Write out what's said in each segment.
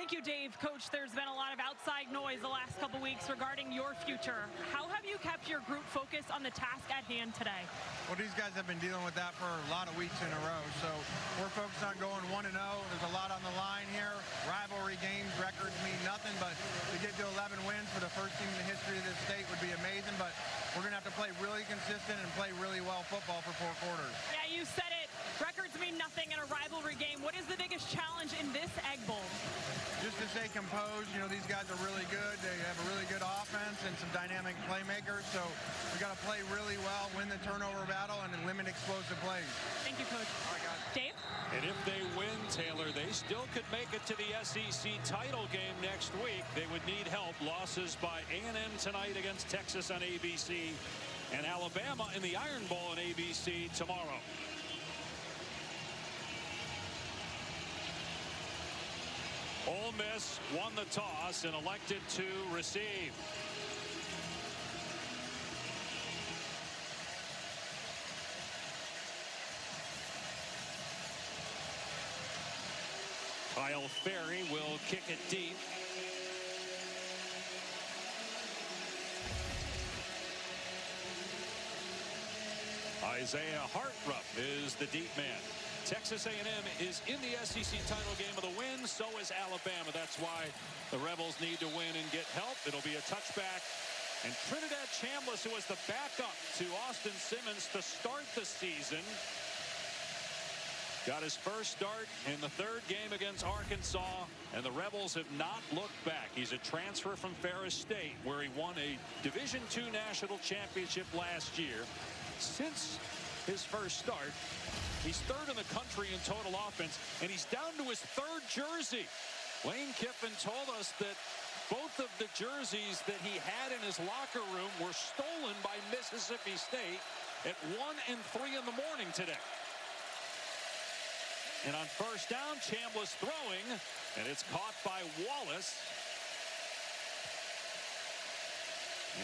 Thank you, Dave. Coach, there's been a lot of outside noise the last couple weeks regarding your future. How have you kept your group focused on the task at hand today? Well, these guys have been dealing with that for a lot of weeks in a row, so we're focused on going 1-0. There's a lot on the line here. Rivalry games, records mean nothing, but to get to 11 wins for the first team in the history of this state would be amazing, but we're going to have to play really consistent and play really well football for 4 quarters. Yeah, you said it. Records mean nothing in a rivalry game. What is the biggest challenge in this Egg Bowl? Just to stay composed. You know, these guys are really good. They have a really good offense and some dynamic playmakers, so we got to play really well, win the turnover battle, and limit explosive plays. Thank you, Coach. All right, guys. Dave? And if they win, Taylor, they still could make it to the SEC title game next week. They would need help. Losses by A&M tonight against Texas on ABC, and Alabama in the Iron Bowl on ABC tomorrow. Ole Miss won the toss and elected to receive. Kyle Ferry will kick it deep. Isaiah Hartrup is the deep man. Texas A&M is in the SEC title game with a win. So is Alabama. That's why the Rebels need to win and get help. It'll be a touchback. And Trinidad Chambliss, who was the backup to Austin Simmons to start the season, got his first start in the 3rd game against Arkansas, and the Rebels have not looked back. He's a transfer from Ferris State, where he won a Division II national championship last year. Since his first start, he's 3rd in the country in total offense, and he's down to his 3rd jersey. Lane Kiffin told us that both of the jerseys that he had in his locker room were stolen by Mississippi State at 1 and 3 in the morning today. And on first down, Chambliss throwing, and it's caught by Wallace.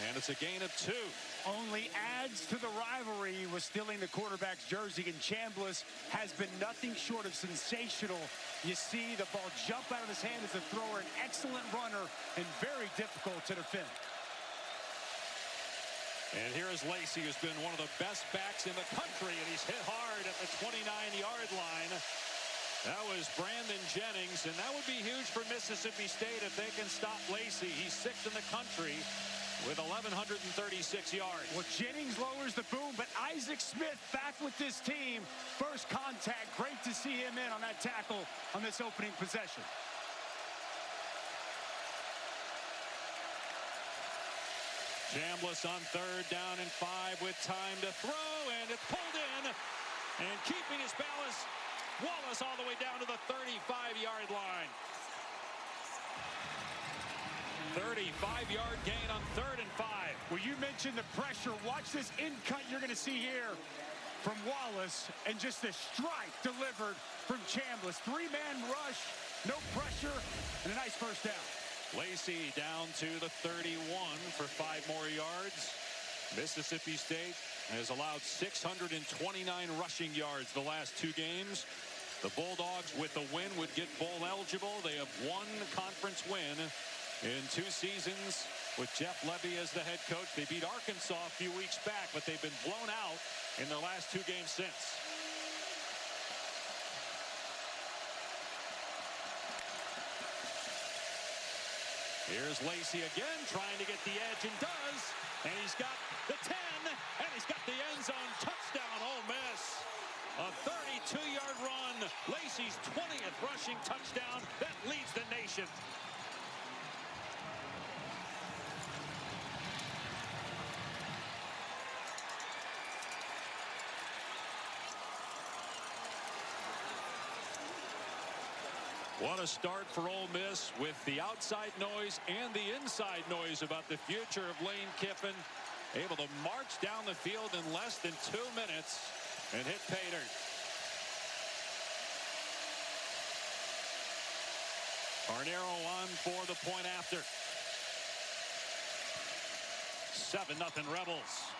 And it's a gain of 2. Only adds to the rivalry with stealing the quarterback's jersey, and Chambliss has been nothing short of sensational. You see the ball jump out of his hand as a thrower, an excellent runner, and very difficult to defend. And here is Lacey, who's been one of the best backs in the country, and he's hit hard at the 29-yard line. That was Brandon Jennings, and that would be huge for Mississippi State if they can stop Lacey. He's 6th in the country with 1,136 yards. Well, Jennings lowers the boom, but Isaac Smith back with this team. First contact, great to see him in on that tackle on this opening possession. Chambliss on 3rd down and 5 with time to throw, and it's pulled in, and keeping his balance, Wallace all the way down to the 35-yard line. 35-yard gain on 3rd and 5. Well, you mentioned the pressure. Watch this in cut you're going to see here from Wallace, and just a strike delivered from Chambliss. 3-man rush, no pressure, and a nice first down. Lacey down to the 31 for 5 more yards. Mississippi State has allowed 629 rushing yards the last 2 games. The Bulldogs, with a win, would get bowl eligible. They have 1 conference win in 2 seasons with Jeff Levy as the head coach. They beat Arkansas a few weeks back, but they've been blown out in their last 2 games since. Here's Lacey again, trying to get the edge, and does. And he's got the 10, and he's got the end zone touchdown, Ole Miss. A 32-yard run, Lacey's 20th rushing touchdown. That leads the nation. What a start for Ole Miss, with the outside noise and the inside noise about the future of Lane Kiffin. Able to march down the field in less than 2 minutes and hit pay dirt. Arnero on for the point after. 7-0 Rebels.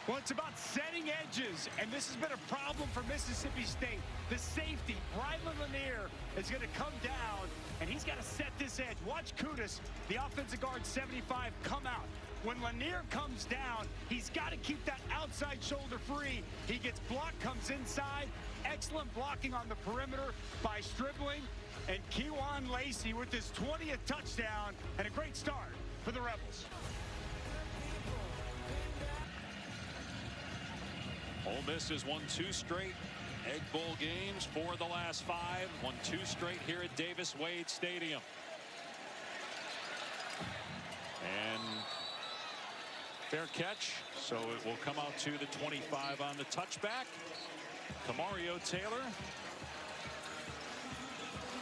Well, it's about setting edges, and this has been a problem for Mississippi State. The safety, Brylan Lanier, is going to come down and he's got to set this edge. Watch Kudus, the offensive guard 75, come out. When Lanier comes down, he's got to keep that outside shoulder free. He gets blocked, comes inside. Excellent blocking on the perimeter by Stribling. And Kiwan Lacey with his 20th touchdown and a great start for the Rebels. Ole Miss has won 2 straight Egg Bowl games, 4 of the last 5, won 2 straight here at Davis-Wade Stadium. And fair catch, so it will come out to the 25 on the touchback. Kamario Taylor.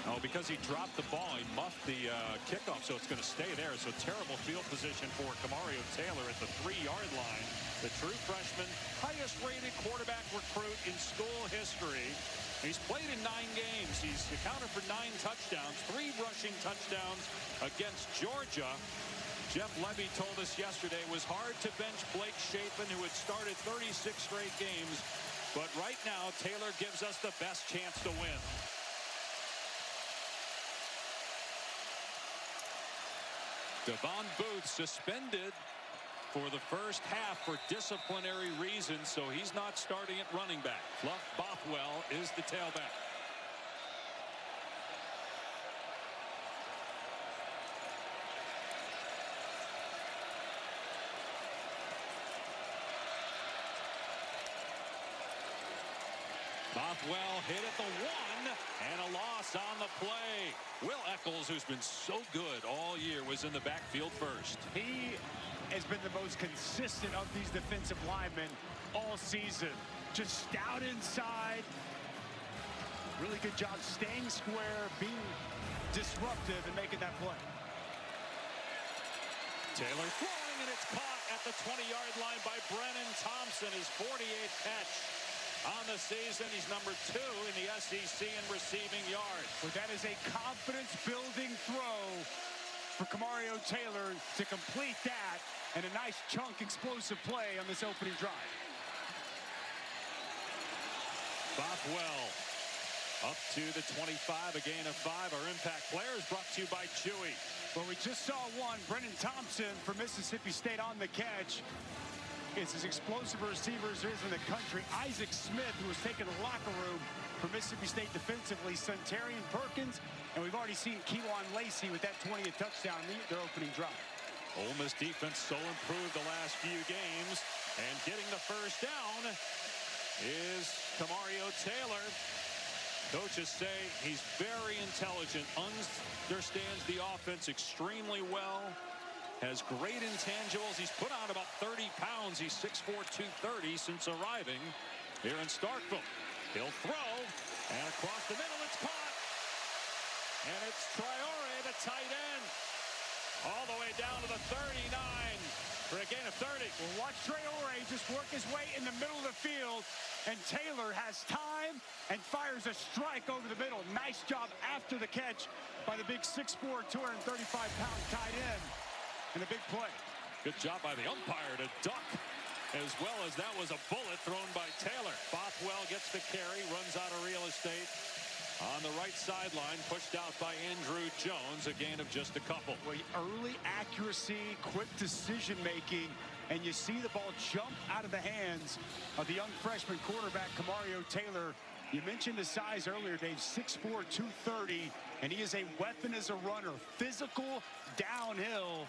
Oh, because he dropped the ball, he muffed the kickoff, so it's going to stay there. So terrible field position for Kamario Taylor at the 3-yard line. The true freshman, highest-rated quarterback recruit in school history. He's played in 9 games. He's accounted for 9 touchdowns, 3 rushing touchdowns against Georgia. Jeff Levy told us yesterday it was hard to bench Blake Shapen, who had started 36 straight games. But right now, Taylor gives us the best chance to win. Devon Booth suspended for the first half for disciplinary reasons, so he's not starting at running back. Fluff Bothwell is the tailback. Bothwell hit at the 1 and a loss on the play. Will Eccles, who's been so good all year, was in the backfield first. He has been the most consistent of these defensive linemen all season. Just stout inside. Really good job staying square, being disruptive, and making that play. Taylor throwing, and it's caught at the 20-yard line by Brennan Thompson, his 48th catch on the season. He's number 2 in the SEC in receiving yards. Well, that is a confidence-building throw for Kamario Taylor to complete that, and a nice chunk explosive play on this opening drive. Bothwell up to the 25, a gain of 5. Our impact players brought to you by Chewy. Well, we just saw one. Brennan Thompson from Mississippi State on the catch. It's as explosive a receiver as there is in the country. Isaac Smith, who was taking the locker room for Mississippi State defensively. Centarian Perkins, and we've already seen Kiwan Lacey with that 20th touchdown in their opening drive. Ole Miss defense so improved the last few games, and getting the first down is Kamario Taylor. Coaches say he's very intelligent, understands the offense extremely well, has great intangibles. He's put on about 30 pounds. He's 6'4", 230 since arriving here in Starkville. He'll throw, and across the middle, it's caught. And it's Traore, the tight end, all the way down to the 39 for a gain of 30. Well, watch Traore just work his way in the middle of the field, and Taylor has time and fires a strike over the middle. Nice job after the catch by the big 6'4", 235-pound tight end. And a big play. Good job by the umpire to duck, as well as that was a bullet thrown by Taylor. Bothwell gets the carry, runs out of real estate on the right sideline, pushed out by Andrew Jones, a gain of just a couple. Well, early accuracy, quick decision making, and you see the ball jump out of the hands of the young freshman quarterback, Kamario Taylor. You mentioned the size earlier, Dave, 6'4", 230, and he is a weapon as a runner, physical, downhill.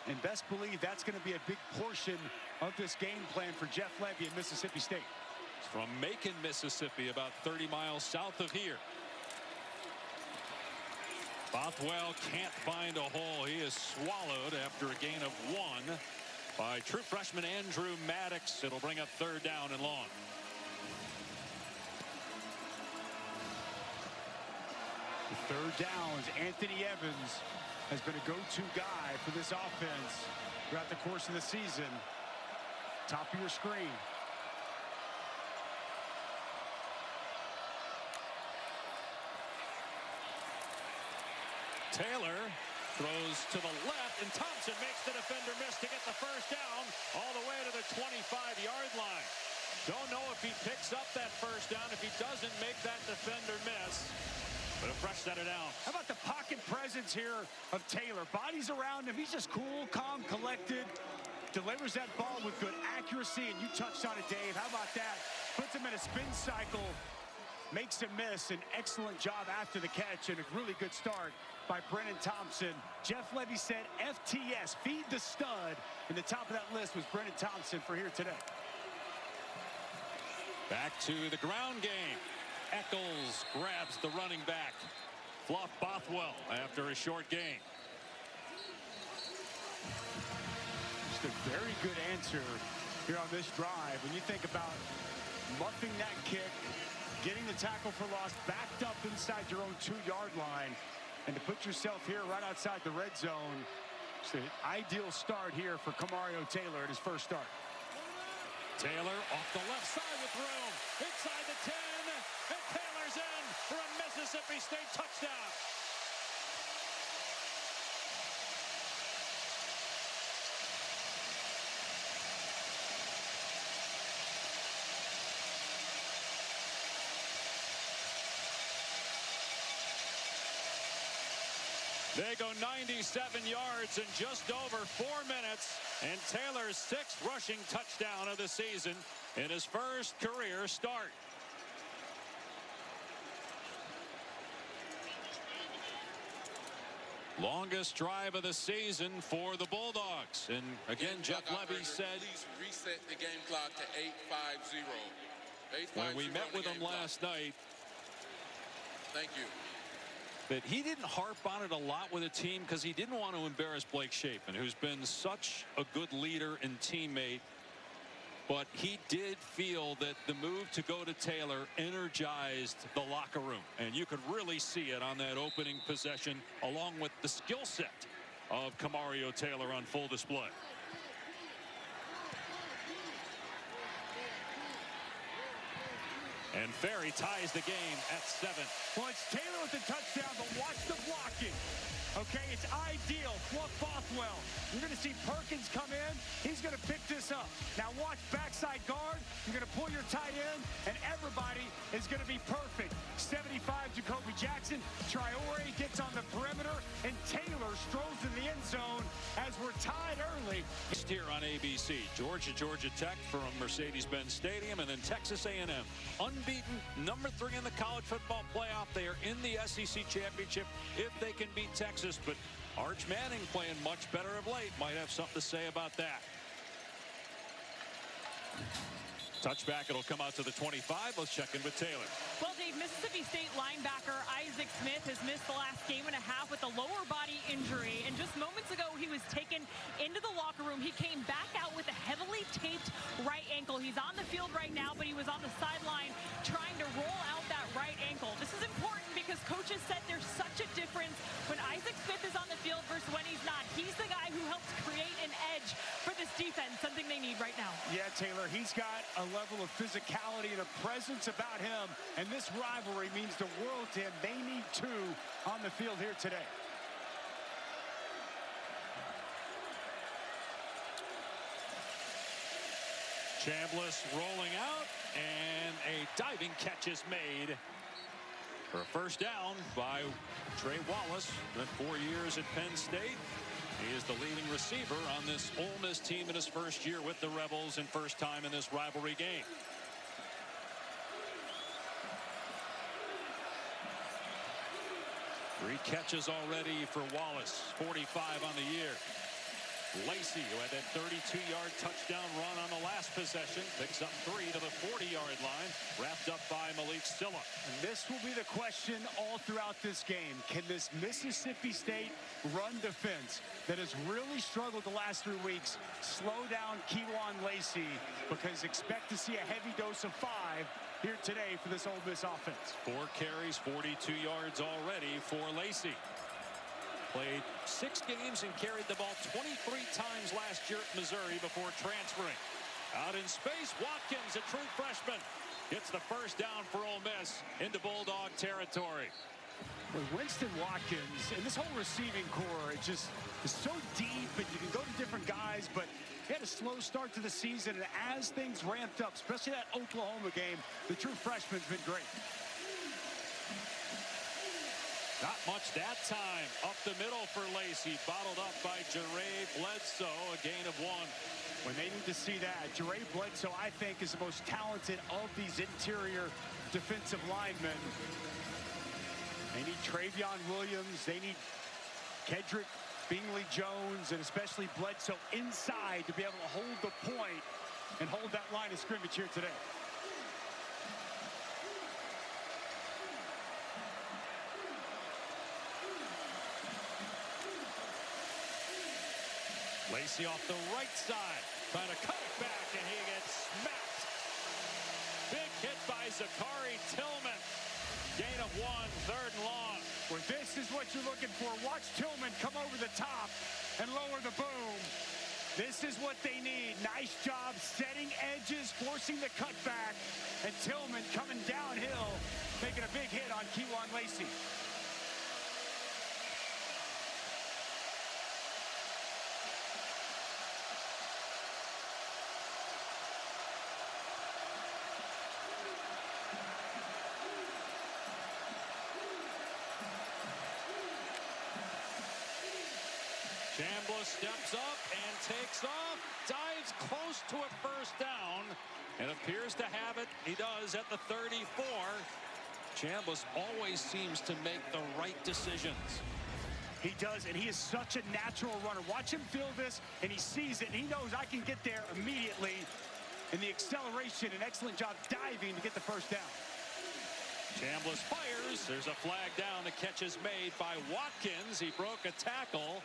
And best believe that's going to be a big portion of this game plan for Jeff Levy at Mississippi State. It's from Macon, Mississippi, about 30 miles south of here. Bothwell can't find a hole. He is swallowed after a gain of 1 by true freshman Andrew Maddox. It'll bring up 3rd down and long. The 3rd downs, Anthony Evans has been a go-to guy for this offense throughout the course of the season. Top of your screen. Taylor throws to the left, and Thompson makes the defender miss to get the first down all the way to the 25-yard line. Don't know if he picks up that first down if he doesn't make that defender miss. But a fresh set it down. How about the pocket presence here of Taylor? Bodies around him. He's just cool, calm, collected. Delivers that ball with good accuracy, and you touched on it, Dave. How about that? Puts him in a spin cycle, makes him miss. An excellent job after the catch, and a really good start by Brennan Thompson. Jeff Levy said FTS, feed the stud. And the top of that list was Brennan Thompson for here today. Back to the ground game. Eccles grabs the running back. Fluff Bothwell after a short game. Just a very good answer here on this drive. When you think about muffing that kick, getting the tackle for loss, backed up inside your own 2-yard line, and to put yourself here right outside the red zone. It's an ideal start here for Kamario Taylor at his first start. Taylor off the left side with room. Inside the 10. And Taylor's in for a Mississippi State touchdown. They go 97 yards in just over 4 minutes, and Taylor's 6th rushing touchdown of the season in his first career start. Longest drive of the season for the Bulldogs. And again, Jeff Levy said, please reset the game clock to 8:50. When we met with him last night, thank you. that he didn't harp on it a lot with the team because he didn't want to embarrass Blake Shapen, who's been such a good leader and teammate. But he did feel that the move to go to Taylor energized the locker room. And you could really see it on that opening possession, along with the skill set of Kamario Taylor on full display. And Ferry ties the game at 7. Well, it's Taylor with the touchdown, but watch the blocking. Okay, it's ideal. Fluff Bothwell. You're going to see Perkins come in. He's going to pick this up. Now watch backside guard. You're going to pull your tight end, and everybody is going to be perfect. 75, Jacoby Jackson. Traore gets on the perimeter, and Taylor strolls in the end zone as we're tied early. Here on ABC, Georgia Tech from Mercedes-Benz Stadium, and then Texas A&M. Unbeaten, number 3 in the college football playoff. They are in the SEC championship if they can beat Texas, but Arch Manning playing much better of late. Might have something to say about that. Touchback, it'll come out to the 25. Let's check in with Taylor. Well, Dave, Mississippi State linebacker Isaac Smith has missed the last game and a half with a lower body injury. And just moments ago, he was taken into the locker room. He came back out with a heavily taped right ankle. He's on the field right now, but he was on the sideline trying to roll out that right ankle. This is important because coaches said there's such a difference when Isaac Smith is on the field versus when he's not. He's the guy who helps create an edge for this defense, something they need right now. Yeah, Taylor, he's got a level of physicality and a presence about him, and this rivalry means the world to him. They need 2 on the field here today. Chambliss rolling out, and a diving catch is made for a first down by Trey Wallace. Spent 4 years at Penn State. He is the leading receiver on this Ole Miss team in his first year with the Rebels and first time in this rivalry game. Three catches already for Wallace, 45 on the year. Lacey, who had that 32-yard touchdown run on the last possession, picks up 3 to the 40-yard line, wrapped up by Malik Silla. And this will be the question all throughout this game. Can this Mississippi State run defense that has really struggled the last 3 weeks slow down Kewan Lacey? Because expect to see a heavy dose of 5 here today for this Ole Miss offense. 4 carries, 42 yards already for Lacey. Played 6 games and carried the ball 23 times last year at Missouri before transferring. Out in space, Watkins, a true freshman, gets the first down for Ole Miss into Bulldog territory. With Winston Watkins and this whole receiving core, it just is so deep, and you can go to different guys, but he had a slow start to the season, and as things ramped up, especially that Oklahoma game, the true freshman's been great. Not much that time. Up the middle for Lacey. Bottled up by Jeray Bledsoe. A gain of 1. When they need to see that, Jeray Bledsoe, I think, is the most talented of these interior defensive linemen. They need Travion Williams. They need Kedrick Bingley Jones, and especially Bledsoe inside to be able to hold the point and hold that line of scrimmage here today. Lacey off the right side, trying to cut it back, and he gets smacked. Big hit by Zachary Tillman. Gain of 1, 3rd and long. Well, this is what you're looking for. Watch Tillman come over the top and lower the boom. This is what they need. Nice job setting edges, forcing the cutback, and Tillman coming downhill, making a big hit on Kewan Lacey. Chambliss steps up and takes off, dives close to a 1st down, and appears to have it. He does at the 34. Chambliss always seems to make the right decisions. He does, and he is such a natural runner. Watch him feel this, and he sees it, and he knows I can get there immediately. And the acceleration, an excellent job diving to get the 1st down. Chambliss fires. There's a flag down. The catch is made by Watkins. He broke a tackle.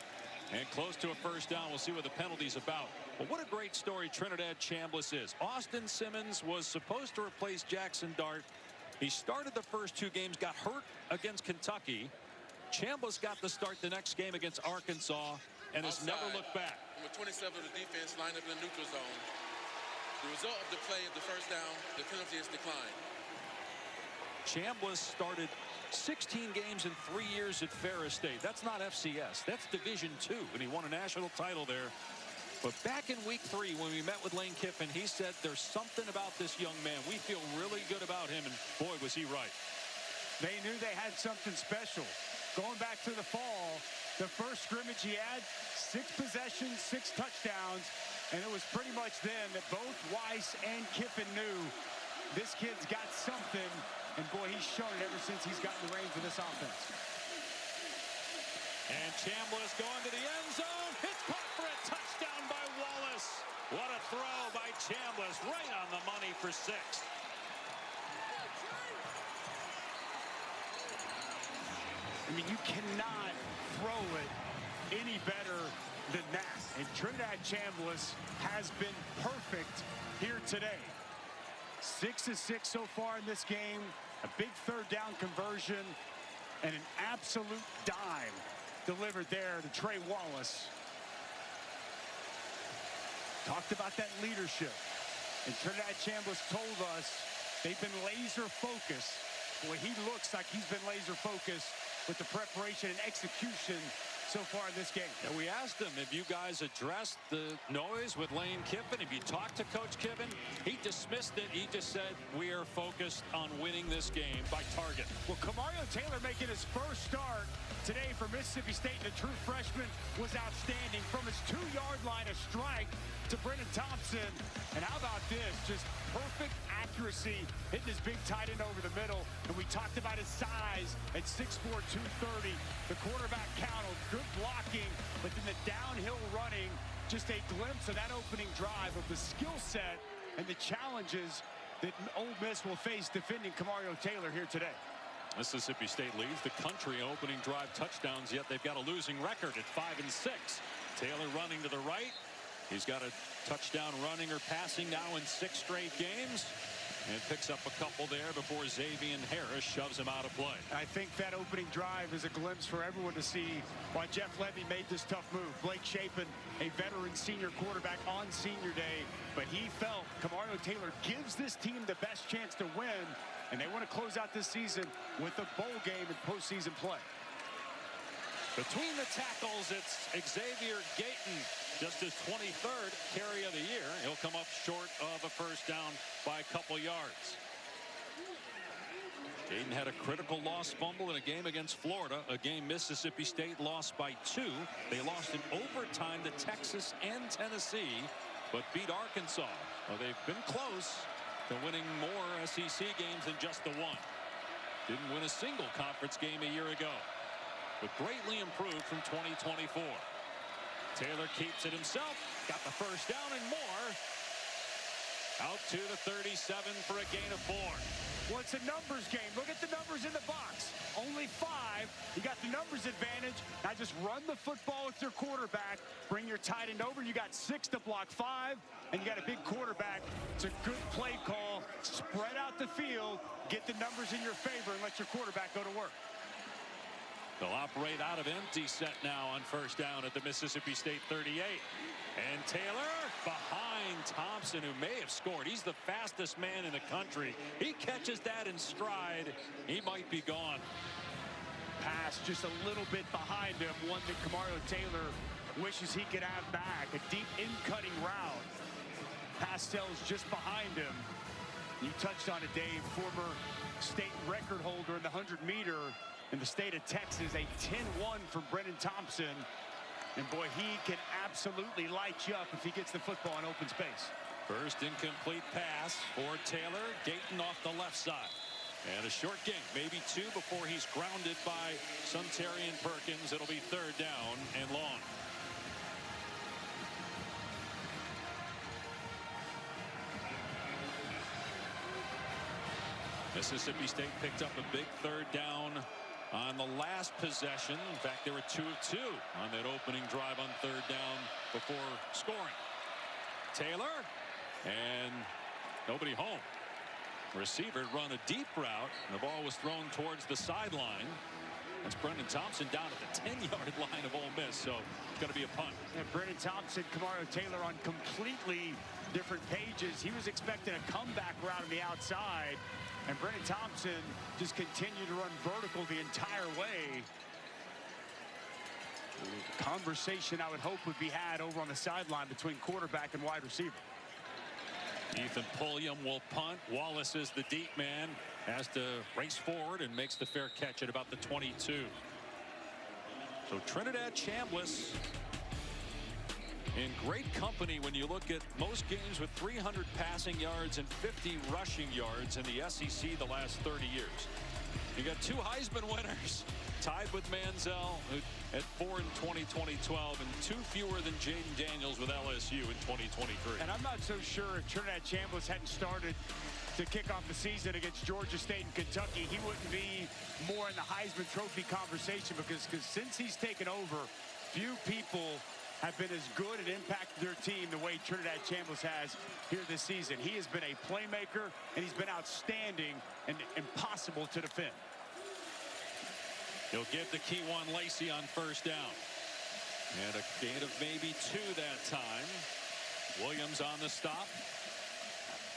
And close to a 1st down. We'll see what the penalty's about. But what a great story Trinidad Chambliss is. Austin Simmons was supposed to replace Jackson Dart. He started the first 2 games, got hurt against Kentucky. Chambliss got the start the next game against Arkansas and has never looked back. Number 27 of the defense lined up in the neutral zone. The result of the play of the 1st down, the penalty is declined. Chambliss started 16 games in 3 years at Ferris State. That's not FCS. That's Division II, and he won a national title there. But back in week 3, when we met with Lane Kiffin, he said there's something about this young man. We feel really good about him, and boy, was he right. They knew they had something special. Going back to the fall, the first scrimmage he had, 6 possessions, 6 touchdowns, and it was pretty much then that both Weiss and Kiffin knew this kid's got something. And boy, he's shown it ever since he's gotten the reins of this offense. And Chambliss going to the end zone. It's caught for a touchdown by Wallace. What a throw by Chambliss, right on the money for 6. I mean, you cannot throw it any better than that. And Trinidad Chambliss has been perfect here today. 6 of 6 so far in this game. A big 3rd down conversion and an absolute dime delivered there to Trey Wallace. Talked about that leadership. And Trinidad Chambliss told us they've been laser focused. Boy, he looks like he's been laser focused with the preparation and execution so far in this game. And we asked him, have you guys addressed the noise with Lane Kiffin? Have you talked to Coach Kiffin? He dismissed it. He just said, we are focused on winning this game by target. Well, Kamario Taylor making his first start today for Mississippi State. The true freshman was outstanding. From his 2-yard line, a strike to Brennan Thompson. And how about this? Just perfect accuracy, hitting his big tight end over the middle. And we talked about his size at 6'4", 230. The quarterback counted, good blocking, but then the downhill running, just a glimpse of that opening drive of the skill set and the challenges that Ole Miss will face defending Kamario Taylor here today. Mississippi State leads the country in opening drive touchdowns, yet they've got a losing record at 5 and 6. Taylor running to the right. He's got a touchdown running or passing now in 6 straight games. And picks up a couple there before Xavier Harris shoves him out of play. I think that opening drive is a glimpse for everyone to see why Jeff Levy made this tough move. Blake Shapen, a veteran senior quarterback on senior day, but he felt Kamario Taylor gives this team the best chance to win, and they want to close out this season with a bowl game and postseason play. Between the tackles, it's Xavier Gayton, just his 23rd carry of the year. He'll come up short of a 1st down by a couple yards. Caden had a critical lost fumble in a game against Florida, a game Mississippi State lost by 2. They lost in overtime to Texas and Tennessee, but beat Arkansas. Well, they've been close to winning more SEC games than just the one. Didn't win a single conference game a year ago, but greatly improved from 2024. Taylor keeps it himself, got the first down and more. Out to the 37 for a gain of 4. Well, it's a numbers game. Look at the numbers in the box. Only 5. You got the numbers advantage. Now just run the football with your quarterback. Bring your tight end over. You got 6 to block 5, and you got a big quarterback. It's a good play call. Spread out the field. Get the numbers in your favor and let your quarterback go to work. They'll operate out of empty set now on first down at the Mississippi State 38. And Taylor behind Thompson, who may have scored. He's the fastest man in the country. He catches that in stride. He might be gone. Pass just a little bit behind him. One that Kamario Taylor wishes he could have back. A deep in-cutting route. Pastel's just behind him. You touched on it, Dave. Former state record holder in the 100-meter in the state of Texas. A 10-1 from Brennan Thompson. And boy, he can absolutely light you up if he gets the football in open space. First incomplete pass for Taylor. Dayton off the left side. And a short game, maybe 2 before he's grounded by Suntarian Perkins. It'll be 3rd down and long. Mississippi State picked up a big 3rd down on the last possession. In fact, they were 2 of 2 on that opening drive on 3rd down before scoring. Taylor, and nobody home. Receiver run a deep route, and the ball was thrown towards the sideline. That's Brennan Thompson down at the 10-yard line of Ole Miss, so it's going to be a punt. And Brennan Thompson, Kamario Taylor on completely different pages. He was expecting a comeback route on the outside, and Brennan Thompson just continued to run vertical the entire way. Conversation I would hope would be had over on the sideline between quarterback and wide receiver. Ethan Pulliam will punt. Wallace is the deep man, has to race forward and makes the fair catch at about the 22. So Trinidad Chambliss in great company when you look at most games with 300 passing yards and 50 rushing yards in the SEC the last 30 years. You got 2 Heisman winners, tied with Manziel at 4 in 2012, and 2 fewer than Jaden Daniels with LSU in 2023. And I'm not so sure if Trinidad Chambliss hadn't started to kick off the season against Georgia State and Kentucky, he wouldn't be more in the Heisman Trophy conversation, because since he's taken over, few people have been as good and impacted their team the way Trinidad Chambliss has here this season. He has been a playmaker, and he's been outstanding and impossible to defend. He'll give to Keywan Lacey on first down. And a gain of maybe 2 that time. Williams on the stop.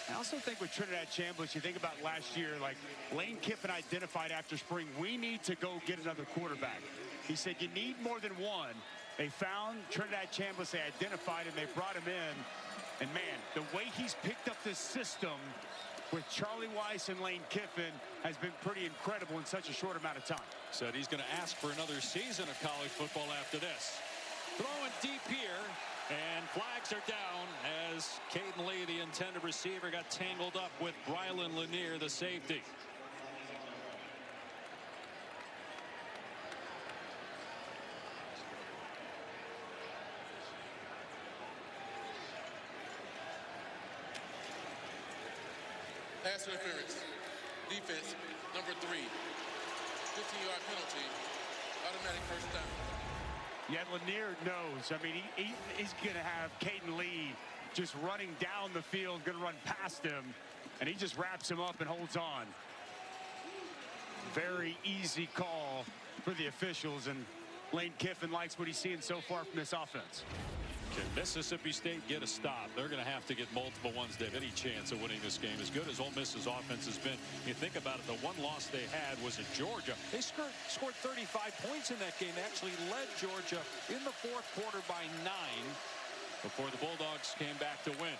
I also think with Trinidad Chambliss, you think about last year, like Lane Kiffin identified after spring, we need to go get another quarterback. He said, you need more than one. They found Trinidad Chambliss, they identified him, they brought him in. And man, the way he's picked up this system with Charlie Weiss and Lane Kiffin has been pretty incredible in such a short amount of time. Said he's going to ask for another season of college football after this. Throwing deep here, and flags are down as Caden Lee, the intended receiver, got tangled up with Brylan Lanier, the safety. Pass interference. Defense, number 3. 15-yard penalty. Automatic first down. Yeah, Lanier knows. I mean, he's going to have Caden Lee just running down the field, going to run past him, and he just wraps him up and holds on. Very easy call for the officials, and Lane Kiffin likes what he's seeing so far from this offense. Can Mississippi State get a stop? They're going to have to get multiple ones to have any chance of winning this game. As good as Ole Miss's offense has been, you think about it, the one loss they had was at Georgia. They scored 35 points in that game. They actually led Georgia in the 4th quarter by 9 before the Bulldogs came back to win.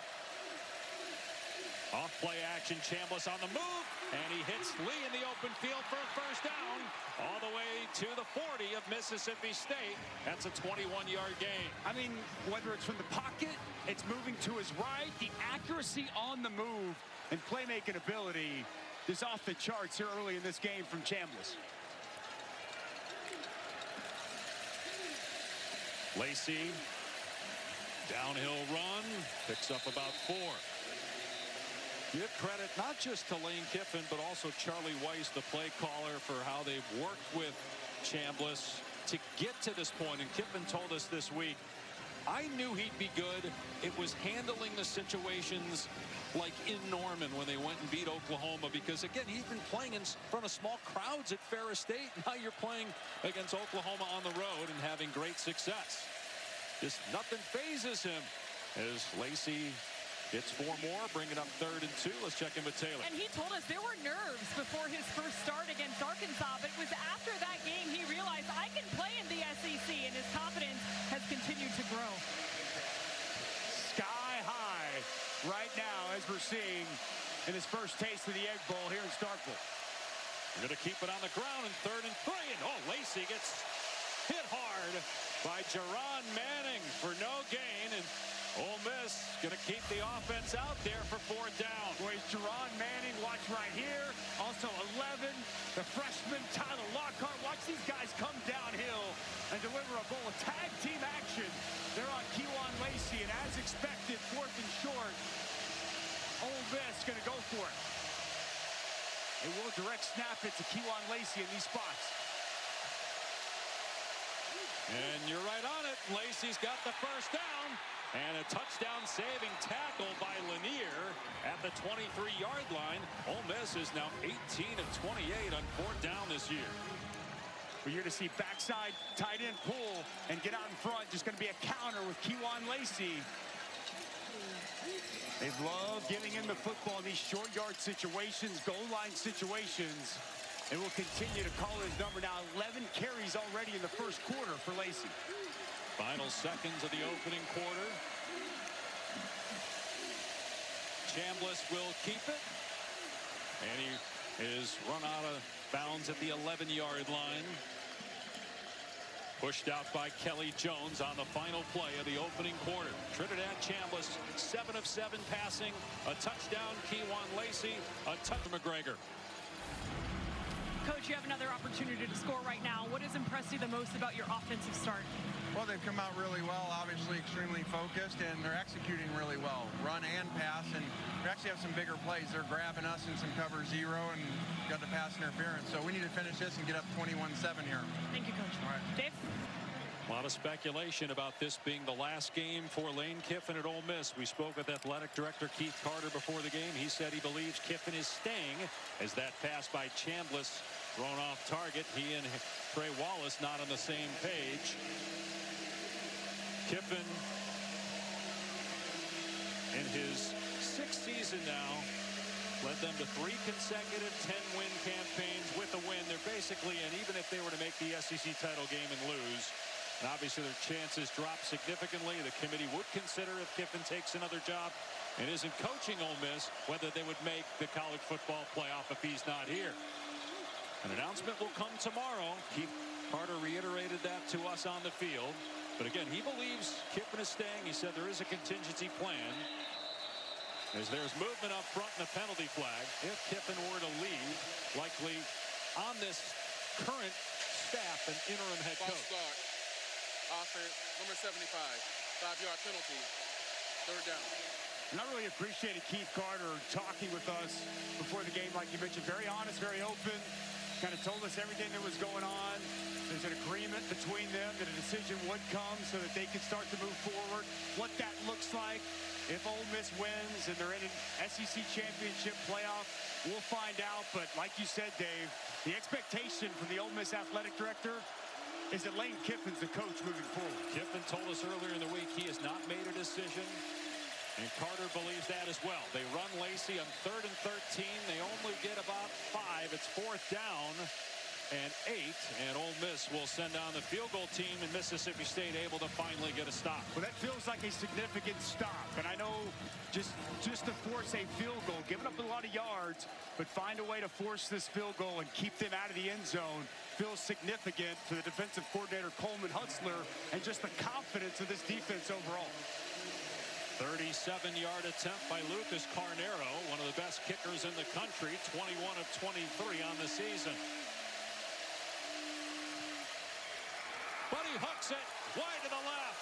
Off play action, Chambliss on the move, and he hits Lee in the open field for a first down, all the way to the 40 of Mississippi State. That's a 21-yard gain. I mean, whether it's from the pocket, it's moving to his right, the accuracy on the move, and playmaking ability is off the charts here early in this game from Chambliss. Lacey, downhill run, picks up about 4. Give credit not just to Lane Kiffin, but also Charlie Weiss, the play caller, for how they've worked with Chambliss to get to this point. And Kiffin told us this week, I knew he'd be good. It was handling the situations like in Norman when they went and beat Oklahoma, because again, he's been playing in front of small crowds at Ferris State. Now you're playing against Oklahoma on the road and having great success. Just nothing phases him as Lacey gets 4 more, bring it up 3rd and 2. Let's check in with Taylor. And he told us there were nerves before his first start against Arkansas, but it was after that game he realized I can play in the SEC, and his confidence has continued to grow. Sky high right now, as we're seeing in his first taste of the Egg Bowl here in Starforce. We're going to keep it on the ground in 3rd and 3. And Lacey gets hit hard by Jerron Manning for no gain. And Ole Miss going to keep the offense out there for 4th down. Boys, Jerron Manning, watch right here. Also 11, the freshman Tyler Lockhart. Watch these guys come downhill and deliver a bowl of tag team action. They're on Kewan Lacey, and as expected, 4th and short. Ole Miss going to go for it. They will direct snap it to Kewan Lacey in these spots. And you're right on it. Lacey's got the first down. And a touchdown-saving tackle by Lanier at the 23-yard line. Ole Miss is now 18 of 28 on 4th down this year. We're here to see backside tight end pull and get out in front. Just going to be a counter with Kewan Lacey. They love giving him the football in these short yard situations, goal line situations. They will continue to call his number now. 11 carries already in the first quarter for Lacey. Final seconds of the opening quarter. Chambliss will keep it. And he is run out of bounds at the 11-yard line. Pushed out by Kelly Jones on the final play of the opening quarter. Trinidad Chambliss, 7 of 7 passing. A touchdown, Kewan Lacey. A touchdown, McGregor. Coach, you have another opportunity to score right now. What has impressed you the most about your offensive start? Well, they've come out really well, obviously extremely focused, and they're executing really well, run and pass, and we actually have some bigger plays. They're grabbing us in some cover 0 and got the pass interference. So we need to finish this and get up 21-7 here. Thank you, Coach. All right. Dave? A lot of speculation about this being the last game for Lane Kiffin at Ole Miss. We spoke with athletic director Keith Carter before the game. He said he believes Kiffin is staying as that pass by Chambliss thrown off target. He and Trey Wallace not on the same page. Kiffin, in his 6th season now, led them to 3 consecutive 10-win campaigns with a win. They're basically, and even if they were to make the SEC title game and lose, and obviously their chances drop significantly. The committee would consider, if Kiffin takes another job and isn't coaching Ole Miss, whether they would make the college football playoff if he's not here. An announcement will come tomorrow. Keith Carter reiterated that to us on the field. But again, he believes Kiffin is staying. He said there is a contingency plan, as there's movement up front and a penalty flag. If Kiffin were to leave, likely on this current staff and interim head coach. Start. Offense, number 75, 5-yard penalty, 3rd down. And I really appreciated Keith Carter talking with us before the game, like you mentioned, very honest, very open, kind of told us everything that was going on. There's an agreement between them that a decision would come so that they could start to move forward. What that looks like, if Ole Miss wins and they're in an SEC championship playoff, we'll find out. But like you said, Dave, the expectation from the Ole Miss athletic director is that Lane Kiffin's the coach moving forward. Kiffin told us earlier in the week he has not made a decision, and Carter believes that as well. They run Lacey on 3rd and 13. They only get about 5. It's 4th down. and Ole Miss will send down the field goal team, and Mississippi State able to finally get a stop. Well, that feels like a significant stop, and I know just to force a field goal, giving up a lot of yards, but find a way to force this field goal and keep them out of the end zone feels significant for the defensive coordinator Coleman Hutzler and just the confidence of this defense overall. 37-yard attempt by Lucas Carnero, one of the best kickers in the country, 21 of 23 on the season. But he hooks it wide to the left.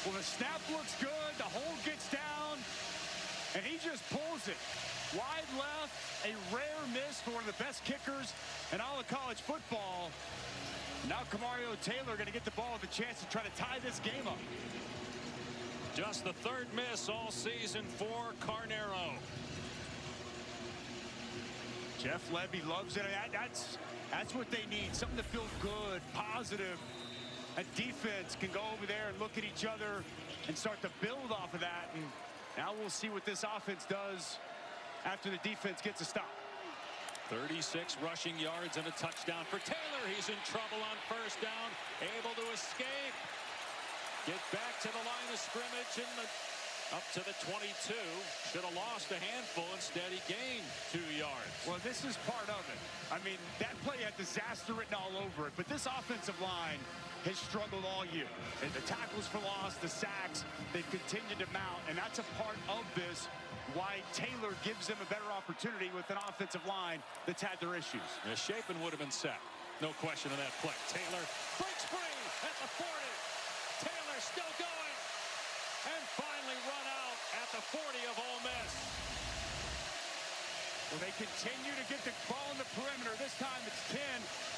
Well, the snap looks good, the hold gets down, and he just pulls it. Wide left, a rare miss for one of the best kickers in all of college football. Now Kamario Taylor going to get the ball with a chance to try to tie this game up. Just the third miss all season for Carnero. Jeff Lebby loves it. That's what they need, something to feel good, positive. A defense can go over there and look at each other and start to build off of that. And now we'll see what this offense does after the defense gets a stop. 36 rushing yards and a touchdown for Taylor. He's in trouble on first down, able to escape. Get back to the line of scrimmage and up to the 22. Should have lost a handful. Instead, he gained 2 yards. Well, this is part of it. I mean, that play had disaster written all over it, but this offensive line has struggled all year. And the tackles for loss, the sacks, they've continued to mount, and that's a part of this, why Taylor gives them a better opportunity with an offensive line that's had their issues. Chapin would have been set. No question on that play. Taylor breaks free at the 40. Taylor still going. And finally run out at the 40 of Ole Miss. Well, they continue to get the ball in the perimeter. This time it's 10.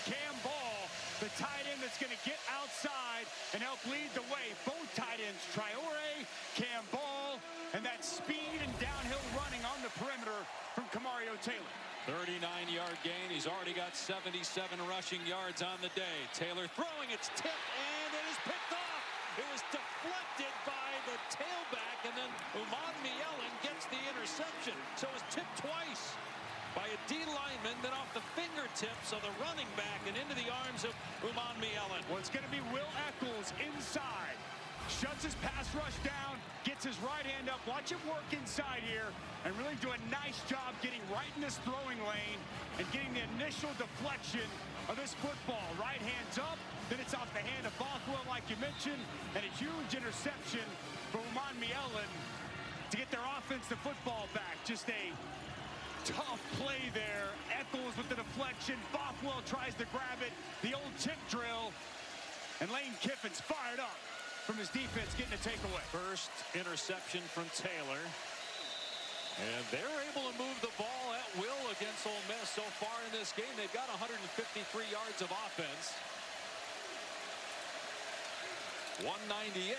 Cam Ball, the tight end that's going to get outside and help lead the way. Both tight ends, Traore, Cam Ball, and that speed and downhill running on the perimeter from Kamario Taylor. 39-yard gain. He's already got 77 rushing yards on the day. Taylor throwing, it's tipped, and it is picked off. It was deflected by the tailback, and then Umad Mielen gets the interception. So it was tipped twice by a D lineman, then off the fingertips of the running back and into the arms of Umad Mielen. Well, it's going to be Will Eccles inside. Shuts his pass rush down, gets his right hand up. Watch him work inside here and really do a nice job getting right in this throwing lane and getting the initial deflection of this football. Right hand's up, then it's off the hand of Bothwell, like you mentioned, and a huge interception for Umad Mielen to get their offense the football back. Just a tough play there. Eccles with the deflection. Bothwell tries to grab it. The old tip drill. And Lane Kiffin's fired up from his defense, getting a takeaway. First interception from Taylor. And they're able to move the ball at will against Ole Miss so far in this game. They've got 153 yards of offense. 198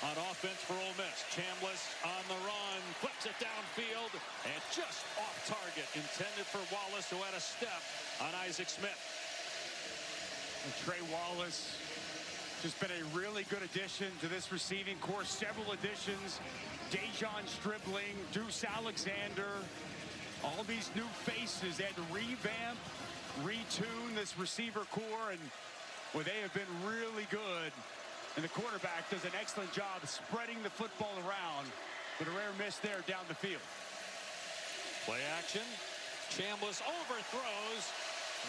on offense for Ole Miss. Chambliss on the run, flips it downfield, and just off target. Intended for Wallace, who had a step on Isaac Smith. And Trey Wallace just been a really good addition to this receiving corps. Several additions. Dejon Stribling, Deuce Alexander, all these new faces. They had to revamp, retune this receiver corps, and well, they have been really good. And the quarterback does an excellent job spreading the football around, but a rare miss there down the field. Play action. Chambliss overthrows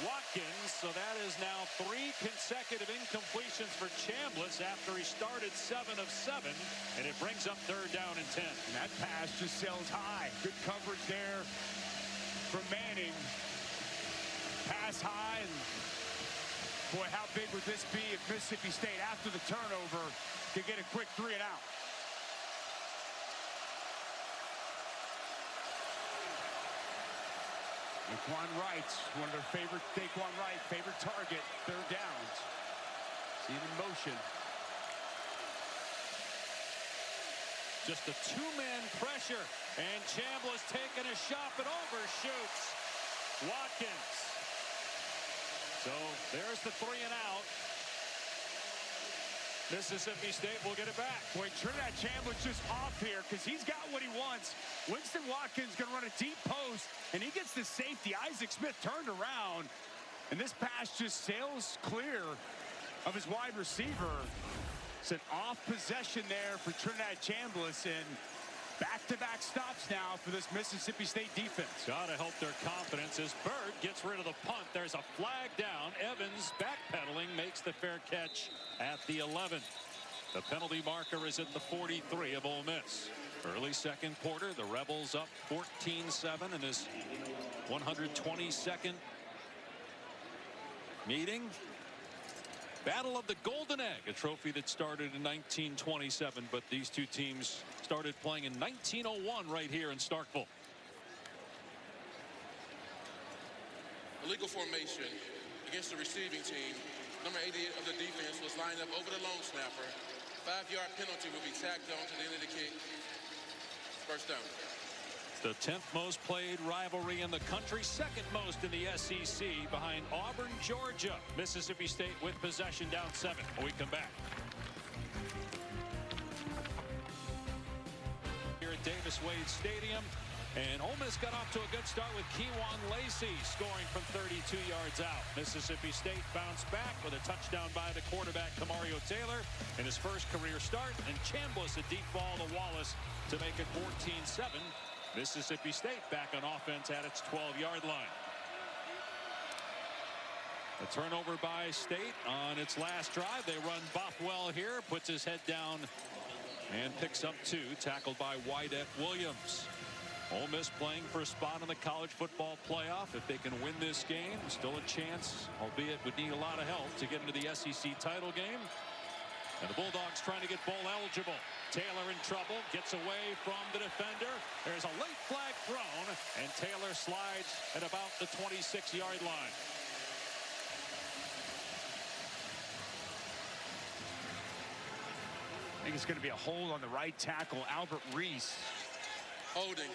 Watkins, so that is now 3 consecutive incompletions for Chambliss after he started 7 of 7, and it brings up 3rd down and 10. And that pass just sails high. Good coverage there from Manning. Pass high, and boy, how big would this be if Mississippi State, after the turnover, could get a quick 3 and out. Daquan Wright's one of their favorite, Daquan Wright, favorite target, 3rd downs. See him in motion. Just a 2-man pressure, and Chambliss taking a shot, but overshoots Watkins. So there's the 3 and out. Mississippi State will get it back. Boy, Trinidad Chambliss just off here because he's got what he wants. Winston Watkins going to run a deep post, and he gets the safety. Isaac Smith turned around, and this pass just sails clear of his wide receiver. It's an off possession there for Trinidad Chambliss, and back-to-back stops now for this Mississippi State defense. Gotta help their confidence as Bird gets rid of the punt. There's a flag down. Evans backpedaling, makes the fair catch at the 11. The penalty marker is at the 43 of Ole Miss. Early second quarter, the Rebels up 14-7 in this 122nd meeting. Battle of the Golden Egg, a trophy that started in 1927, but these two teams started playing in 1901 right here in Starkville. Illegal formation against the receiving team. Number 88 of the defense was lined up over the long snapper. 5-yard penalty will be tacked on to the end of the kick. First down. The 10th most played rivalry in the country, second most in the SEC, behind Auburn, Georgia. Mississippi State with possession, down 7. When we come back. Here at Davis Wade Stadium, and Ole Miss got off to a good start with Kewan Lacey scoring from 32 yards out. Mississippi State bounced back with a touchdown by the quarterback Camario Taylor in his first career start, and Chambliss a deep ball to Wallace to make it 14-7. Mississippi State back on offense at its 12-yard line. A turnover by State on its last drive. They run Bothwell here, puts his head down and picks up 2, tackled by Wydett Williams. Ole Miss playing for a spot in the college football playoff. If they can win this game, still a chance, albeit would need a lot of help to get into the SEC title game. And the Bulldogs trying to get bowl eligible. Taylor in trouble, gets away from the defender. There's a late flag thrown, and Taylor slides at about the 26-yard line. I think it's going to be a hold on the right tackle, Albert Reese. Holding.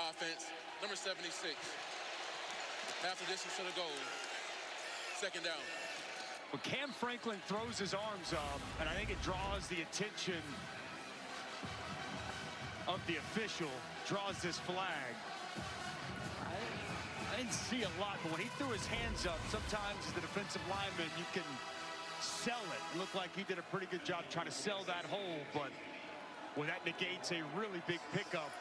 Offense. Number 76. Half the distance to the goal. Second down. Well, Cam Franklin throws his arms up, and I think it draws the attention of the official, draws this flag. I didn't see a lot, but when he threw his hands up, sometimes as the defensive lineman, you can sell it. It looked like he did a pretty good job trying to sell that hole, but well, that negates a really big pickup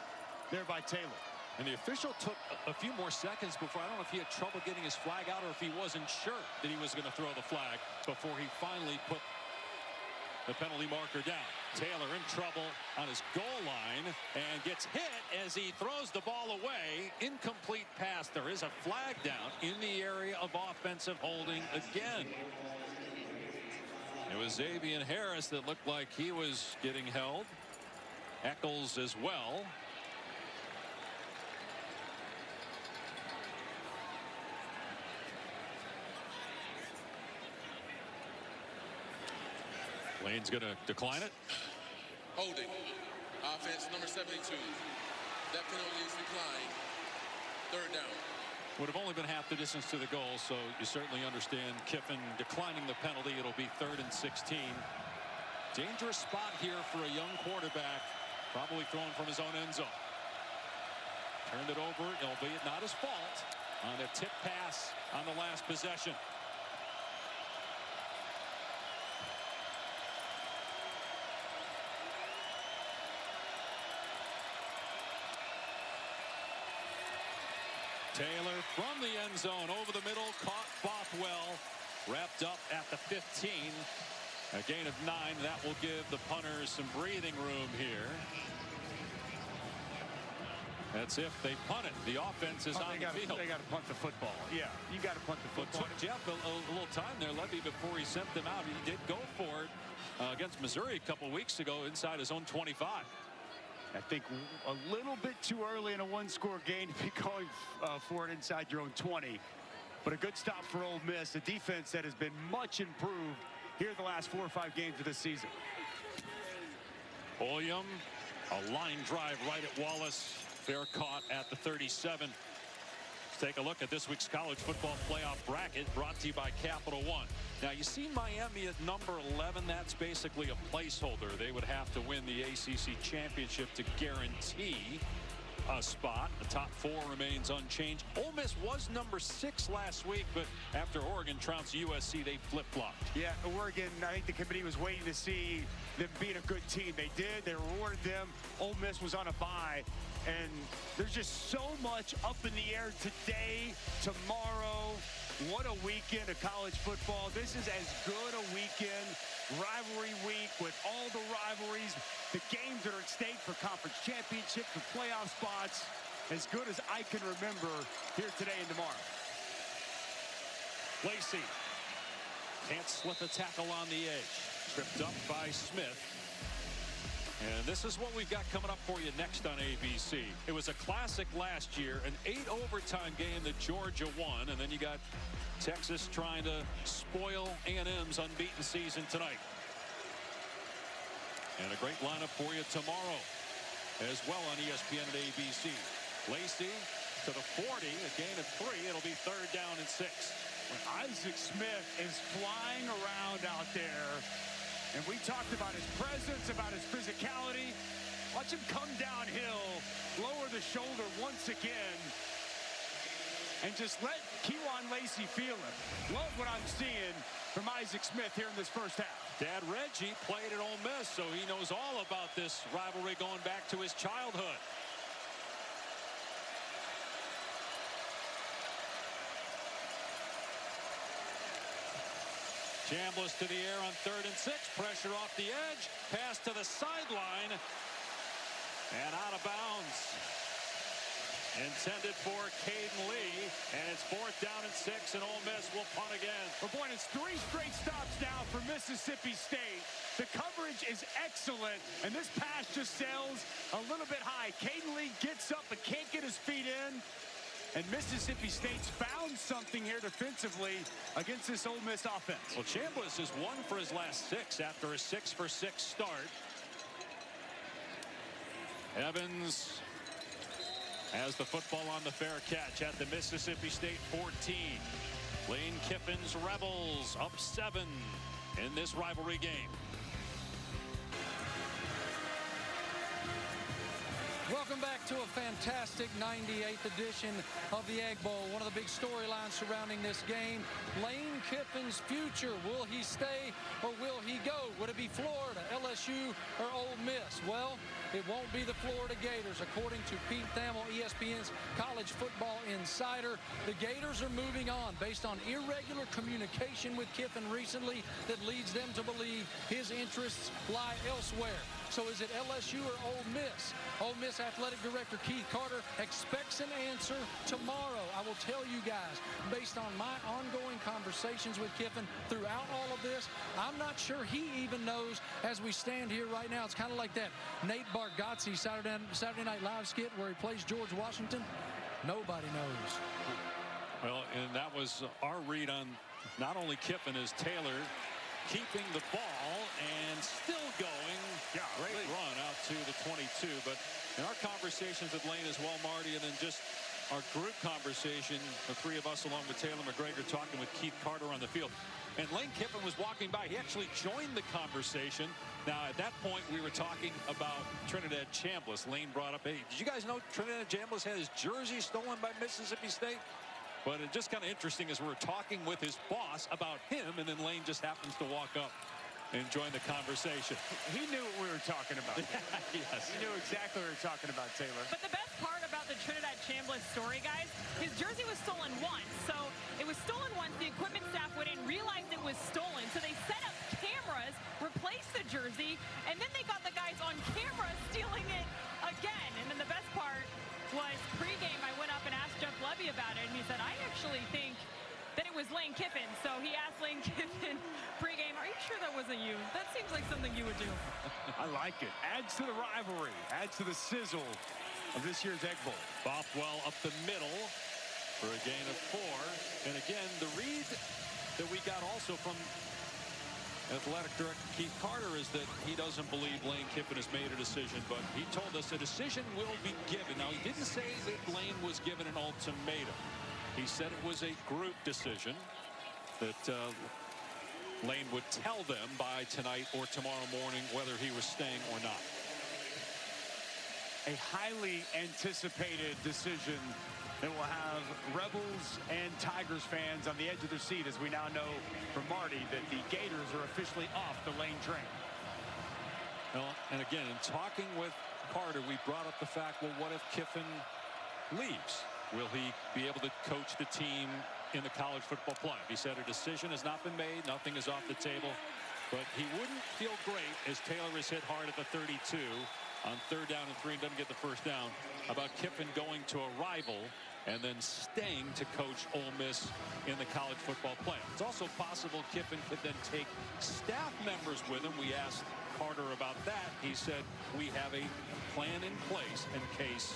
there by Taylor. And the official took a few more seconds before, I don't know if he had trouble getting his flag out or if he wasn't sure that he was going to throw the flag before he finally put the penalty marker down. Taylor in trouble on his goal line and gets hit as he throws the ball away. Incomplete pass. There is a flag down in the area of offensive holding again. It was Xavier Harris that looked like he was getting held. Eccles as well. Lane's going to decline it. Holding. Offense number 72. That penalty is declined. Third down. Would have only been half the distance to the goal, so you certainly understand Kiffin declining the penalty. It'll be 3rd and 16. Dangerous spot here for a young quarterback, probably thrown from his own end zone. Turned it over, albeit not his fault, on a tip pass on the last possession. Taylor from the end zone over the middle, caught Bothwell, wrapped up at the 15. A gain of 9. That will give the punters some breathing room here. That's if they punt it. The offense is on the field. They got to punt the football. Yeah, you got to punt the football. It took Jeff a little time there, Levy, before he sent them out. He did go for it against Missouri a couple weeks ago inside his own 25. I think a little bit too early in a one-score game to be going for it inside your own 20. But a good stop for Ole Miss, a defense that has been much improved here the last 4 or 5 games of this season. William, a line drive right at Wallace. Fair caught at the 37. Take a look at this week's college football playoff bracket brought to you by Capital One. Now, you see Miami at number 11. That's basically a placeholder. They would have to win the ACC championship to guarantee a spot. The top 4 remains unchanged. Ole Miss was number 6 last week, but after Oregon trounced USC, they flip-flopped. Yeah, Oregon, I think the committee was waiting to see them being a good team. They did. They rewarded them. Ole Miss was on a bye. And there's just so much up in the air today, tomorrow. What a weekend of college football. This is as good a weekend, rivalry week with all the rivalries, the games that are at stake for conference championships, for playoff spots, as good as I can remember here today and tomorrow. Lacey can't slip a tackle on the edge. Tripped up by Smith. And this is what we've got coming up for you next on ABC. It was a classic last year, an 8-overtime game that Georgia won, and then you got Texas trying to spoil A&M's unbeaten season tonight. And a great lineup for you tomorrow as well on ESPN and ABC. Lacey to the 40, a gain of 3. It'll be 3rd down and 6. When Isaac Smith is flying around out there, and we talked about his presence, about his physicality. Watch him come downhill, lower the shoulder once again, and just let Kewan Lacey feel it. Love what I'm seeing from Isaac Smith here in this first half. Dad Reggie played at Ole Miss, so he knows all about this rivalry going back to his childhood. Chambliss to the air on 3rd and 6. Pressure off the edge. Pass to the sideline. And out of bounds. Intended for Caden Lee. And it's 4th down and 6. And Ole Miss will punt again. We're going, it's 3 straight stops now for Mississippi State. The coverage is excellent. And this pass just sails a little bit high. Caden Lee gets up but can't get his feet in. And Mississippi State's found something here defensively against this Ole Miss offense. Well, Chambliss has won for his last 6 after a 6-for-6 start. Evans has the football on the fair catch at the Mississippi State 14. Lane Kiffin's Rebels up 7 in this rivalry game. Welcome back to a fantastic 98th edition of the Egg Bowl. One of the big storylines surrounding this game, Lane Kiffin's future. Will he stay or will he go? Would it be Florida, LSU, or Ole Miss? Well, it won't be the Florida Gators. According to Pete Thamel, ESPN's college football insider, the Gators are moving on based on irregular communication with Kiffin recently that leads them to believe his interests lie elsewhere. So is it LSU or Ole Miss? Ole Miss Athletic Director Keith Carter expects an answer tomorrow. I will tell you guys, based on my ongoing conversations with Kiffin throughout all of this, I'm not sure he even knows as we stand here right now. It's kind of like that Nate Bargatze Saturday Night Live skit where he plays George Washington. Nobody knows. Well, and that was our read on not only Kiffin as Taylor keeping the ball and still going. Yeah, great run out to the 22. But in our conversations with Lane as well, Marty, and then just our group conversation, the 3 of us along with Taylor McGregor talking with Keith Carter on the field. And Lane Kiffin was walking by. He actually joined the conversation. Now, at that point, we were talking about Trinidad Chambliss. Lane brought up, hey, did you guys know Trinidad Chambliss had his jersey stolen by Mississippi State? But it's just kind of interesting as we're talking with his boss about him, and then Lane just happens to walk up and join the conversation. He knew what we were talking about. Yes. He knew exactly what we were talking about, Taylor. But the best part about the Trinidad Chambliss story, guys, his jersey was stolen once. So it was stolen once. The equipment staff went in, realized it was stolen. So they set up cameras, replaced the jersey, and then they got the guys on camera stealing it again. And then the best part was pregame, I went up and asked Jeff Levy about it, and he said, I actually think that it was Lane Kiffin. So he asked Lane Kiffin pregame, are you sure that wasn't you? That seems like something you would do. I like it. Adds to the rivalry. Adds to the sizzle of this year's Egg Bowl. Bothwell up the middle for a gain of 4. And again, the read that we got also from Athletic Director Keith Carter is that he doesn't believe Lane Kiffin has made a decision, but he told us a decision will be given. Now, he didn't say that Lane was given an ultimatum. He said it was a group decision that Lane would tell them by tonight or tomorrow morning whether he was staying or not. A highly anticipated decision that will have Rebels and Tigers fans on the edge of their seat, as we now know from Marty that the Gators are officially off the Lane train. Well, and again, in talking with Carter, we brought up the fact, well, what if Kiffin leaves? Will he be able to coach the team in the college football playoff? He said a decision has not been made. Nothing is off the table. But he wouldn't feel great, as Taylor is hit hard at the 32 on 3rd down and 3 and doesn't get the 1st down, about Kiffin going to a rival and then staying to coach Ole Miss in the college football playoff. It's also possible Kiffin could then take staff members with him. We asked Carter about that. He said, we have a plan in place in case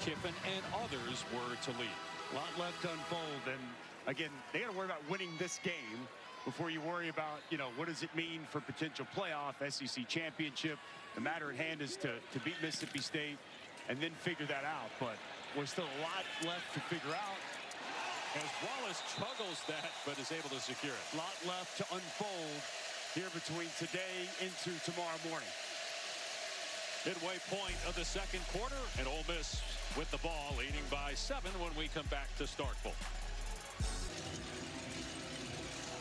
Kiffin and others were to leave. A lot left to unfold, and again, they got to worry about winning this game before you worry about, what does it mean for potential playoff, SEC championship. The matter at hand is to beat Mississippi State and then figure that out. But there's still a lot left to figure out. As Wallace struggles that, but is able to secure it. A lot left to unfold here between today into tomorrow morning. Midway point of the 2nd quarter, and Ole Miss with the ball, leading by 7 when we come back to Starforce.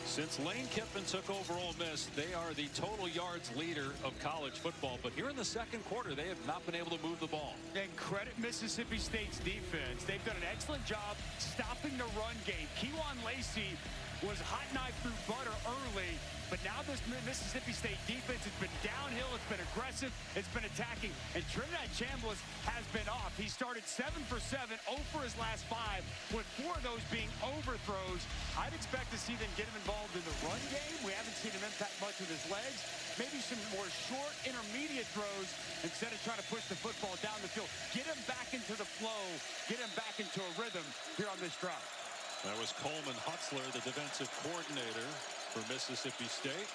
Since Lane Kiffin took over Ole Miss, they are the total yards leader of college football. But here in the 2nd quarter, they have not been able to move the ball. And credit Mississippi State's defense. They've done an excellent job stopping the run game. Kewan Lacey was hot knife through butter early, but now this Mississippi State defense has been downhill, it's been aggressive, it's been attacking, and Trinidad Chambliss has been off. He started 7 for 7, 0 for his last 5, with 4 of those being overthrows. I'd expect to see them get him involved in the run game. We haven't seen him impact much with his legs. Maybe some more short, intermediate throws instead of trying to push the football down the field. Get him back into the flow, get him back into a rhythm here on this drive. That was Coleman Hutzler, the defensive coordinator for Mississippi State,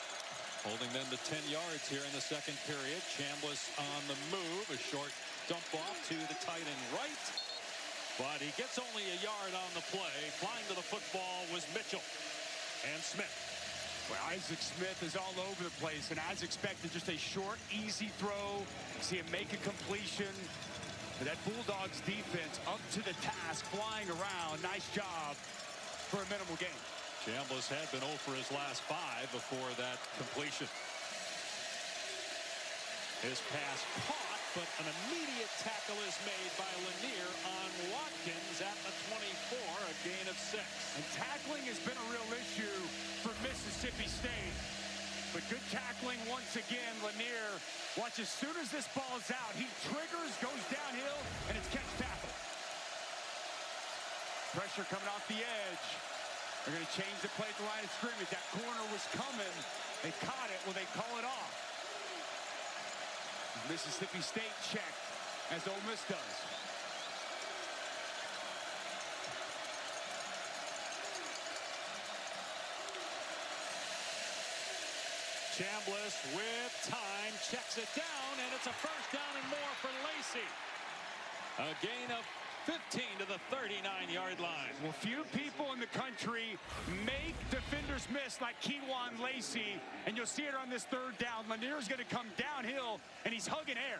holding them to 10 yards here in the 2nd period. Chambliss on the move, a short dump off to the tight end right, but he gets only a yard on the play. Flying to the football was Mitchell and Smith. Well, Isaac Smith is all over the place, and as expected, just a short, easy throw. See him make a completion. But that Bulldogs defense up to the task, flying around. Nice job for a minimal gain. Chambliss had been 0 for his last 5 before that completion. His pass caught, but an immediate tackle is made by Lanier on Watkins at the 24, a gain of 6. And tackling has been a real issue for Mississippi State. But good tackling once again. Lanier, watch, as soon as this ball is out, he triggers, goes downhill, and it's catch tackle. Pressure coming off the edge. They're going to change the play at the line of scrimmage. That corner was coming. They caught it. Will they call it off? Mississippi State checked, as Ole Miss does. Chambliss with time, checks it down, and it's a 1st down and more for Lacey. A gain of 15 to the 39-yard line. Well, few people in the country make defenders miss like Kewan Lacey, and you'll see it on this 3rd down. Lanier's going to come downhill, and he's hugging air.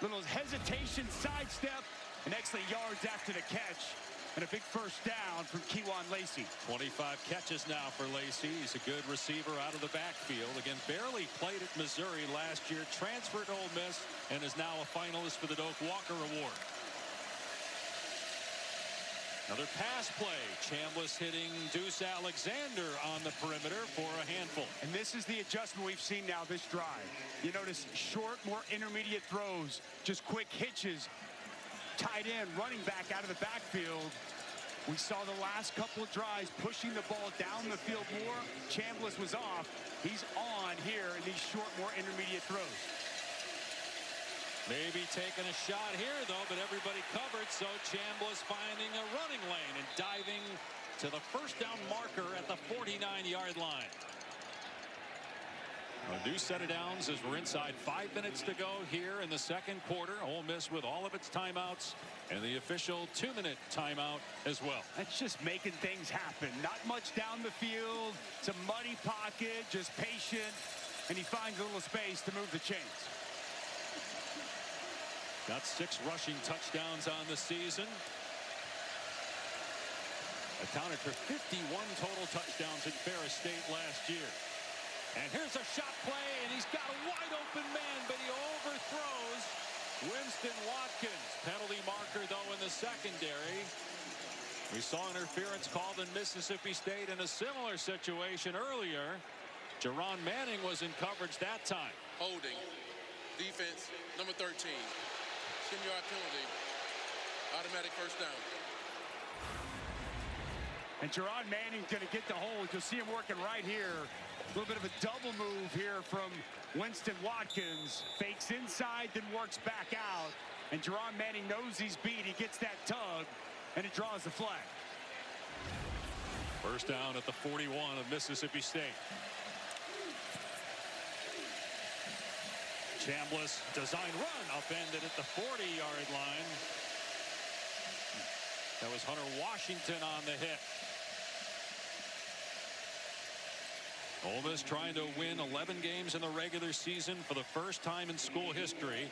Little hesitation, sidestep, and actually yards after the catch. And a big 1st down from Kewan Lacey. 25 catches now for Lacey. He's a good receiver out of the backfield. Again, barely played at Missouri last year, transferred to Ole Miss, and is now a finalist for the Doak Walker Award. Another pass play. Chambliss hitting Deuce Alexander on the perimeter for a handful. And this is the adjustment we've seen now this drive. You notice short, more intermediate throws, just quick hitches. Tight end, running back out of the backfield. We saw the last couple of drives pushing the ball down the field more. Chambliss was off. He's on here in these short, more intermediate throws. Maybe taking a shot here, though, but everybody covered, so Chambliss finding a running lane and diving to the 1st down marker at the 49-yard line. A new set of downs as we're inside 5 minutes to go here in the second quarter. Ole Miss with all of its timeouts and the official 2-minute timeout as well. That's just making things happen. Not much down the field. It's a muddy pocket, just patient, and he finds a little space to move the chains. Got 6 rushing touchdowns on the season. Accounted for 51 total touchdowns at Ferris State last year. And here's a shot play, and he's got a wide open man, but he overthrows Winston Watkins. Penalty marker, though, in the secondary. We saw interference called in Mississippi State in a similar situation earlier. Jerron Manning was in coverage that time. Holding. Defense, number 13. 10-yard penalty. Automatic first down. And Jerron Manning's going to get the hold. You'll see him working right here. A little bit of a double move here from Winston Watkins. Fakes inside, then works back out. And Jerron Manning knows he's beat. He gets that tug, and it draws the flag. First down at the 41 of Mississippi State. Chambliss design run upended at the 40-yard line. That was Hunter Washington on the hit. Ole Miss trying to win 11 games in the regular season for the first time in school history.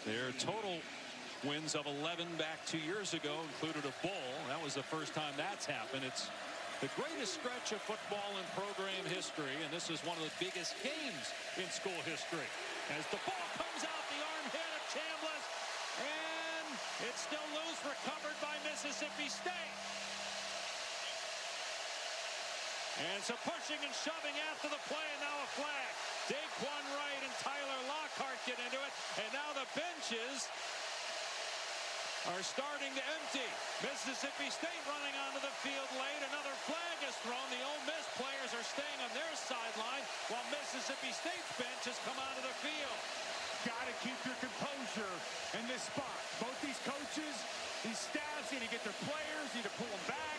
Their total wins of 11 back 2 years ago included a bowl. That was the first time that's happened. It's the greatest stretch of football in program history, and this is one of the biggest games in school history. As the ball comes out, the arm hit of Chambliss, and it's still loose, recovered by Mississippi State. And some pushing and shoving after the play, and now a flag. Daquan Wright and Tyler Lockhart get into it, and now the benches are starting to empty. Mississippi State running onto the field late. Another flag is thrown. The Ole Miss players are staying on their sideline, while Mississippi State's bench has come onto the field. Got to keep your composure in this spot. Both these coaches, these staffs need to get their players, need to pull them back.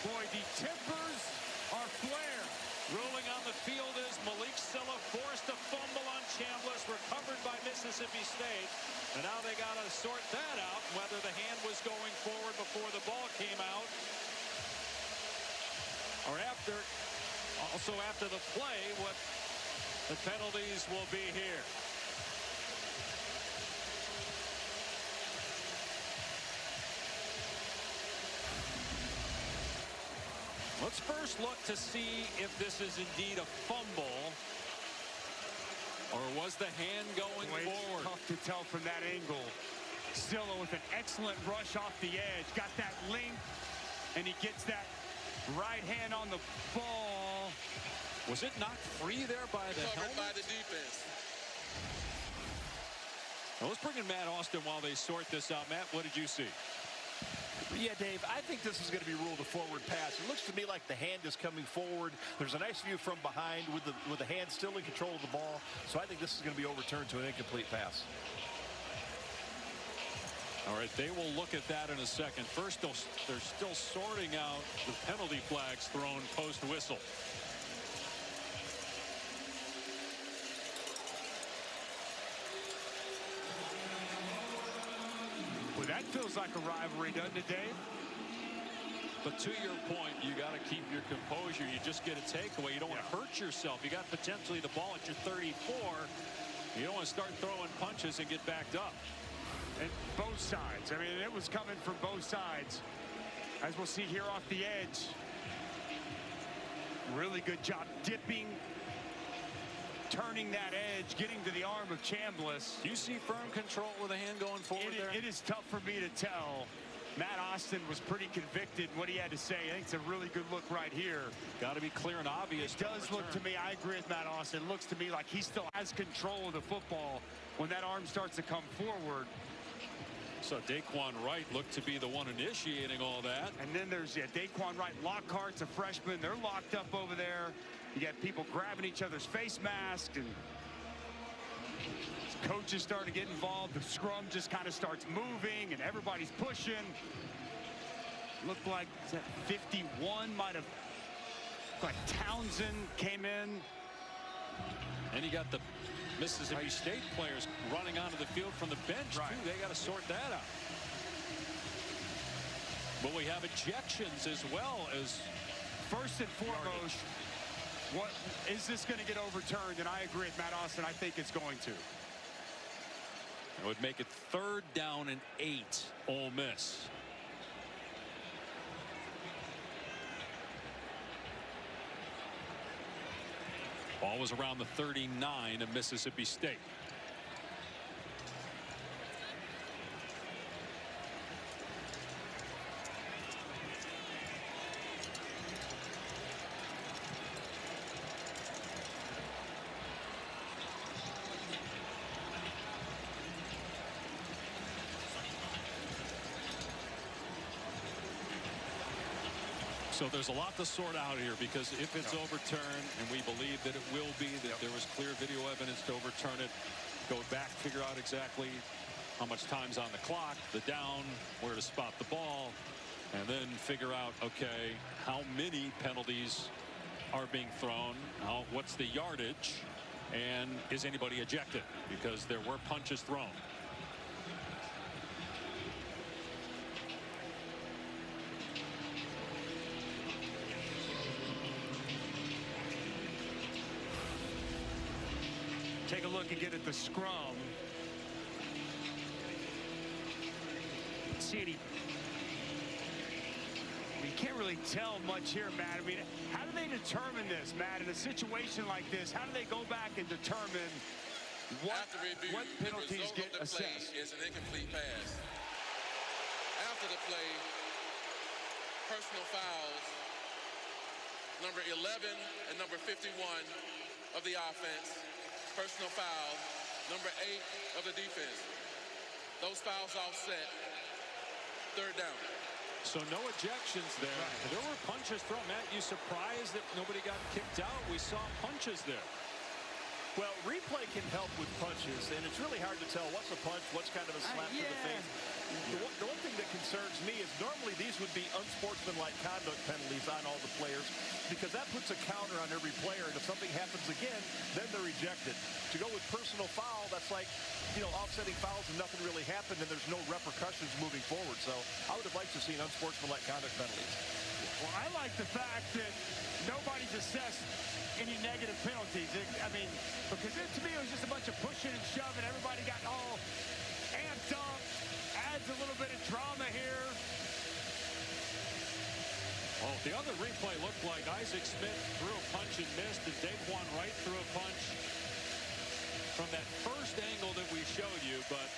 Boy, the tempers are flared. Ruling on the field is Malik Silla, forced a fumble on Chambliss, recovered by Mississippi State. And now they got to sort that out, whether the hand was going forward before the ball came out, or after, also after the play, what the penalties will be here. Let's first look to see if this is indeed a fumble, or was the hand going forward? It's tough to tell from that angle. Silla with an excellent rush off the edge, got that length, and he gets that right hand on the ball. Was it not free there by the Covered helmet? by the defense. Well, let's bring in Matt Austin while they sort this out. Matt, what did you see? Yeah, Dave, I think this is going to be ruled a forward pass. It looks to me like the hand is coming forward. There's a nice view from behind with the hand still in control of the ball. So I think this is going to be overturned to an incomplete pass. All right, they will look at that in a second. First, they're still sorting out the penalty flags thrown post-whistle. Well, that feels like a rivalry, doesn't it, Dave? But to your point, you got to keep your composure. You just get a takeaway. You don't want to hurt yourself. You got potentially the ball at your 34. You don't want to start throwing punches and get backed up. And both sides. I mean, it was coming from both sides. As we'll see here off the edge. Really good job dipping, turning that edge, getting to the arm of Chambliss. Do you see firm control with a hand going forward there? It is tough for me to tell. Matt Austin was pretty convicted in what he had to say. I think it's a really good look right here. Got to be clear and obvious. It does look to me, I agree with Matt Austin. It looks to me like he still has control of the football when that arm starts to come forward. So Daquan Wright looked to be the one initiating all that. And then there's Daquan Wright. Lockhart's a freshman. They're locked up over there. You got people grabbing each other's face masks, and coaches start to get involved. The scrum just kind of starts moving, and everybody's pushing. Looked like 51 might have Like Townsend came in. And you got the Mississippi State players running onto the field from the bench, too. They got to sort that out. But we have ejections as well as first and foremost. What is this going to get overturned? And I agree with Matt Austin. I think it's going to. It would make it 3rd down and 8, Ole Miss. Ball was around the 39 of Mississippi State. So there's a lot to sort out here, because if it's overturned, and we believe that it will be, that there was clear video evidence to overturn it, go back, figure out exactly how much time's on the clock, the down, where to spot the ball, and then figure out, okay, how many penalties are being thrown, what's the yardage, and is anybody ejected, because there were punches thrown. Take a look again at the scrum. See any. You can't really tell much here, Matt. I mean, how do they determine this, Matt, in a situation like this? How do they go back and determine what penalties get assessed? Is an incomplete pass. After the play, personal fouls, number 11 and number 51 of the offense. Personal foul, number 8 of the defense. Those fouls offset. 3rd down. So no ejections there. Right. There were punches thrown. Matt, you surprised that nobody got kicked out? We saw punches there. Well, replay can help with punches, and it's really hard to tell what's a punch, what's kind of a slap to the face. The one thing that concerns me is normally these would be unsportsmanlike conduct penalties on all the players, because that puts a counter on every player, and if something happens again, then they're ejected. To go with personal foul, that's like, offsetting fouls and nothing really happened, and there's no repercussions moving forward. So I would have liked to see an unsportsmanlike conduct penalties. Well, I like the fact that nobody's assessed any negative penalties. I mean, because to me it was just a bunch of pushing and shoving. Everybody got all amped up. Adds a little bit of drama here. Well, the other replay looked like Isaac Smith threw a punch and missed, and Daquan Wright threw a punch from that first angle that we showed you. But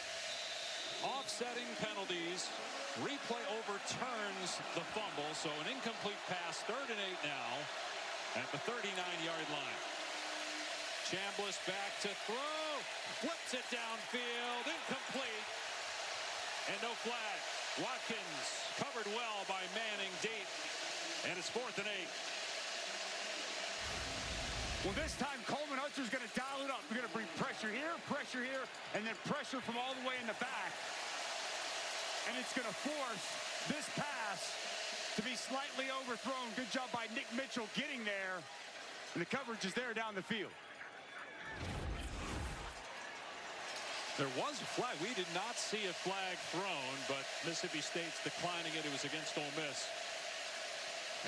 offsetting penalties, replay overturns the fumble, so an incomplete pass, 3rd and 8 now at the 39-yard line. Chambliss back to throw, flips it downfield, incomplete, and no flag. Watkins covered well by Manning deep, and it's 4th and 8. Well, this time Coleman Hutcher's going to dial it up. We're going to bring pressure here, and then pressure from all the way in the back. And it's going to force this pass to be slightly overthrown. Good job by Nick Mitchell getting there. And the coverage is there down the field. There was a flag. We did not see a flag thrown, but Mississippi State's declining it. It was against Ole Miss.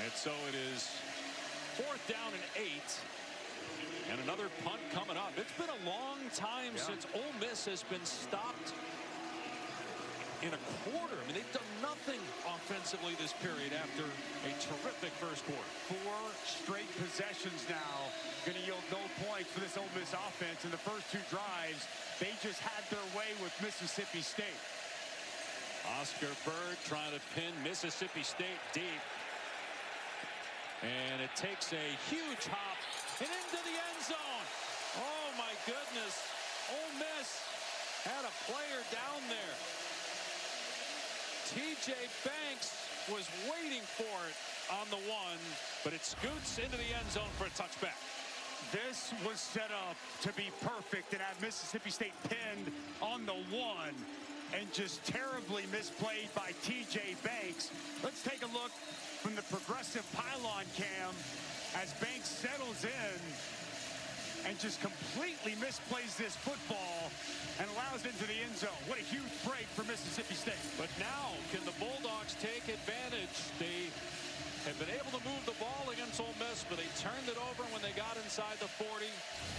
And so it is 4th down and 8. And another punt coming up. It's been a long time since Ole Miss has been stopped in a quarter. I mean, they've done nothing offensively this period after a terrific first quarter. 4 straight possessions now. Going to yield no points for this Ole Miss offense. In the first 2 drives, they just had their way with Mississippi State. Oscar Bird trying to pin Mississippi State deep. And it takes a huge hop and into the end zone. Oh, my goodness. Ole Miss had a player down there. TJ Banks was waiting for it on the 1, but it scoots into the end zone for a touchback. This was set up to be perfect and have Mississippi State pinned on the 1, and just terribly misplayed by TJ Banks. Let's take a look from the progressive pylon cam as Banks settles in and just completely misplays this football and allows it into the end zone. What a huge break for Mississippi State. But now, can the Bulldogs take advantage? They have been able to move the ball against Ole Miss, but they turned it over when they got inside the 40.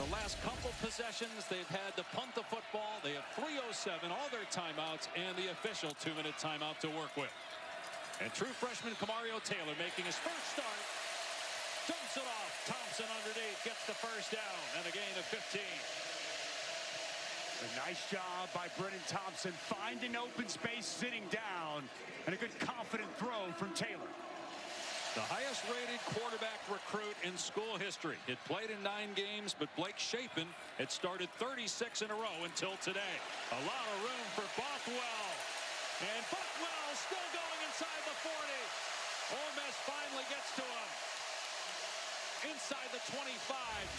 The last couple possessions, they've had to punt the football. They have 3:07, all their timeouts, and the official 2-minute timeout to work with. And true freshman Kamario Taylor making his first start. Dumps it off. Thompson underneath gets the first down and a gain of 15. A nice job by Brennan Thompson finding open space, sitting down, and a good confident throw from Taylor. The highest rated quarterback recruit in school history. It played in 9 games, but Blake Shapen had started 36 in a row until today. A lot of room for Bothwell. And Bothwell still going inside the 40. Ole Miss finally gets to him. Inside the 25,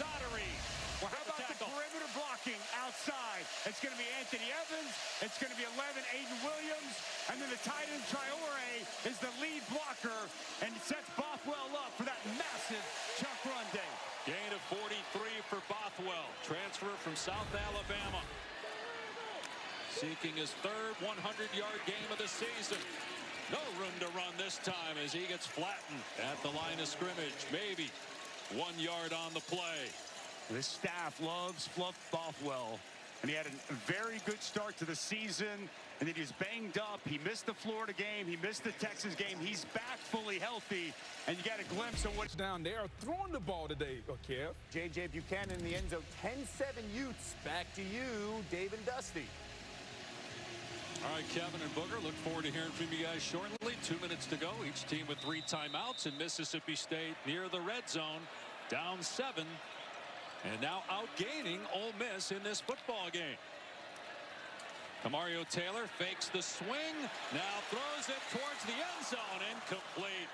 Daugherty. Well, how about the perimeter blocking outside? It's going to be Anthony Evans. It's going to be 11, Aiden Williams. And then the tight end, Traore, is the lead blocker and sets Bothwell up for that massive chunk run day. Gain of 43 for Bothwell. Transfer from South Alabama. Seeking his third 100-yard game of the season. No room to run this time as he gets flattened at the line of scrimmage. Maybe 1 yard on the play. This staff loves Fluff Bothwell, and he had a very good start to the season, and then he's banged up. He missed the Florida game. He missed the Texas game. He's back fully healthy, and you got a glimpse of what's down there throwing the ball today, Kev. J.J. Buchanan in the end zone. 10-7 Utes. Back to you, Dave and Dusty. All right, Kevin and Booger, look forward to hearing from you guys shortly. 2 minutes to go. Each team with 3 timeouts, and Mississippi State near the red zone, down 7, and now outgaining Ole Miss in this football game. Kamario Taylor fakes the swing, now throws it towards the end zone, incomplete.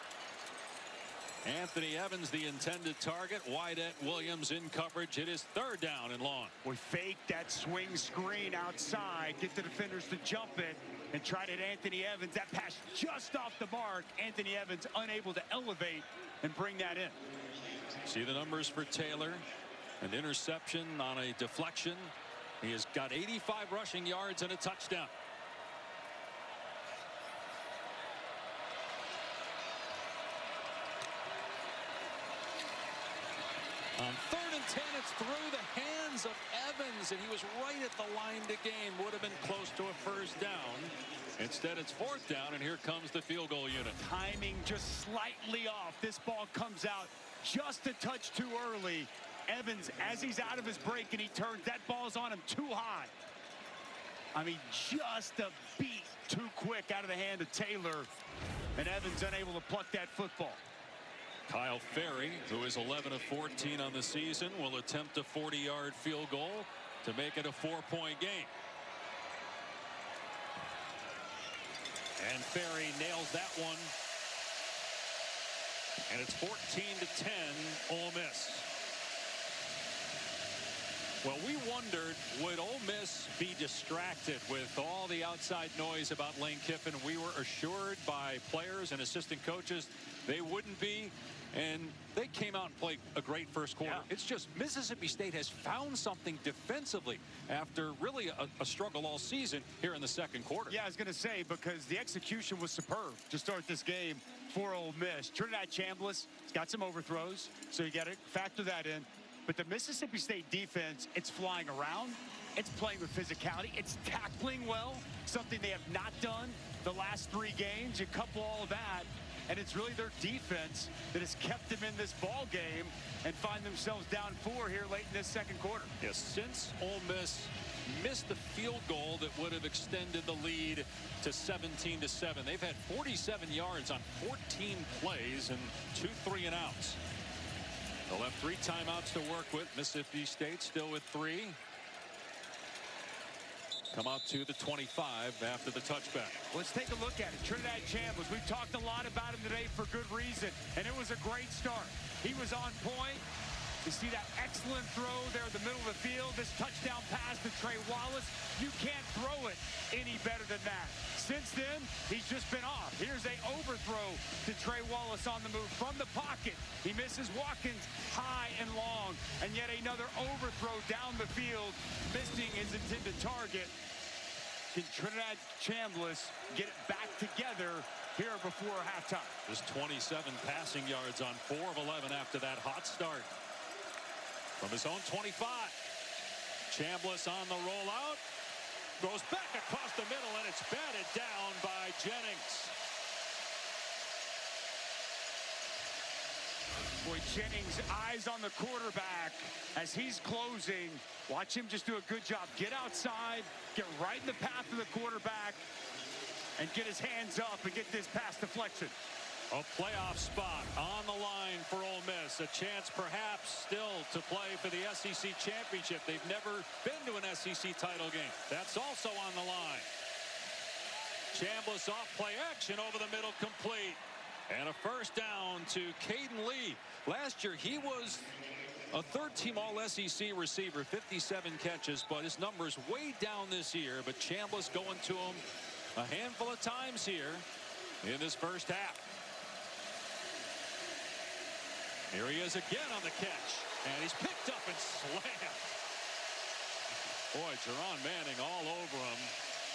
Anthony Evans, the intended target. Wydett Williams in coverage. It is 3rd down and long. We fake that swing screen outside, get the defenders to jump it, and try to hit Anthony Evans. That pass just off the mark. Anthony Evans unable to elevate and bring that in. See the numbers for Taylor. An interception on a deflection. He has got 85 rushing yards and a touchdown. On 3rd and 10, it's through the hands of Evans, and he was right at the line to gain. Would have been close to a first down. Instead, it's 4th down, and here comes the field goal unit. Timing just slightly off. This ball comes out just a touch too early. Evans, as he's out of his break and he turns, that ball's on him too high. I mean, just a beat too quick out of the hand of Taylor, and Evans unable to pluck that football. Kyle Ferry, who is 11 of 14 on the season, will attempt a 40-yard field goal to make it a 4-point game. And Ferry nails that one. And it's 14-10, Ole Miss. Well, we wondered, would Ole Miss be distracted with all the outside noise about Lane Kiffin? We were assured by players and assistant coaches they wouldn't be. And they came out and played a great first quarter. Yeah. It's just Mississippi State has found something defensively after really a struggle all season here in the second quarter. Yeah, I was going to say, because the execution was superb to start this game for Ole Miss. Trinidad Chambliss has got some overthrows, so you got to factor that in. But the Mississippi State defense, it's flying around. It's playing with physicality. It's tackling well, something they have not done the last 3 games. You couple all of that, and it's really their defense that has kept them in this ball game and find themselves down 4 here late in this second quarter. Yes, since Ole Miss missed the field goal that would have extended the lead to 17-7, they've had 47 yards on 14 plays and 2 3-and-outs. They'll have 3 timeouts to work with. Mississippi State still with 3. Come out to the 25 after the touchback. Let's take a look at it. Trinidad Chambliss, we've talked a lot about him today for good reason, and it was a great start. He was on point. You see that excellent throw there in the middle of the field. This touchdown pass to Trey Wallace. You can't throw it any better than that. Since then, he's just been off. Here's a overthrow to Trey Wallace on the move from the pocket. He misses Watkins high and long, and yet another overthrow down the field, missing his intended target. Can Trinidad Chambliss get it back together here before halftime? Just 27 passing yards on 4 of 11 after that hot start. From his own 25. Chambliss on the rollout. Goes back across the middle, and it's batted down by Jennings. Boy, Jennings, eyes on the quarterback as he's closing. Watch him just do a good job. Get outside, get right in the path of the quarterback, and get his hands up and get this pass deflection. A playoff spot on the line for Ole Miss. A chance perhaps still to play for the SEC championship. They've never been to an SEC title game. That's also on the line. Chambliss off play action over the middle, complete. And a first down to Caden Lee. Last year he was a third-team All-SEC receiver, 57 catches, but his number's way down this year. But Chambliss going to him a handful of times here in this first half. Here he is again on the catch, and he's picked up and slammed. Boy, Jerron Manning all over him.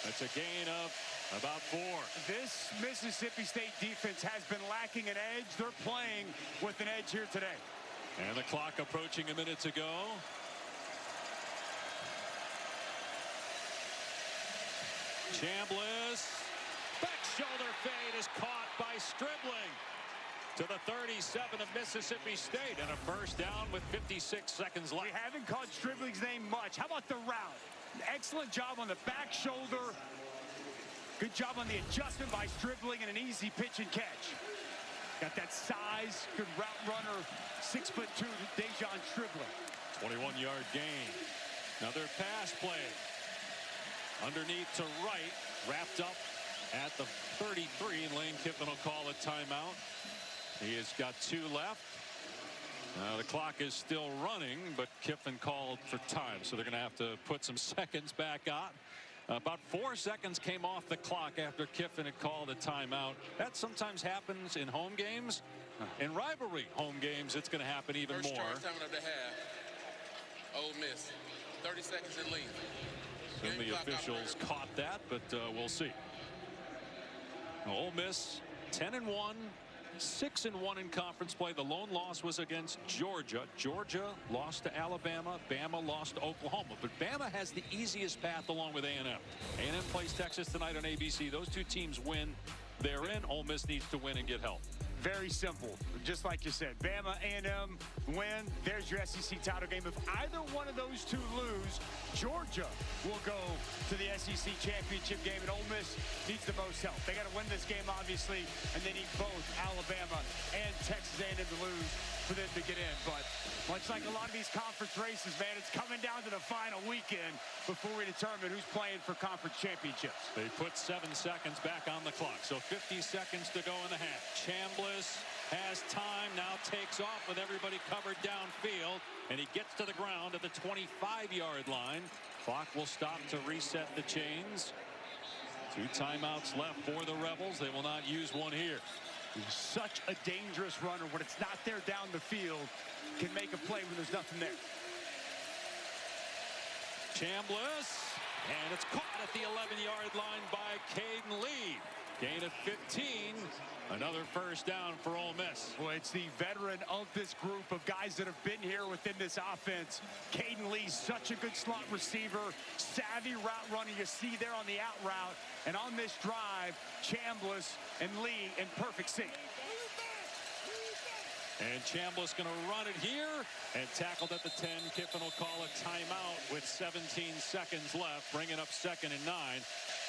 That's a gain of about 4. This Mississippi State defense has been lacking an edge. They're playing with an edge here today. And the clock approaching a minute to go. Chambliss. Back shoulder fade is caught by Stribling to the 37 of Mississippi State, and a first down with 56 seconds left. We haven't called Stribling's name much. How about the route? Excellent job on the back shoulder. Good job on the adjustment by Stribling, and an easy pitch and catch. Got that size, good route runner, 6'2", Dejon Stribling. 21-yard gain. Another pass play. Underneath to right, wrapped up at the 33, and Lane Kiffin will call a timeout. He has got 2 left. The clock is still running, but Kiffin called for time, so they're going to have to put some seconds back on. About 4 seconds came off the clock after Kiffin had called a timeout. That sometimes happens in home games. In rivalry home games, it's going to happen even First more. charge time of the half. Ole Miss, 30 seconds in lead. Soon the officials caught that, but we'll see. Ole Miss 10-1. 6-1 in conference play. The lone loss was against Georgia. Georgia lost to Alabama. Bama lost to Oklahoma. But Bama has the easiest path along with A&M. A&M plays Texas tonight on ABC. Those two teams win. They're in. Ole Miss needs to win and get help. Very simple. Just like you said, Bama, A&M win. There's your SEC title game. If either one of those two lose, Georgia will go to the SEC championship game, and Ole Miss needs the most help. They got to win this game, obviously, and they need both Alabama and Texas A&M to lose for them to get in. But much like a lot of these conference races, man, it's coming down to the final weekend before we determine who's playing for conference championships. They put 7 seconds back on the clock, so 50 seconds to go in the half. Chambliss has time, now takes off with everybody covered downfield, and he gets to the ground at the 25-yard line. Clock will stop to reset the chains. 2 timeouts left for the Rebels. They will not use one here. He's such a dangerous runner. When it's not there down the field, can make a play when there's nothing there. Chambliss, and it's caught at the 11-yard line by Caden Lee. Gain of 15. Another first down for Ole Miss. Well, it's the veteran of this group of guys that have been here within this offense. Caden Lee, such a good slot receiver, savvy route runner. You see there on the out route. And on this drive, Chambliss and Lee in perfect sync. And Chambliss going to run it here and tackled at the 10. Kiffin will call a timeout with 17 seconds left, bringing up 2nd and 9.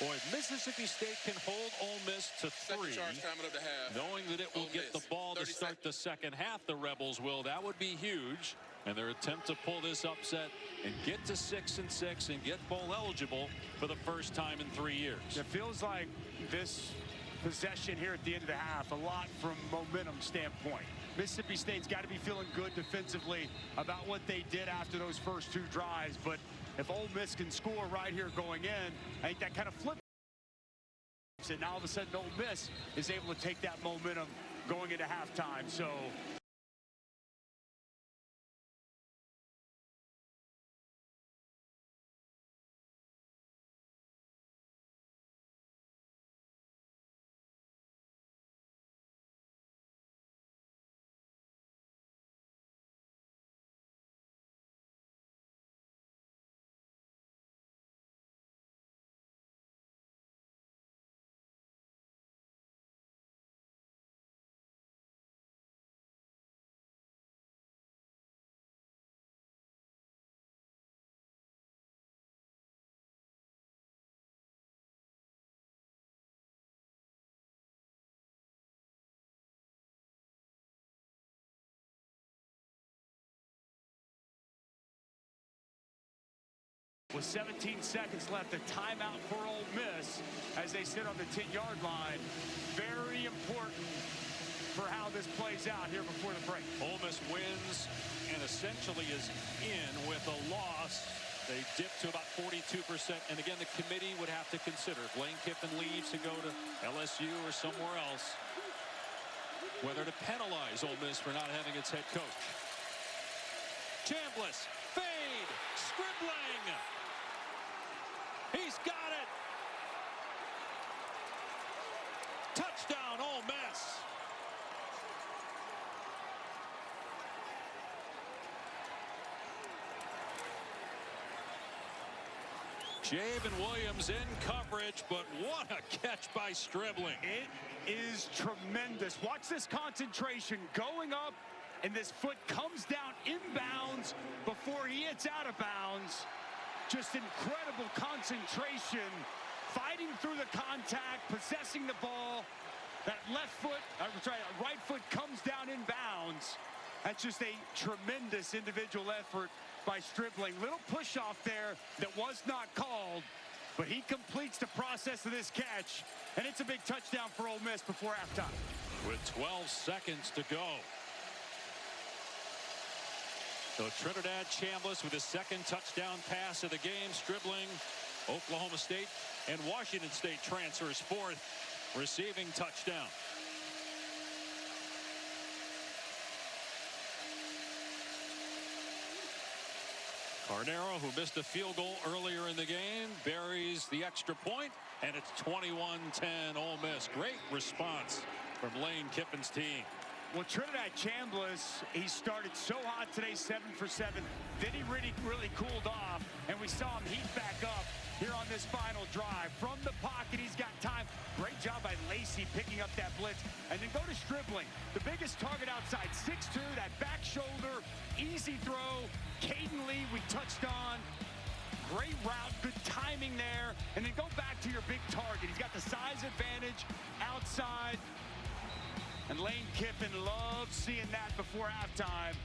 Boy, Mississippi State can hold Ole Miss to 3, knowing that it will get the ball to start the second half. The Rebels will. That would be huge. And their attempt to pull this upset and get to 6-6 and get bowl eligible for the first time in 3 years. It feels like this possession here at the end of the half, a lot from momentum standpoint. Mississippi State's got to be feeling good defensively about what they did after those first 2 drives. But if Ole Miss can score right here going in, I think that kind of flips it. Now all of a sudden Ole Miss is able to take that momentum going into halftime. So with 17 seconds left, a timeout for Ole Miss as they sit on the 10-yard line. Very important for how this plays out here before the break. Ole Miss wins and essentially is in with a loss. They dip to about 42%. And again, the committee would have to consider if Lane Kiffin leaves to go to LSU or somewhere else, whether to penalize Ole Miss for not having its head coach. Chambliss, fade, scribbling. He's got it. Touchdown, Ole Miss. Javen Williams in coverage, but what a catch by Stribling. It is tremendous. Watch this concentration going up, and this foot comes down inbounds before he hits out of bounds. Just incredible concentration, fighting through the contact, possessing the ball. That right foot comes down in bounds. That's just a tremendous individual effort by Stribling. Little push off there that was not called, but he completes the process of this catch, and it's a big touchdown for Ole Miss before halftime. With 12 seconds to go. So Trinidad Chambliss with his second touchdown pass of the game. Stribling, Oklahoma State and Washington State transfers fourth receiving touchdown. Carnero, who missed a field goal earlier in the game, buries the extra point, and it's 21-10 Ole Miss. Great response from Lane Kiffin's team. Well, Trinidad Chambliss, he started so hot today, 7 for 7. Then he really cooled off, and we saw him heat back up here on this final drive. From the pocket, he's got time. Great job by Lacey picking up that blitz. And then go to Stribling, the biggest target outside, 6'2", that back shoulder, easy throw. Caden Lee, we touched on. Great route, good timing there. And then go back to your big target. He's got the size advantage outside. And Lane Kiffin loves seeing that before halftime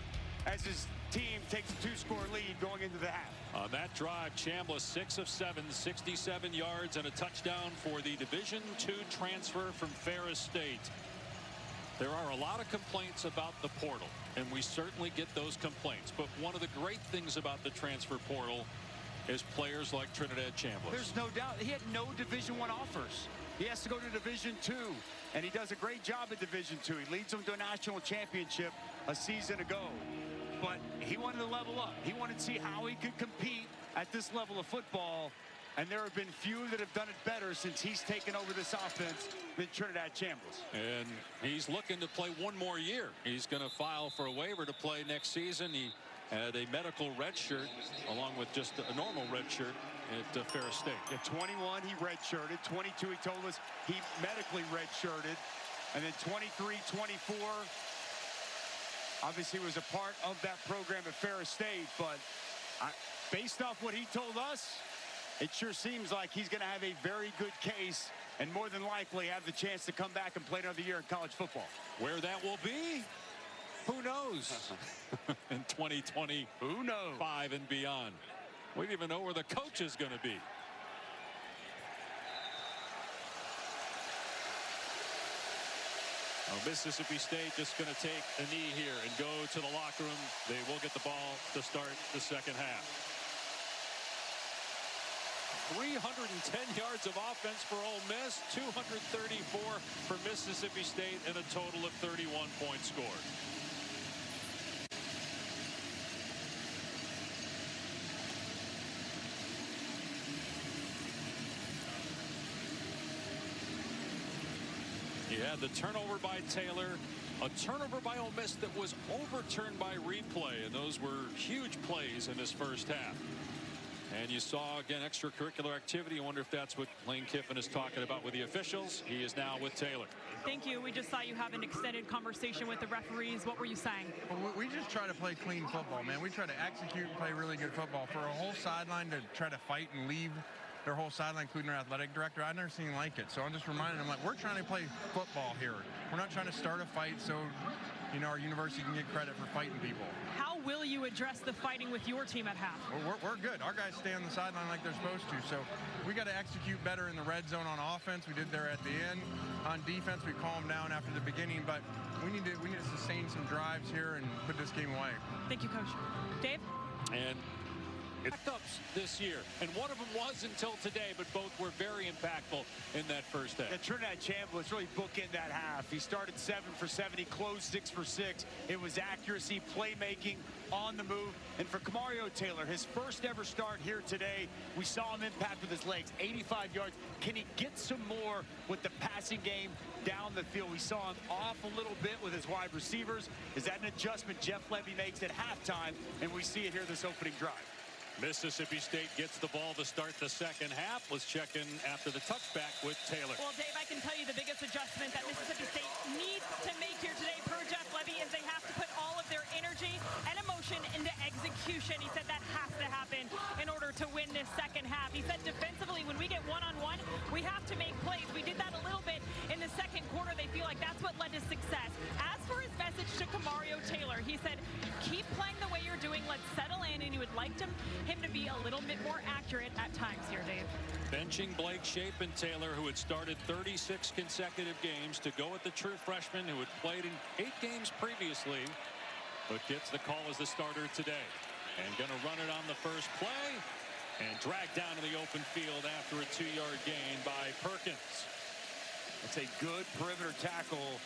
as his team takes a 2-score lead going into the half. On that drive, Chambliss 6 of 7, 67 yards and a touchdown for the Division II transfer from Ferris State. There are a lot of complaints about the portal, and we certainly get those complaints. But one of the great things about the transfer portal is players like Trinidad Chambliss. There's no doubt. He had no Division I offers. He has to go to Division II, and he does a great job at Division II. He leads them to a national championship a season ago. But he wanted to level up. He wanted to see how he could compete at this level of football, and there have been few that have done it better since he's taken over this offense than Trinidad Chambliss. And he's looking to play one more year. He's going to file for a waiver to play next season. He had a medical red shirt along with just a normal red shirt at Ferris State. At 21, he redshirted. 22, he told us he medically redshirted. And then 23, 24, obviously was a part of that program at Ferris State. But based off what he told us, it sure seems like he's going to have a very good case and more than likely have the chance to come back and play another year in college football. Where that will be, who knows? In 2020, who knows? 5 and beyond. We don't even know where the coach is going to be. Mississippi State just going to take a knee here and go to the locker room. They will get the ball to start the second half. 310 yards of offense for Ole Miss, 234 for Mississippi State, and a total of 31 points scored. Yeah, the turnover by Taylor, a turnover by Ole Miss that was overturned by replay, and those were huge plays in this first half. And you saw, again, extracurricular activity. I wonder if that's what Lane Kiffin is talking about with the officials. He is now with Taylor. Thank you. We just saw you have an extended conversation with the referees. What were you saying? Well, we just try to play clean football, man. We try to execute and play really good football. For a whole sideline to try to fight and leave their whole sideline, including their athletic director, I've never seen like it. So I'm just reminding them, like, we're trying to play football here. We're not trying to start a fight so, you know, our university can get credit for fighting people. How will you address the fighting with your team at half? Well, we're good. Our guys stay on the sideline like they're supposed to. So we got to execute better in the red zone on offense. We did there at the end. On defense, we calmed down after the beginning, but we need to sustain some drives here and put this game away. Thank you, Coach. Dave? And backups this year, and one of them was until today, but both were very impactful in that first half. Yeah, Trinidad Chambliss really bookend that half. He started 7 for 7, he closed 6 for 6. It was accuracy, playmaking, on the move. And for Kamario Taylor, his first ever start here today, we saw him impact with his legs, 85 yards. Can he get some more with the passing game down the field? We saw him off a little bit with his wide receivers. Is that an adjustment Jeff Levy makes at halftime? And we see it here this opening drive. Mississippi State gets the ball to start the second half. Let's check in after the touchback with Taylor. Well, Dave, I can tell you the biggest adjustment that Mississippi State needs to make here today per Jeff Levy is they have to put all of their energy and emotion into execution. He said that has to happen in order to win this second half. He said defensively, when we get one-on-one, we have to make plays. We did that a little bit in the second quarter. They feel like that's what led to success. As for his message to Kamario Taylor, he said, keep playing the way you're doing. Let's settle in, and you would like him to be a little bit more accurate at times here, Dave. Benching Blake Shapen-Taylor, who had started 36 consecutive games, to go with the true freshman who had played in 8 games previously, but gets the call as the starter today. And going to run it on the first play and drag down to the open field after a 2-yard gain by Perkins. It's a good perimeter tackle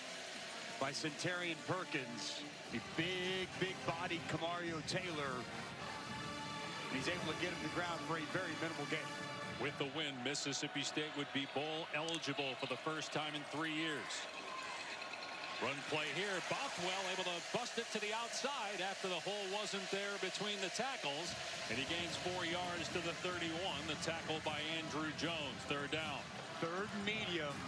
by Centurion Perkins. A big body Kamario Taylor. He's able to get him to the ground for a very minimal gain. With the win, Mississippi State would be bowl eligible for the first time in 3 years. Run play here. Bothwell able to bust it to the outside after the hole wasn't there between the tackles. And he gains 4 yards to the 31. The tackle by Andrew Jones. Third down. Third medium.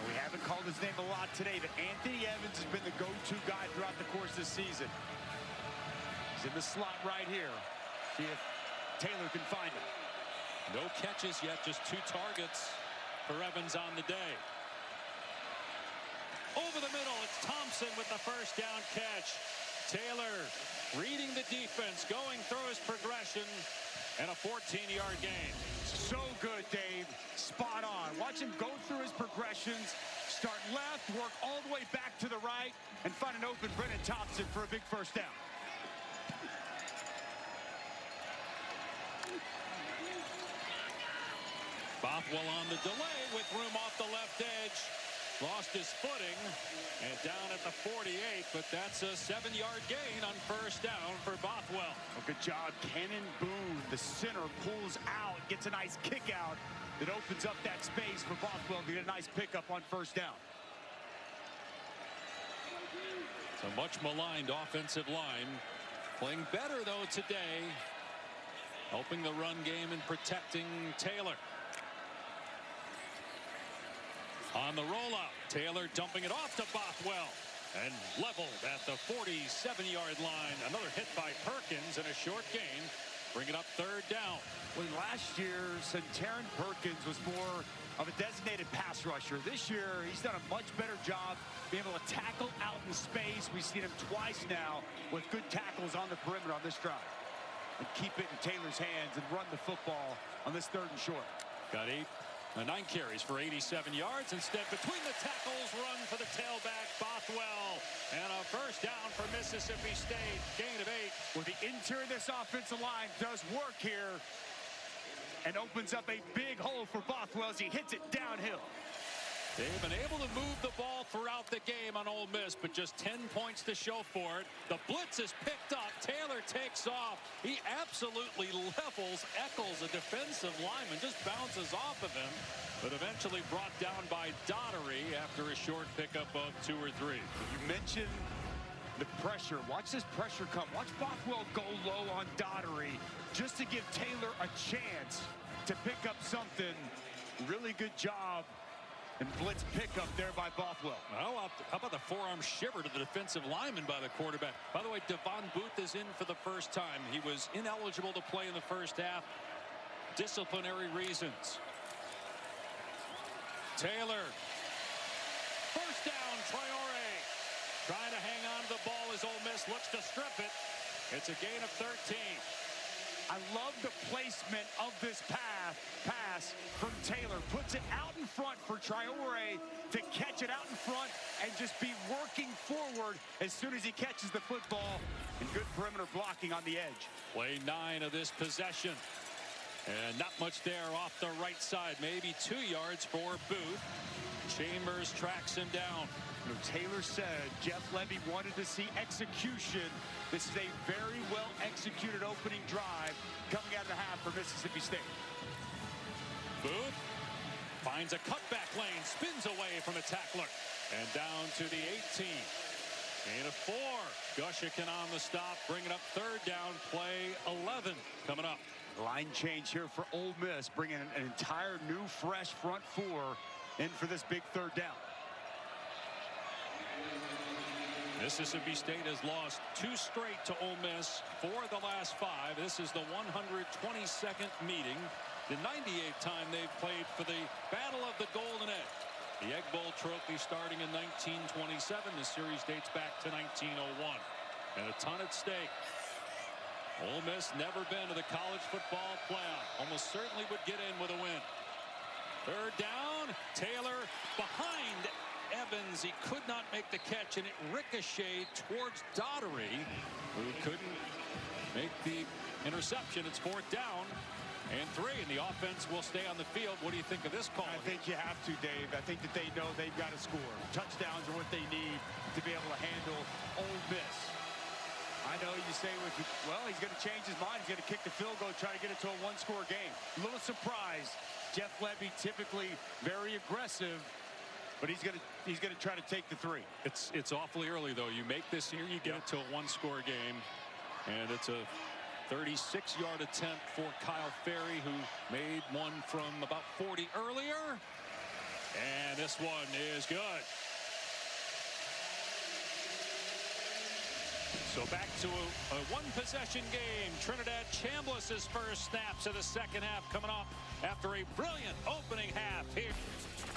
We haven't called his name a lot today, but Anthony Evans has been the go-to guy throughout the course of the season. He's in the slot right here. See if Taylor can find him. No catches yet, just 2 targets for Evans on the day. Over the middle, it's Thompson with the first down catch. Taylor reading the defense, going through his progression, and a 14-yard gain. So good, Dave. Spot on. Watch him go through his progressions, start left, work all the way back to the right, and find an open Brennan Thompson for a big first down. Bothwell on the delay with room off the left edge. Lost his footing and down at the 48, but that's a 7-yard gain on first down for Bothwell. Well, good job. Cannon Boone, the center, pulls out, gets a nice kick out that opens up that space for Bothwell to get a nice pickup on first down. It's a much maligned offensive line. Playing better, though, today. Helping the run game and protecting Taylor. On the rollout, Taylor dumping it off to Bothwell and leveled at the 47-yard line. Another hit by Perkins and a short gain. Bring it up third down. Well, last year, Centurion Perkins was more of a designated pass rusher. This year, he's done a much better job being able to tackle out in space. We've seen him twice now with good tackles on the perimeter on this drive. And keep it in Taylor's hands and run the football on this 3rd and short. Got 8 9 carries for 87 yards. Instead, between the tackles, run for the tailback, Bothwell. And a first down for Mississippi State. Gain of 8. Well, the interior of this offensive line does work here and opens up a big hole for Bothwell as he hits it downhill. They've been able to move the ball throughout the game on Ole Miss, but just 10 points to show for it. The blitz is picked up. Taylor takes off. He absolutely levels Eccles, a defensive lineman, just bounces off of him, but eventually brought down by Daugherty after a short pickup of 2 or 3. You mentioned the pressure. Watch this pressure come. Watch Bothwell go low on Daugherty just to give Taylor a chance to pick up something. Really good job. And blitz pickup there by Bothwell. Well, how about the forearm shiver to the defensive lineman by the quarterback? By the way, Devon Booth is in for the first time. He was ineligible to play in the first half. Disciplinary reasons. Taylor. First down, Traore. Trying to hang on to the ball as Ole Miss looks to strip it. It's a gain of 13. I love the placement of this pass from Taylor. Puts it out in front for Traore to catch it out in front and just be working forward as soon as he catches the football. And good perimeter blocking on the edge. Play 9 of this possession. And not much there off the right side. Maybe 2 yards for Booth. Chambers tracks him down. You know, Taylor said Jeff Levy wanted to see execution. This is a very well executed opening drive coming out of the half for Mississippi State. Booth finds a cutback lane, spins away from a tackler, and down to the 18. Gain of 4. Gushican on the stop, bringing up third down, play 11 coming up. Line change here for Ole Miss, bringing an entire new fresh front 4 in for this big third down. Mississippi State has lost 2 straight to Ole Miss for the last 5. This is the 122nd meeting, the 98th time they've played for the Battle of the Golden Egg. The Egg Bowl trophy starting in 1927. The series dates back to 1901. And a ton at stake. Ole Miss never been to the college football playoff. Almost certainly would get in with a win. Third down, Taylor behind Evans. He could not make the catch, and it ricocheted towards Daugherty, who couldn't make the interception. It's 4th down and 3, and the offense will stay on the field. What do you think of this call? I think you have to, Dave. I think that they know they've got to score. Touchdowns are what they need to be able to handle Ole Miss. I know you say, well, he's going to change his mind. He's going to kick the field goal, try to get it to a 1-score game. A little surprised. Jeff Levy typically very aggressive, but he's going to try to take the 3. It's awfully early, though. You make this here, you get it to a 1-score game, and it's a 36-yard attempt for Kyle Ferry, who made one from about 40 earlier, and this one is good. So back to a 1-possession game. Trinidad Chambliss' first snaps of the second half coming off after a brilliant opening half here.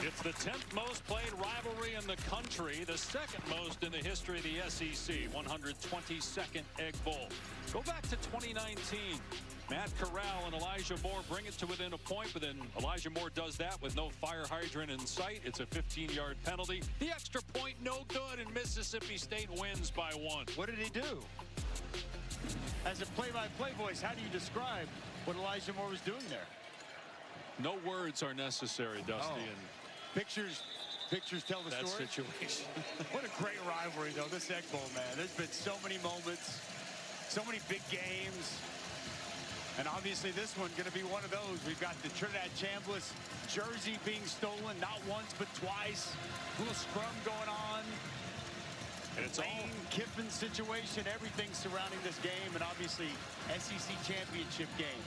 It's the 10th most played rivalry in the country, the 2nd most in the history of the SEC, 122nd Egg Bowl. Go back to 2019. Matt Corral and Elijah Moore bring it to within a point, but then Elijah Moore does that with no fire hydrant in sight. It's a 15-yard penalty. The extra point, no good, and Mississippi State wins by 1. What did he do? As a play-by-play voice, how do you describe what Elijah Moore was doing there? No words are necessary, Dusty. Oh. And Pictures tell the that story. situation. What a great rivalry, though, this Egg Bowl, man. There's been so many moments, so many big games. And obviously this one going to be one of those. We've got the Trinidad Chambliss jersey being stolen, not once but twice. A little scrum going on. And it's all Kiffin situation, everything surrounding this game, and obviously SEC championship game.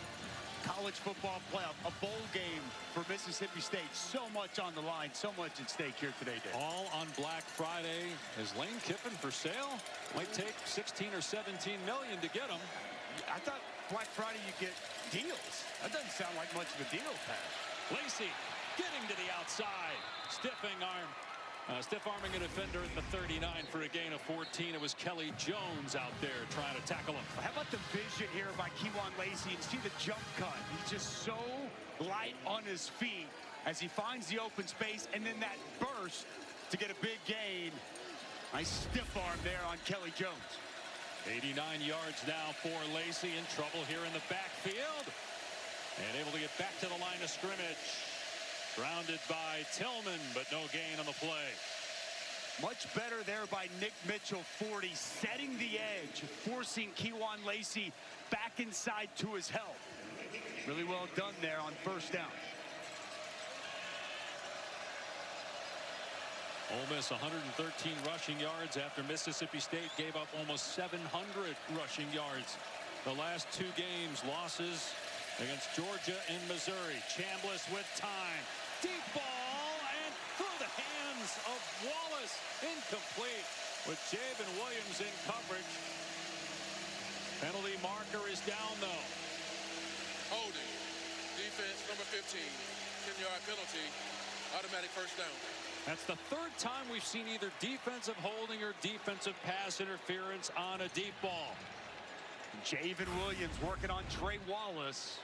College football playoff, a bowl game for Mississippi State. So much on the line, so much at stake here today, Dave. all on Black Friday. Is Lane Kiffin for sale? Might take 16 or 17 million to get him. I thought Black Friday you get deals. That doesn't sound like much of a deal, Pat. Lacey getting to the outside. Stiff-arming a defender at the 39 for a gain of 14. It was Kelly Jones out there trying to tackle him. How about the vision here by Kewan Lacey? And see the jump cut. He's just so light on his feet as he finds the open space, and then that burst to get a big gain. Nice stiff arm there on Kelly Jones. 89 yards now for Lacey, in trouble here in the backfield. And able to get back to the line of scrimmage. Grounded by Tillman, but no gain on the play. Much better there by Nick Mitchell, 40, setting the edge, forcing Kewan Lacey back inside to his help. Really well done there on first down. Ole Miss 113 rushing yards after Mississippi State gave up almost 700 rushing yards. The last two games, losses against Georgia and Missouri. Chambliss with time. Deep ball and through the hands of Wallace. Incomplete with Javen Williams in coverage. Penalty marker is down though. Holding. Defense number 15. 10-yard penalty. Automatic first down. That's the third time we've seen either defensive holding or defensive pass interference on a deep ball. Javen Williams working on Trey Wallace.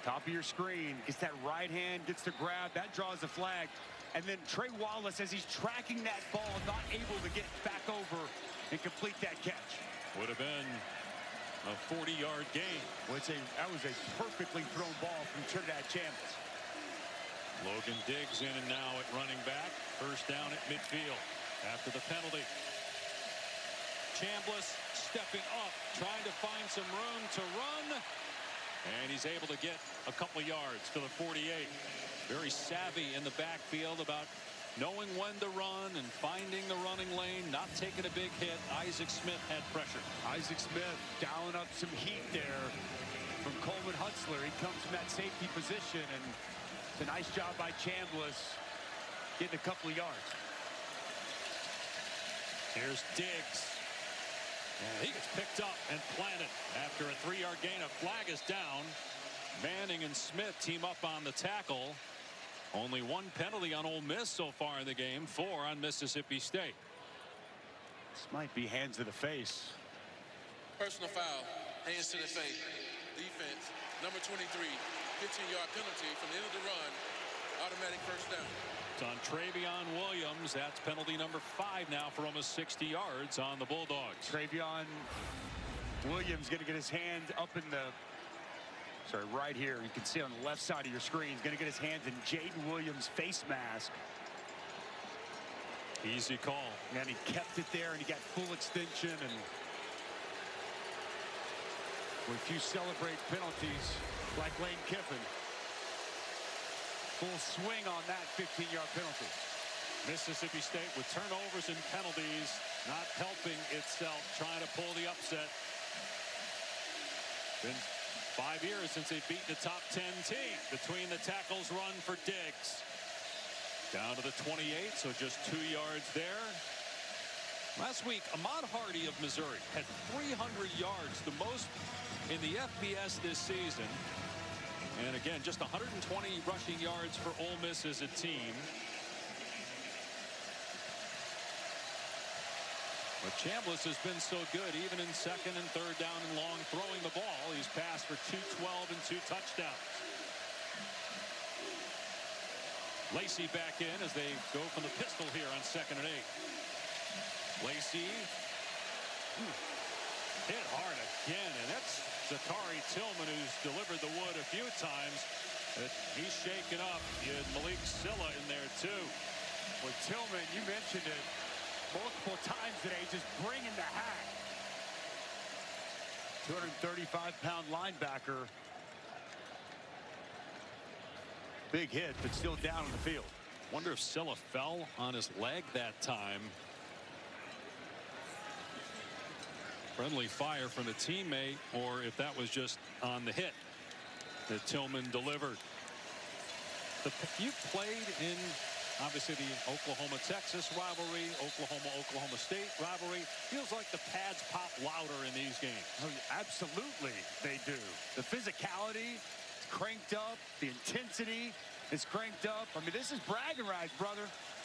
Top of your screen, gets that right hand, gets the grab, that draws a flag. And then Trey Wallace, as he's tracking that ball, not able to get back over and complete that catch. Would have been a 40-yard gain. Well, that was a perfectly thrown ball from Trinidad Chambliss. Logan Diggs in and now at running back. First down at midfield after the penalty. Chambliss stepping up, trying to find some room to run. And he's able to get a couple yards to the 48. Very savvy in the backfield about knowing when to run and finding the running lane, not taking a big hit. Isaac Smith had pressure. Isaac Smith dialing up some heat there from Coleman Hutzler. He comes from that safety position, and it's a nice job by Chambliss getting a couple of yards. Here's Diggs. And he gets picked up and planted after a 3-yard gain. A flag is down. Manning and Smith team up on the tackle. Only one penalty on Ole Miss so far in the game, 4 on Mississippi State. This might be hands to the face. Personal foul. Hands to the face. Defense number 23. 15-yard penalty from the end of the run. Automatic first down. It's on Travion Williams. That's penalty number 5 now for almost 60 yards on the Bulldogs. Travion Williams going to get his hand up in the, right here. You can see on the left side of your screen. He's going to get his hands in Jaden Williams' face mask. Easy call. And he kept it there, and he got full extension. And if you celebrate penalties like Lane Kiffin, full swing on that 15-yard penalty. Mississippi State with turnovers and penalties, not helping itself, trying to pull the upset. Been 5 years since they've beaten a top 10 team. Between the tackles run for Diggs. Down to the 28, so just 2 yards there. Last week, Ahmad Hardy of Missouri had 300 yards, the most in the FBS this season. And again, just 120 rushing yards for Ole Miss as a team. But Chambliss has been so good, even in second and third down and long, throwing the ball. He's passed for 212 and 2 touchdowns. Lacey back in as they go from the pistol here on 2nd and 8. Lacey hit hard again, and that's Zachary Tillman, who's delivered the wood a few times. He's shaken up. You had Malik Silla in there too. Well, Tillman, you mentioned it multiple times today, just bringing the hack. 235-pound linebacker. Big hit, but still down on the field. Wonder if Silla fell on his leg that time. Friendly fire from a teammate, or if that was just on the hit that Tillman delivered. You played in, obviously, the Oklahoma-Texas rivalry, Oklahoma-Oklahoma State rivalry. Feels like the pads pop louder in these games. Oh, absolutely, they do. The physicality is cranked up. The intensity is cranked up. I mean, this is bragging rights, brother.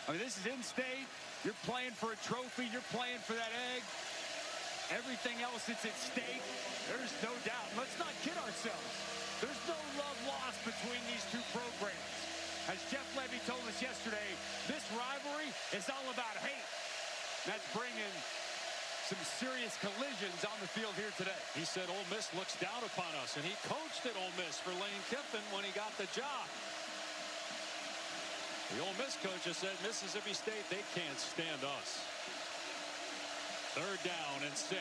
I mean, this is in-state. You're playing for a trophy. You're playing for that egg. Everything else that's at stake, there's no doubt. Let's not kid ourselves. There's no love lost between these two programs. As Jeff Levy told us yesterday, this rivalry is all about hate. That's bringing some serious collisions on the field here today. He said Ole Miss looks down upon us, and he coached at Ole Miss for Lane Kiffin when he got the job. The Ole Miss coach has said Mississippi State, they can't stand us. 3rd down and 6.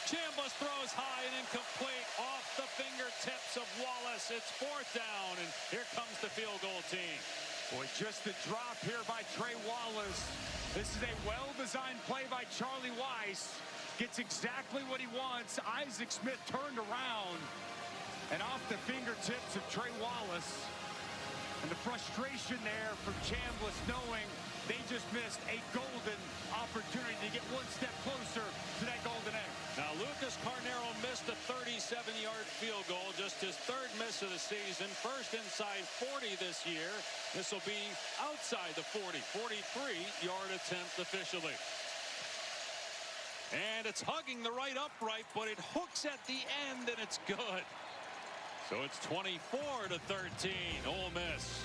Chambliss throws high and incomplete off the fingertips of Wallace. It's 4th down, and here comes the field goal team. Boy, just the drop here by Trey Wallace. This is a well-designed play by Charlie Weiss. Gets exactly what he wants. Isaac Smith turned around and off the fingertips of Trey Wallace. And the frustration there from Chambliss knowing they just missed a golden opportunity to get one step closer to that golden egg. Now, Lucas Carnero missed a 37-yard field goal, just his 3rd miss of the season. First inside 40 this year. This will be outside the 40, 43-yard attempt officially. And it's hugging the right upright, but it hooks at the end, and it's good. So it's 24-13, Ole Miss.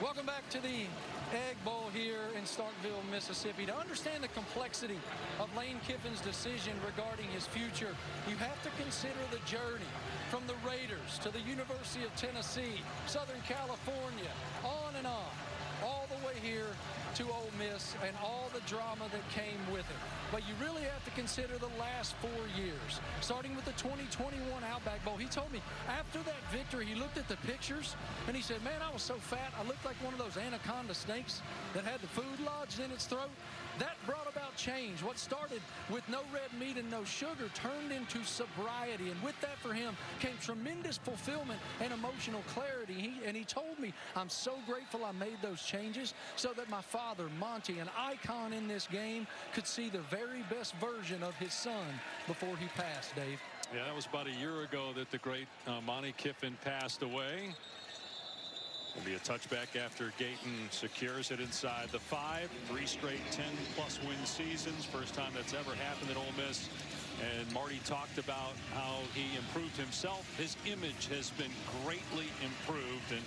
Welcome back to the Egg Bowl here in Starkville, Mississippi. To understand the complexity of Lane Kiffin's decision regarding his future, you have to consider the journey from the Raiders to the University of Tennessee, Southern California, on and on, all the way here to Ole Miss and all the drama that came with it. But you really have to consider the last 4 years, starting with the 2021 Outback Bowl. He told me after that victory, he looked at the pictures and he said, man, I was so fat, I looked like one of those anaconda snakes that had the food lodged in its throat. That brought about change. What started with no red meat and no sugar turned into sobriety. And with that for him came tremendous fulfillment and emotional clarity. He told me, I'm so grateful I made those changes so that my father, Monty, an icon in this game, could see the very best version of his son before he passed, Dave. Yeah, that was about a year ago that the great Monty Kiffin passed away. Will be a touchback after Gayton secures it inside the 5. 3 straight 10-plus win seasons. First time that's ever happened at Ole Miss. And Marty talked about how he improved himself. His image has been greatly improved. And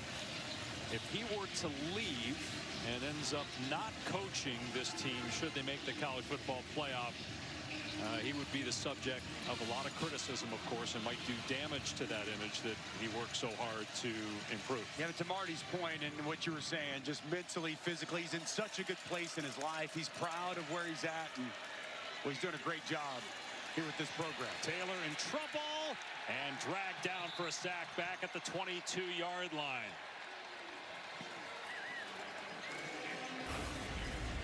if he were to leave and ends up not coaching this team, should they make the college football playoff, he would be the subject of a lot of criticism, of course, and might do damage to that image that he worked so hard to improve. Yeah, but to Marty's point and what you were saying, just mentally, physically, he's in such a good place in his life. He's proud of where he's at, and well, he's doing a great job here with this program. Taylor in trouble and dragged down for a sack back at the 22-yard line.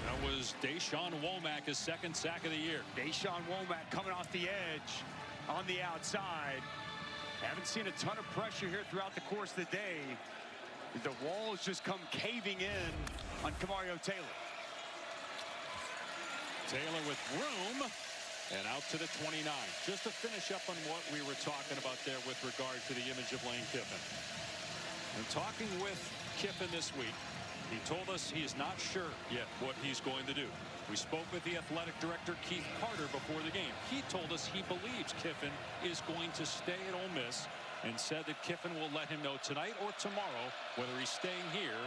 That was Deshaun Womack, his 2nd sack of the year. Deshaun Womack coming off the edge on the outside. Haven't seen a ton of pressure here throughout the course of the day. The walls just come caving in on Kamario Taylor. Taylor with room and out to the 29. Just to finish up on what we were talking about there with regard to the image of Lane Kiffin. And talking with Kiffin this week, he told us he is not sure yet what he's going to do. We spoke with the athletic director, Keith Carter, before the game. He told us he believes Kiffin is going to stay at Ole Miss and said that Kiffin will let him know tonight or tomorrow whether he's staying here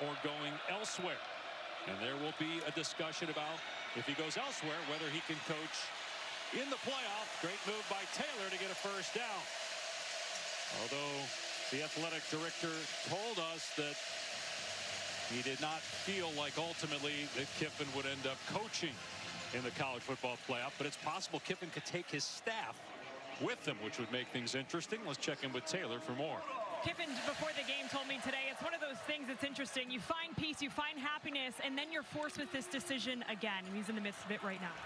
or going elsewhere. And there will be a discussion about if he goes elsewhere, whether he can coach in the playoff. Great move by Taylor to get a first down. Although the athletic director told us that he did not feel like ultimately that Kiffin would end up coaching in the college football playoff, but it's possible Kiffin could take his staff with him, which would make things interesting. Let's check in with Taylor for more. Kiffin, before the game, told me today, it's one of those things that's interesting. You find peace, you find happiness, and then you're forced with this decision again, and he's in the midst of it right now.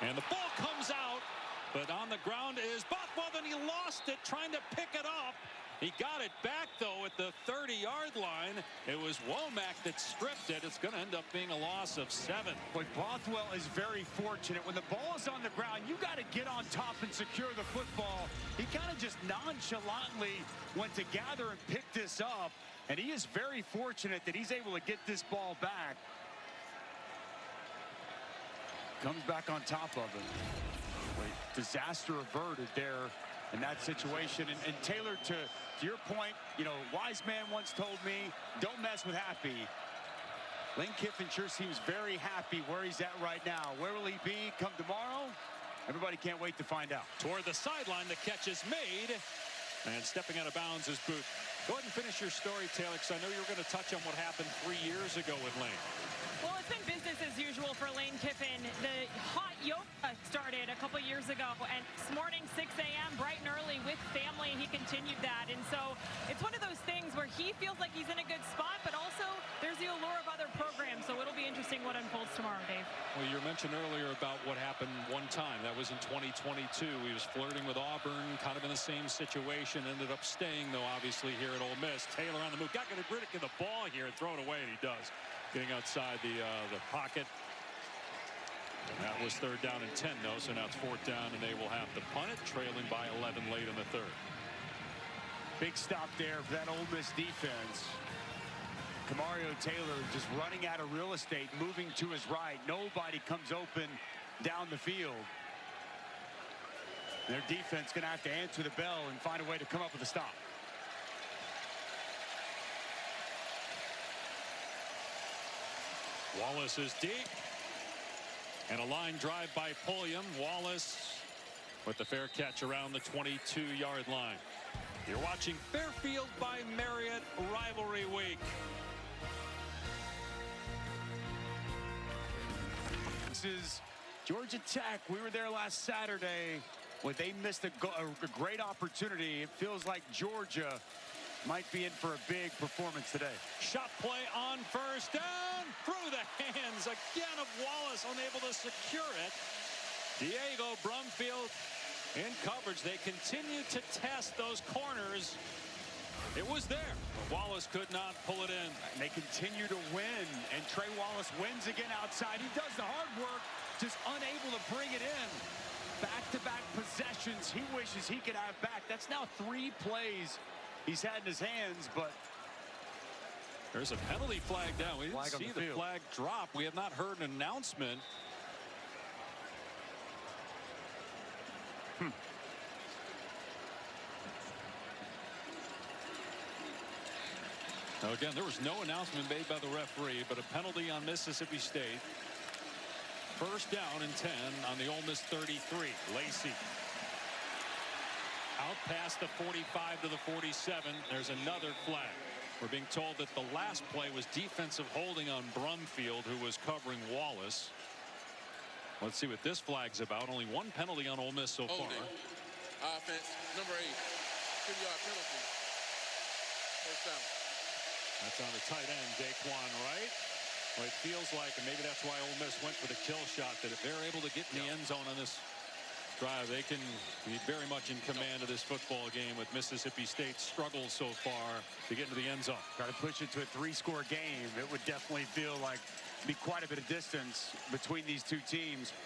And the ball comes out, but on the ground is Bothwell, and he lost it trying to pick it up. He got it back, though, at the 30-yard line. It was Womack that stripped it. It's going to end up being a loss of 7. Boy, Bothwell is very fortunate. When the ball is on the ground, you got to get on top and secure the football. He kind of just nonchalantly went to gather and pick this up. And he is very fortunate that he's able to get this ball back. Comes back on top of it. Disaster averted there in that situation. And Taylor, to your point, you know, wise man once told me, don't mess with happy. Lane Kiffin sure seems very happy where he's at right now. Where will he be come tomorrow? Everybody can't wait to find out. Toward the sideline, the catch is made. And stepping out of bounds is Boot. Go ahead and finish your story, Taylor, because I know you were going to touch on what happened 3 years ago with Lane. Well, it's been business as usual for Lane Kiffin. The hot yoga started a couple years ago, and this morning, 6 a.m., bright and early with family, he continued that. And so it's one of those things where he feels like he's in a good spot, but also there's the allure of other programs. So it'll be interesting what unfolds tomorrow, Dave. Well, you mentioned earlier about what happened one time. That was in 2022. He was flirting with Auburn, kind of in the same situation. Ended up staying, though, obviously, here at Ole Miss. Taylor on the move. Got to get the ball here and throw it away, and he does. Getting outside the pocket. And that was 3rd down and 10, though, so now it's 4th down, and they will have to punt it, trailing by 11 late in the 3rd. Big stop there for that Ole Miss defense. Kamario Taylor just running out of real estate, moving to his right. Nobody comes open down the field. Their defense going to have to answer the bell and find a way to come up with a stop. Wallace is deep. And a line drive by Pulliam. Wallace with the fair catch around the 22-yard line. You're watching Fairfield by Marriott Rivalry Week. This is Georgia Tech. We were there last Saturday when they missed a great opportunity. It feels like Georgia might be in for a big performance today. Shot play on 1st down. Through the hands again of Wallace, unable to secure it. Diego Brumfield in coverage. They continue to test those corners. It was there, but Wallace could not pull it in. And they continue to win, and Trey Wallace wins again outside. He does the hard work, just unable to bring it in. Back-to-back possessions he wishes he could have back. That's now 3 plays he's had in his hands, but there's a penalty flag down. We didn't see the flag drop. We have not heard an announcement. Now again, there was no announcement made by the referee, but a penalty on Mississippi State. 1st down and 10 on the Ole Miss 33. Lacey out past the 45 to the 47. There's another flag. We're being told that the last play was defensive holding on Brumfield, who was covering Wallace. Let's see what this flag's about. Only 1 penalty on Ole Miss so far. Offense, number 8. 2-yard penalty. 1st down. That's on the tight end, Daquan Wright. Well, it feels like, and maybe that's why Ole Miss went for the kill shot, that if they're able to get in the end zone on this drive, they can be very much in command of this football game, with Mississippi State struggles so far to get into the end zone. Got to push it to a 3-score game. It would definitely feel like be quite a bit of distance between these two teams.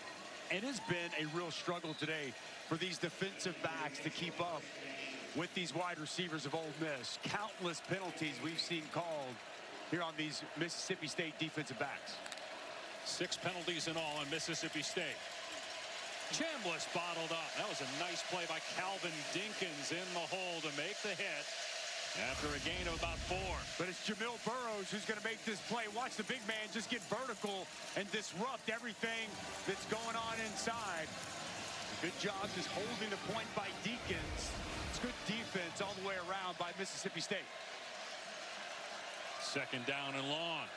It has been a real struggle today for these defensive backs to keep up with these wide receivers of Ole Miss. Countless penalties we've seen called here on these Mississippi State defensive backs. 6 penalties in all on Mississippi State. Chambliss bottled up. That was a nice play by Calvin Dinkins in the hole to make the hit after a gain of about 4. But it's Jamil Burroughs who's going to make this play. Watch the big man just get vertical and disrupt everything that's going on inside. Good job just holding the point by Deakins. It's good defense all the way around by Mississippi State. 2nd down and long.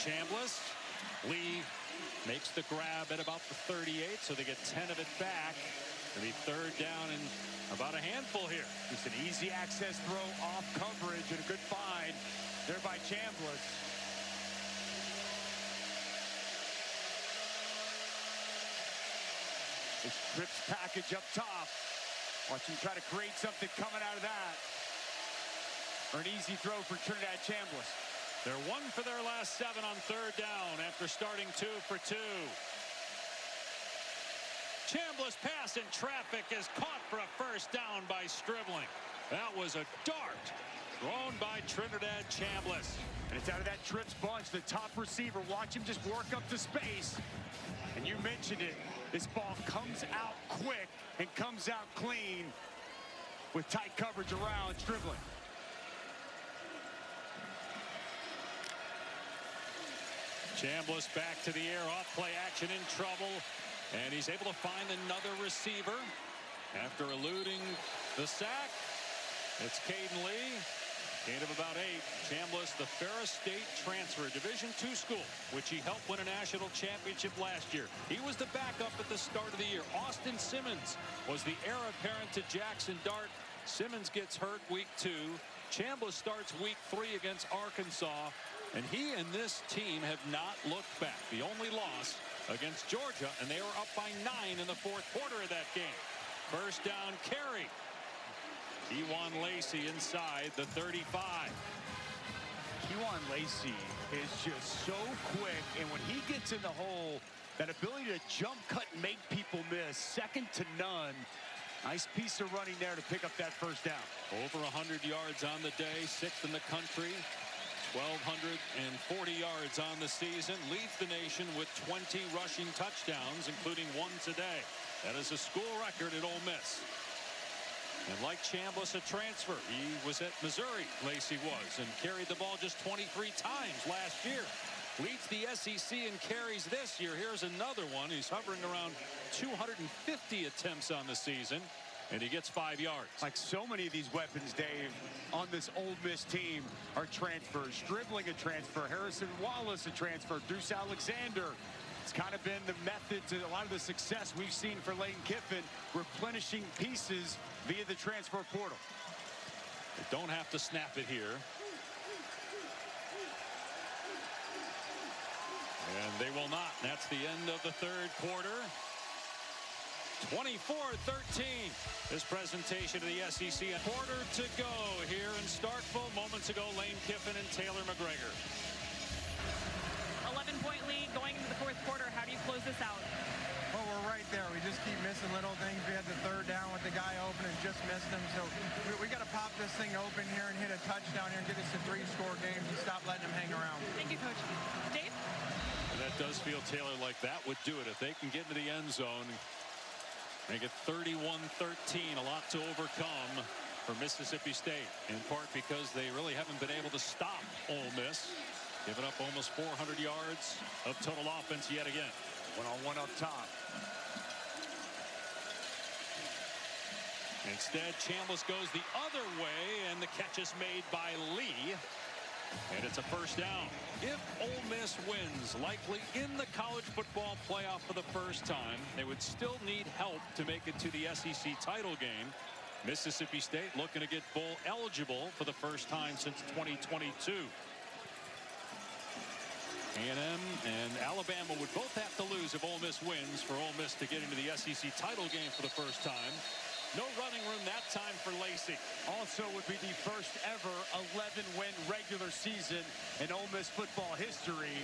Chambliss. Lee makes the grab at about the 38, so they get 10 of it back. It'll be 3rd down and about a handful here. Just an easy access throw off coverage and a good find there by Chambliss. This trips package up top. Watch him try to create something coming out of that. Or an easy throw for Trinidad Chambliss. They're 1 for their last 7 on 3rd down after starting 2 for 2. Chambliss pass in traffic is caught for a 1st down by Stribling. That was a dart thrown by Trinidad Chambliss. And it's out of that trips bunch, the top receiver. Watch him just work up the space. And you mentioned it. This ball comes out quick and comes out clean with tight coverage around Stribling. Chambliss back to the air, off play action, in trouble, and he's able to find another receiver after eluding the sack. It's Caden Lee, gain of about 8. Chambliss, the Ferris State transfer, Division II school, which he helped win a national championship last year. He was the backup at the start of the year. Austin Simmons was the heir apparent to Jackson Dart. Simmons gets hurt week 2. Chambliss starts week 3 against Arkansas. And he and this team have not looked back. The only loss against Georgia, and they were up by 9 in the 4th quarter of that game. First down carry. Kewan Lacey inside the 35. Kewan Lacey is just so quick, and when he gets in the hole, that ability to jump, cut, and make people miss, second to none. Nice piece of running there to pick up that first down. Over 100 yards on the day, 6th in the country. 1,240 yards on the season, leads the nation with 20 rushing touchdowns, including 1 today. That is a school record at Ole Miss. And like Chambliss, a transfer, he was at Missouri, Lacey was, and carried the ball just 23 times last year. Leads the SEC in carries this year. Here's another one. He's hovering around 250 attempts on the season. And he gets 5 yards. Like so many of these weapons, Dave, on this Ole Miss team are transfers. Stribling a transfer. Harrison Wallace a transfer. Deuce Alexander. It's kind of been the method to a lot of the success we've seen for Lane Kiffin, replenishing pieces via the transfer portal. They don't have to snap it here. And they will not. That's the end of the 3rd quarter. 24-13. This presentation of the SEC. A quarter to go here in Starkville. Moments ago, Lane Kiffin and Taylor McGregor. 11-point lead going into the 4th quarter. How do you close this out? Well, we're right there. We just keep missing little things. We had the 3rd down with the guy open and just missed him. So we got to pop this thing open here and hit a touchdown here and get us a 3-score game and stop letting him hang around. Thank you, Coach. Dave? And that does feel, Taylor, like that would do it. If they can get into the end zone, make it 31-13, a lot to overcome for Mississippi State, in part because they really haven't been able to stop Ole Miss, giving up almost 400 yards of total offense yet again. One-on-one up top. Instead, Chambliss goes the other way, and the catch is made by Lee. And it's a first down. If Ole Miss wins, likely in the college football playoff for the first time, they would still need help to make it to the SEC title game. Mississippi State looking to get bowl eligible for the first time since 2022. A&M and Alabama would both have to lose if Ole Miss wins for Ole Miss to get into the SEC title game for the first time. No running room that time for Lacey. Also would be the first ever 11-win regular season in Ole Miss football history.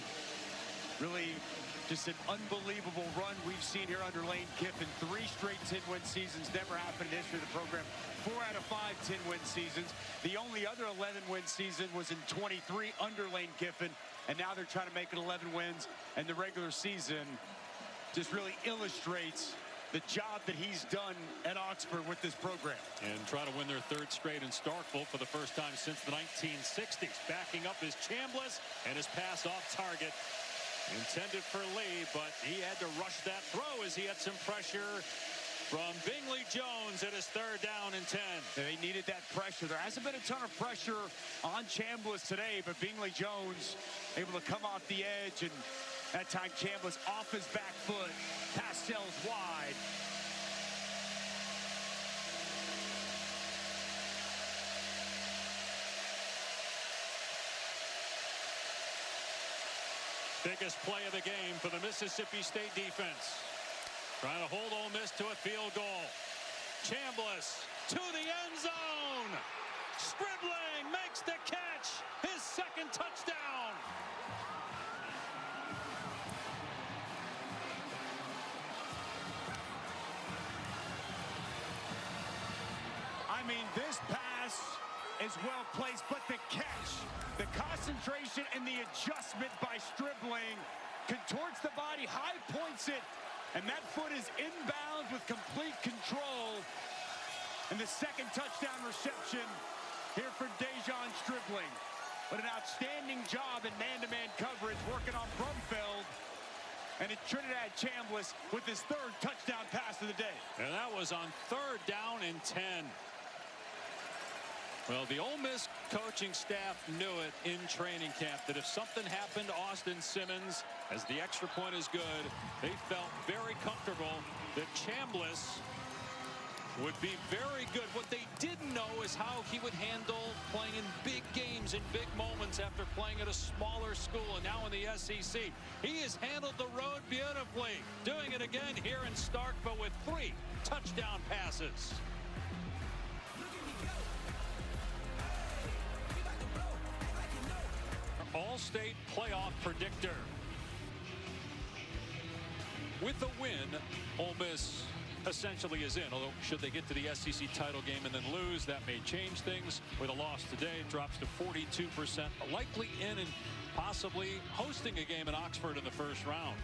Really just an unbelievable run we've seen here under Lane Kiffin. 3 straight 10-win seasons. Never happened in the history of the program. 4 out of 5 10-win seasons. The only other 11-win season was in 23 under Lane Kiffin. And now they're trying to make it 11 wins. And the regular season just really illustrates the job that he's done at Oxford with this program. And try to win their 3rd straight in Starkville for the first time since the 1960s. Backing up is Chambliss, and his pass off target intended for Lee, but he had to rush that throw as he had some pressure from Bingley Jones at his 3rd down and 10. They needed that pressure. There hasn't been a ton of pressure on Chambliss today, but Bingley Jones able to come off the edge, and that time Chambliss off his back foot. Pass sails wide. Biggest play of the game for the Mississippi State defense. Trying to hold Ole Miss to a field goal. Chambliss to the end zone. Stribling makes the catch. His 2nd touchdown. I mean, this pass is well placed, but the catch, the concentration and the adjustment by Stribling, contorts the body, high points it, and that foot is inbounds with complete control. And the second touchdown reception here for Dejon Stribling. But an outstanding job in man-to-man coverage, working on Brumfeld. And it's Trinidad Chambliss with his third touchdown pass of the day. And that was on 3rd down and 10. Well, the Ole Miss coaching staff knew it in training camp that if something happened to Austin Simmons, as the extra point is good, they felt very comfortable that Chambliss would be very good. What they didn't know is how he would handle playing in big games, in big moments after playing at a smaller school and now in the SEC. He has handled the road beautifully, doing it again here in Stark, but with 3 touchdown passes. All-State playoff predictor. With the win, Ole Miss essentially is in, although should they get to the SEC title game and then lose, that may change things. With a loss today, it drops to 42%, likely in and possibly hosting a game in Oxford in the first round.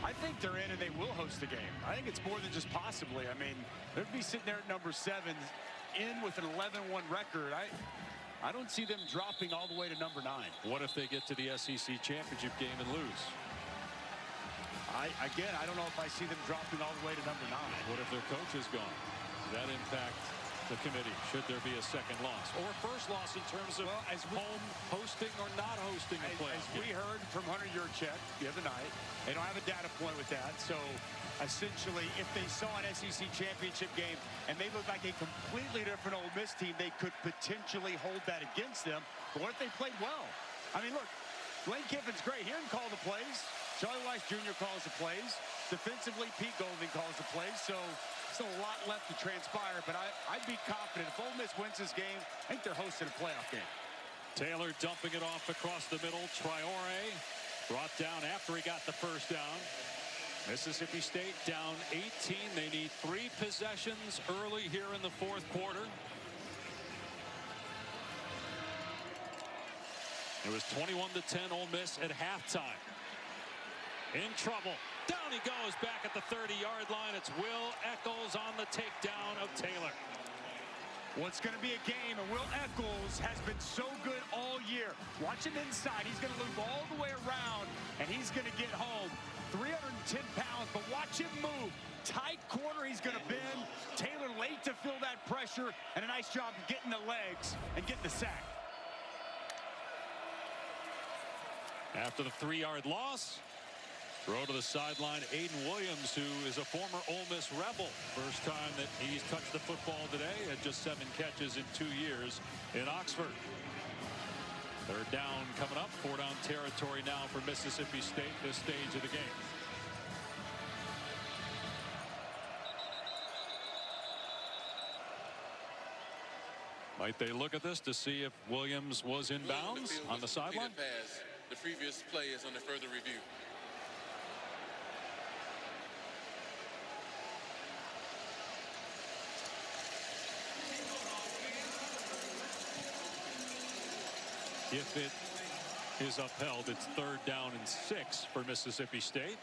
I think they're in and they will host the game. I think it's more than just possibly. I mean, they'd be sitting there at number 7 in with an 11-1 record. I don't see them dropping all the way to number 9. What if they get to the SEC championship game and lose? Again, I don't know if I see them dropping all the way to number 9. What if their coach is gone? Does that impact the committee? Should there be a second loss or first loss in terms of home hosting or not hosting a playoff game? As we heard from Hunter Yurchek the other night, they don't have a data point with that. So essentially, if they saw an SEC championship game and they looked like a completely different Ole Miss team, they could potentially hold that against them. But what if they played well? I mean, look, Lane Kiffin's great. He didn't call the plays. Charlie Weiss Jr. calls the plays. Defensively, Pete Golding calls the plays. So still a lot left to transpire, but I'd be confident if Ole Miss wins this game, I think they're hosting a playoff game. Taylor dumping it off across the middle. Traore brought down after he got the first down. Mississippi State down 18. They need 3 possessions early here in the 4th quarter. It was 21-10 Ole Miss at halftime. In trouble. Down he goes back at the 30-yard line. It's Will Eccles on the takedown of Taylor. Well, it's going to be a game, and Will Eccles has been so good all year. Watch him inside. He's going to loop all the way around, and he's going to get home. 310 pounds, but watch him move. Tight corner, he's going to bend. Taylor late to fill that pressure, and a nice job getting the legs and getting the sack. After the 3-yard loss, throw to the sideline, Aiden Williams, who is a former Ole Miss Rebel. First time that he's touched the football today, had just 7 catches in 2 years in Oxford. 3rd down coming up, 4-down territory now for Mississippi State this stage of the game. Might they look at this to see if Williams was in bounds on the sideline? The previous play is under further review. If it is upheld, it's 3rd down and 6 for Mississippi State.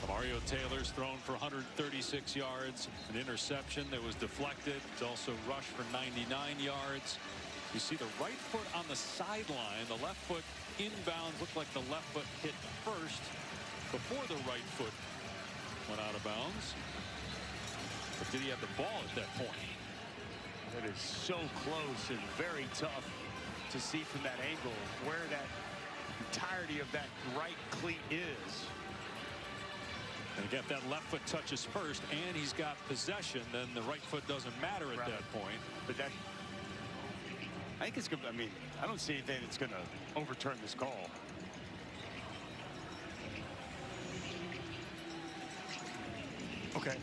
Mario Taylor's thrown for 136 yards, an interception that was deflected. It's also rushed for 99 yards. You see the right foot on the sideline, the left foot inbounds. Looked like the left foot hit first before the right foot went out of bounds. But did he have the ball at that point? It is so close and very tough to see from that angle where that entirety of that right cleat is. And again, if that left foot touches first and he's got possession, then the right foot doesn't matter at that point. But that, I think it's going to, I mean, I don't see anything that's going to overturn this call. Okay.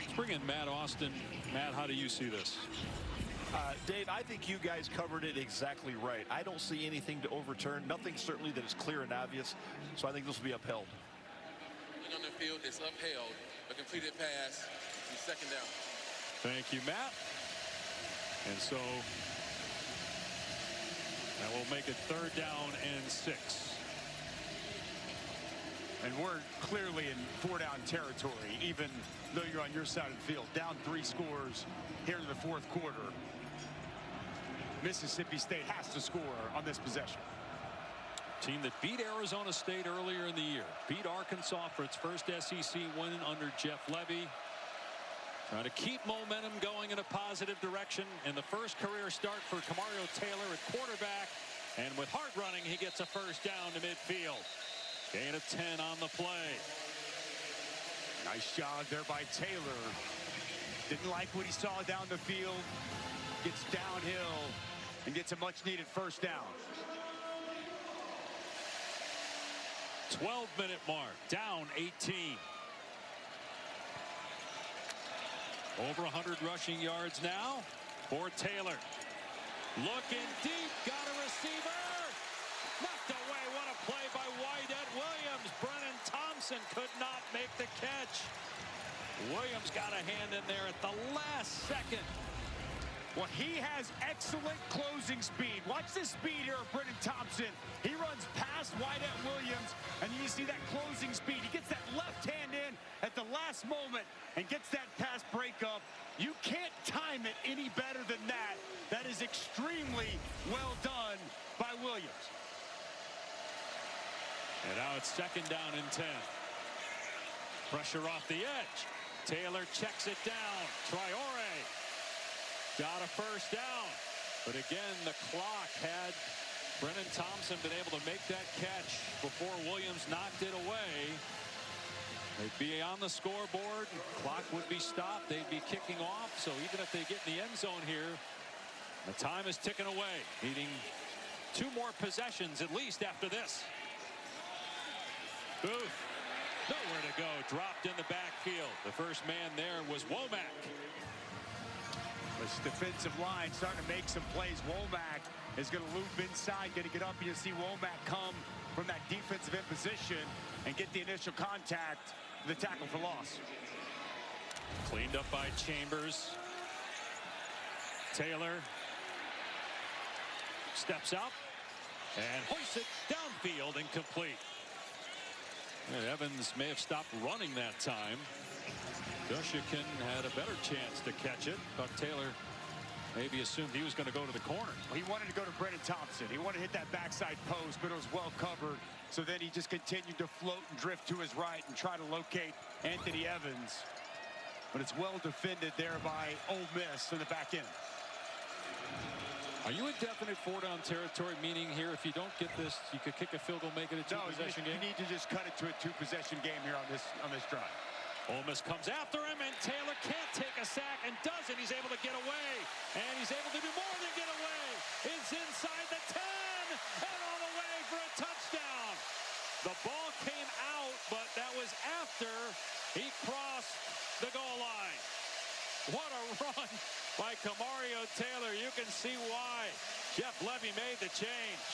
Let's bring in Matt Austin. Matt, how do you see this? Dave, I think you guys covered it exactly right. I don't see anything to overturn. Nothing certainly that is clear and obvious. So I think this will be upheld. On the field is upheld. A completed pass. 2nd down. Thank you, Matt. And so that will make it 3rd down and 6. And we're clearly in 4-down territory, even though you're on your side of the field. Down 3 scores here in the 4th quarter. Mississippi State has to score on this possession. Team that beat Arizona State earlier in the year. Beat Arkansas for its first SEC win under Jeff Levy. Trying to keep momentum going in a positive direction. And the first career start for Kamario Taylor at quarterback. And with hard running, he gets a 1st down to midfield. Gain of 10 on the play. Nice job there by Taylor. Didn't like what he saw down the field. Gets downhill and gets a much-needed 1st down. 12-minute mark. Down 18. Over 100 rushing yards now for Taylor. Looking deep. Got a receiver. Knocked away. What a play by Wydett Williams. Brennan Thompson could not make the catch. Williams got a hand in there at the last second. Well, he has excellent closing speed. Watch the speed here of Brennan Thompson. He runs past Wydett Williams, and you see that closing speed. He gets that left hand in at the last moment and gets that pass breakup. You can't time it any better than that. That is extremely well done by Williams. And now it's 2nd down and 10. Pressure off the edge. Taylor checks it down. Traore got a 1st down. But again, the clock had Brennan Thompson been able to make that catch before Williams knocked it away. They'd be on the scoreboard. Clock would be stopped. They'd be kicking off. So even if they get in the end zone here, the time is ticking away. Needing 2 more possessions at least after this. Booth, nowhere to go. Dropped in the backfield. The first man there was Womack. This defensive line starting to make some plays. Womack is going to loop inside, going to get up, and you'll see Womack come from that defensive end position and get the initial contact, the tackle for loss. Cleaned up by Chambers. Taylor steps out and hoists it downfield, incomplete. Evans may have stopped running that time. Dushikin had a better chance to catch it, but Taylor maybe assumed he was going to go to the corner. Well, he wanted to go to Brennan Thompson. He wanted to hit that backside post, but it was well covered. So then he just continued to float and drift to his right and try to locate Anthony Evans. But it's well defended there by Ole Miss in the back end. Are you in definite 4-down territory, meaning here if you don't get this, you could kick a field goal, make it a 2-possession game? You need to just cut it to a 2-possession game here on this drive. Ole Miss comes after him, and Taylor can't take a sack and doesn't. He's able to get away, and he's able to do more than get away. It's inside the 10 and all the way for a touchdown. The ball came out, but that was after he crossed the goal line. What a run by Kamario Taylor. You can see why Jeff Levy made the change.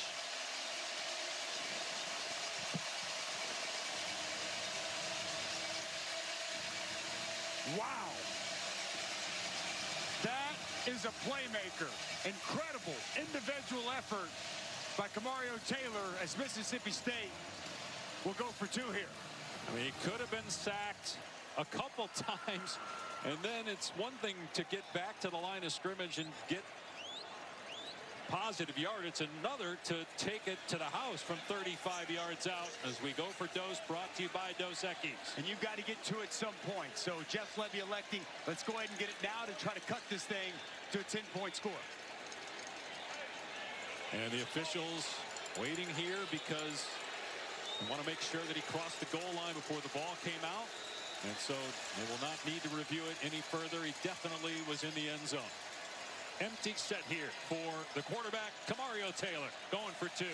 Wow. That is a playmaker. Incredible individual effort by Kamario Taylor as Mississippi State will go for 2 here. I mean, he could have been sacked a couple times, and then it's one thing to get back to the line of scrimmage and get positive yard. It's another to take it to the house from 35 yards out as we go for Dos, brought to you by Dos Equis. And you've got to get to it some point. So Jeff Levy electing, let's go ahead and get it now to try to cut this thing to a 10-point score. And the officials waiting here because they want to make sure that he crossed the goal line before the ball came out. And so they will not need to review it any further. He definitely was in the end zone. Empty set here for the quarterback, Kamario Taylor, going for 2.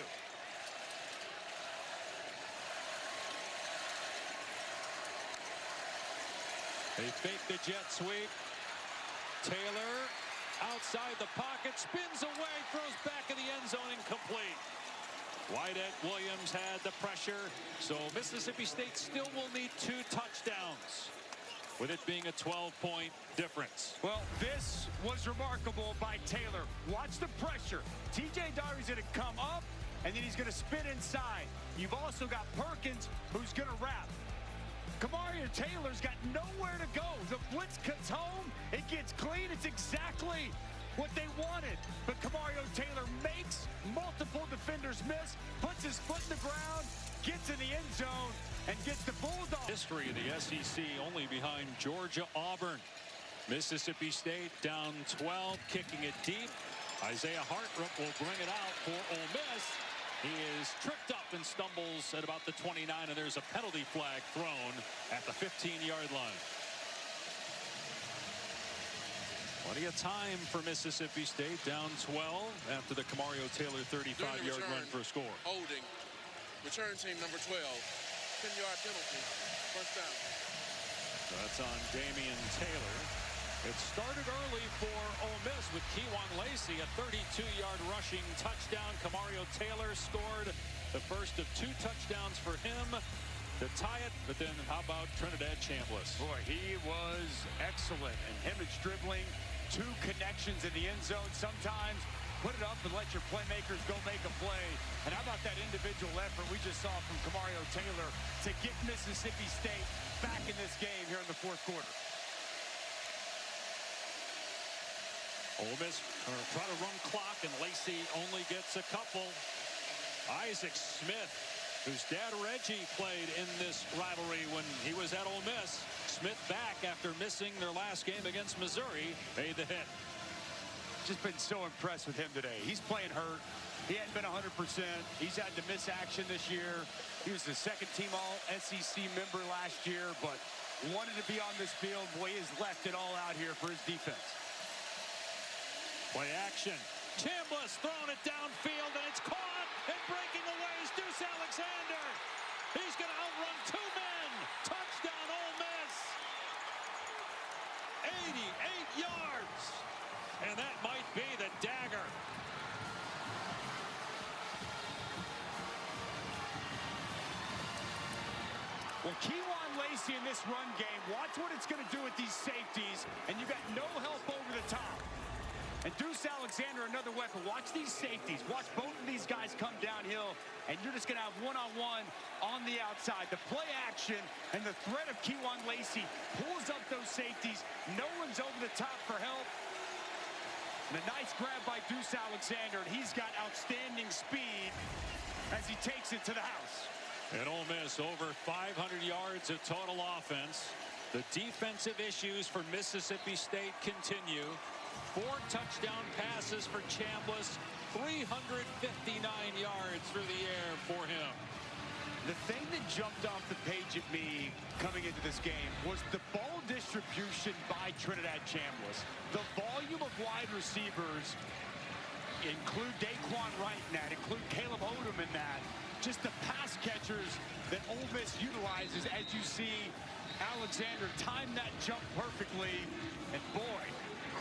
They fake the jet sweep. Taylor outside the pocket, spins away, throws back in the end zone, incomplete. Wydett Williams had the pressure, so Mississippi State still will need 2 touchdowns. with it being a 12-point difference. Well, this was remarkable by Taylor. Watch the pressure. T.J. Daugherty's going to come up, and then he's going to spin inside. You've also got Perkins, who's going to wrap. Kamario Taylor's got nowhere to go. The blitz cuts home. It gets clean. It's exactly what they wanted. But Kamario Taylor makes multiple defenders miss, puts his foot in the ground, gets in the end zone, and gets the Bulldogs. History of the SEC only behind Georgia, Auburn. Mississippi State down 12, kicking it deep. Isaiah Hartrup will bring it out for Ole Miss. He is tripped up and stumbles at about the 29, and there's a penalty flag thrown at the 15-yard line. Plenty of time for Mississippi State, down 12 after the Kamario Taylor 35-yard run for a score. Holding. Return team number 12. 10-yard penalty. First down. So that's on Damian Taylor. It started early for Ole Miss with Kewan Lacey, a 32-yard rushing touchdown. Kamario Taylor scored the first of 2 touchdowns for him to tie it. But then how about Trinidad Chambliss? Boy, he was excellent. And him and dribbling, 2 connections in the end zone. Sometimes put it up and let your playmakers go make a play. And how about that individual effort we just saw from Kamario Taylor to get Mississippi State back in this game here in the 4th quarter. Ole Miss try to run clock, and Lacey only gets a couple. Isaac Smith, whose dad Reggie played in this rivalry when he was at Ole Miss. Smith back after missing their last game against Missouri, made the hit. Just been so impressed with him today. He's playing hurt. He hadn't been 100%. He's had to miss action this year. He was the 2nd-team All-SEC member last year, but wanted to be on this field. Boy, he has left it all out here for his defense. Play action. Chambliss throwing it downfield, and it's caught, and breaking away is Deuce Alexander. He's going to outrun 2 men. Touchdown, Ole Miss. 88 yards. And that might be the dagger. Well, Kewan Lacey in this run game, watch what it's going to do with these safeties, and you got no help over the top. And Deuce Alexander, another weapon. Watch these safeties. Watch both of these guys come downhill, and you're just going to have one-on-one on the outside. The play action and the threat of Kewan Lacey pulls up those safeties. No one's over the top for help. And a nice grab by Deuce Alexander, and he's got outstanding speed as he takes it to the house. And Ole Miss over 500 yards of total offense. The defensive issues for Mississippi State continue. 4 touchdown passes for Chambliss, 359 yards through the air for him. The thing that jumped off the page at me coming into this game was the ball distribution by Trinidad Chambliss. The volume of wide receivers, include Daquan Wright in that, include Caleb Odom in that. Just the pass catchers that Ole Miss utilizes, as you see Alexander time that jump perfectly, and boy,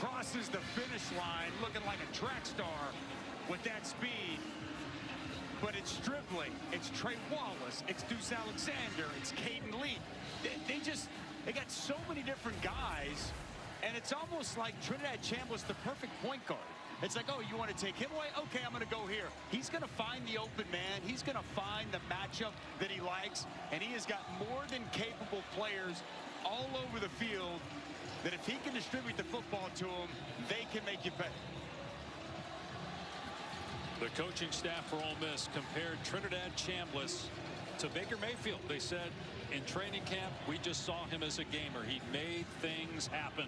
crosses the finish line looking like a track star with that speed. But it's Stribling, it's Trey Wallace, it's Deuce Alexander, it's Caden Lee. They got so many different guys, and it's almost like Trinidad Chambliss, the perfect point guard. It's like, oh, you want to take him away? Okay, I'm going to go here. He's going to find the open man. He's going to find the matchup that he likes, and he has got more than capable players all over the field that if he can distribute the football to them, they can make you pay. The coaching staff for Ole Miss compared Trinidad Chambliss to Baker Mayfield. They said in training camp, we just saw him as a gamer. He made things happen.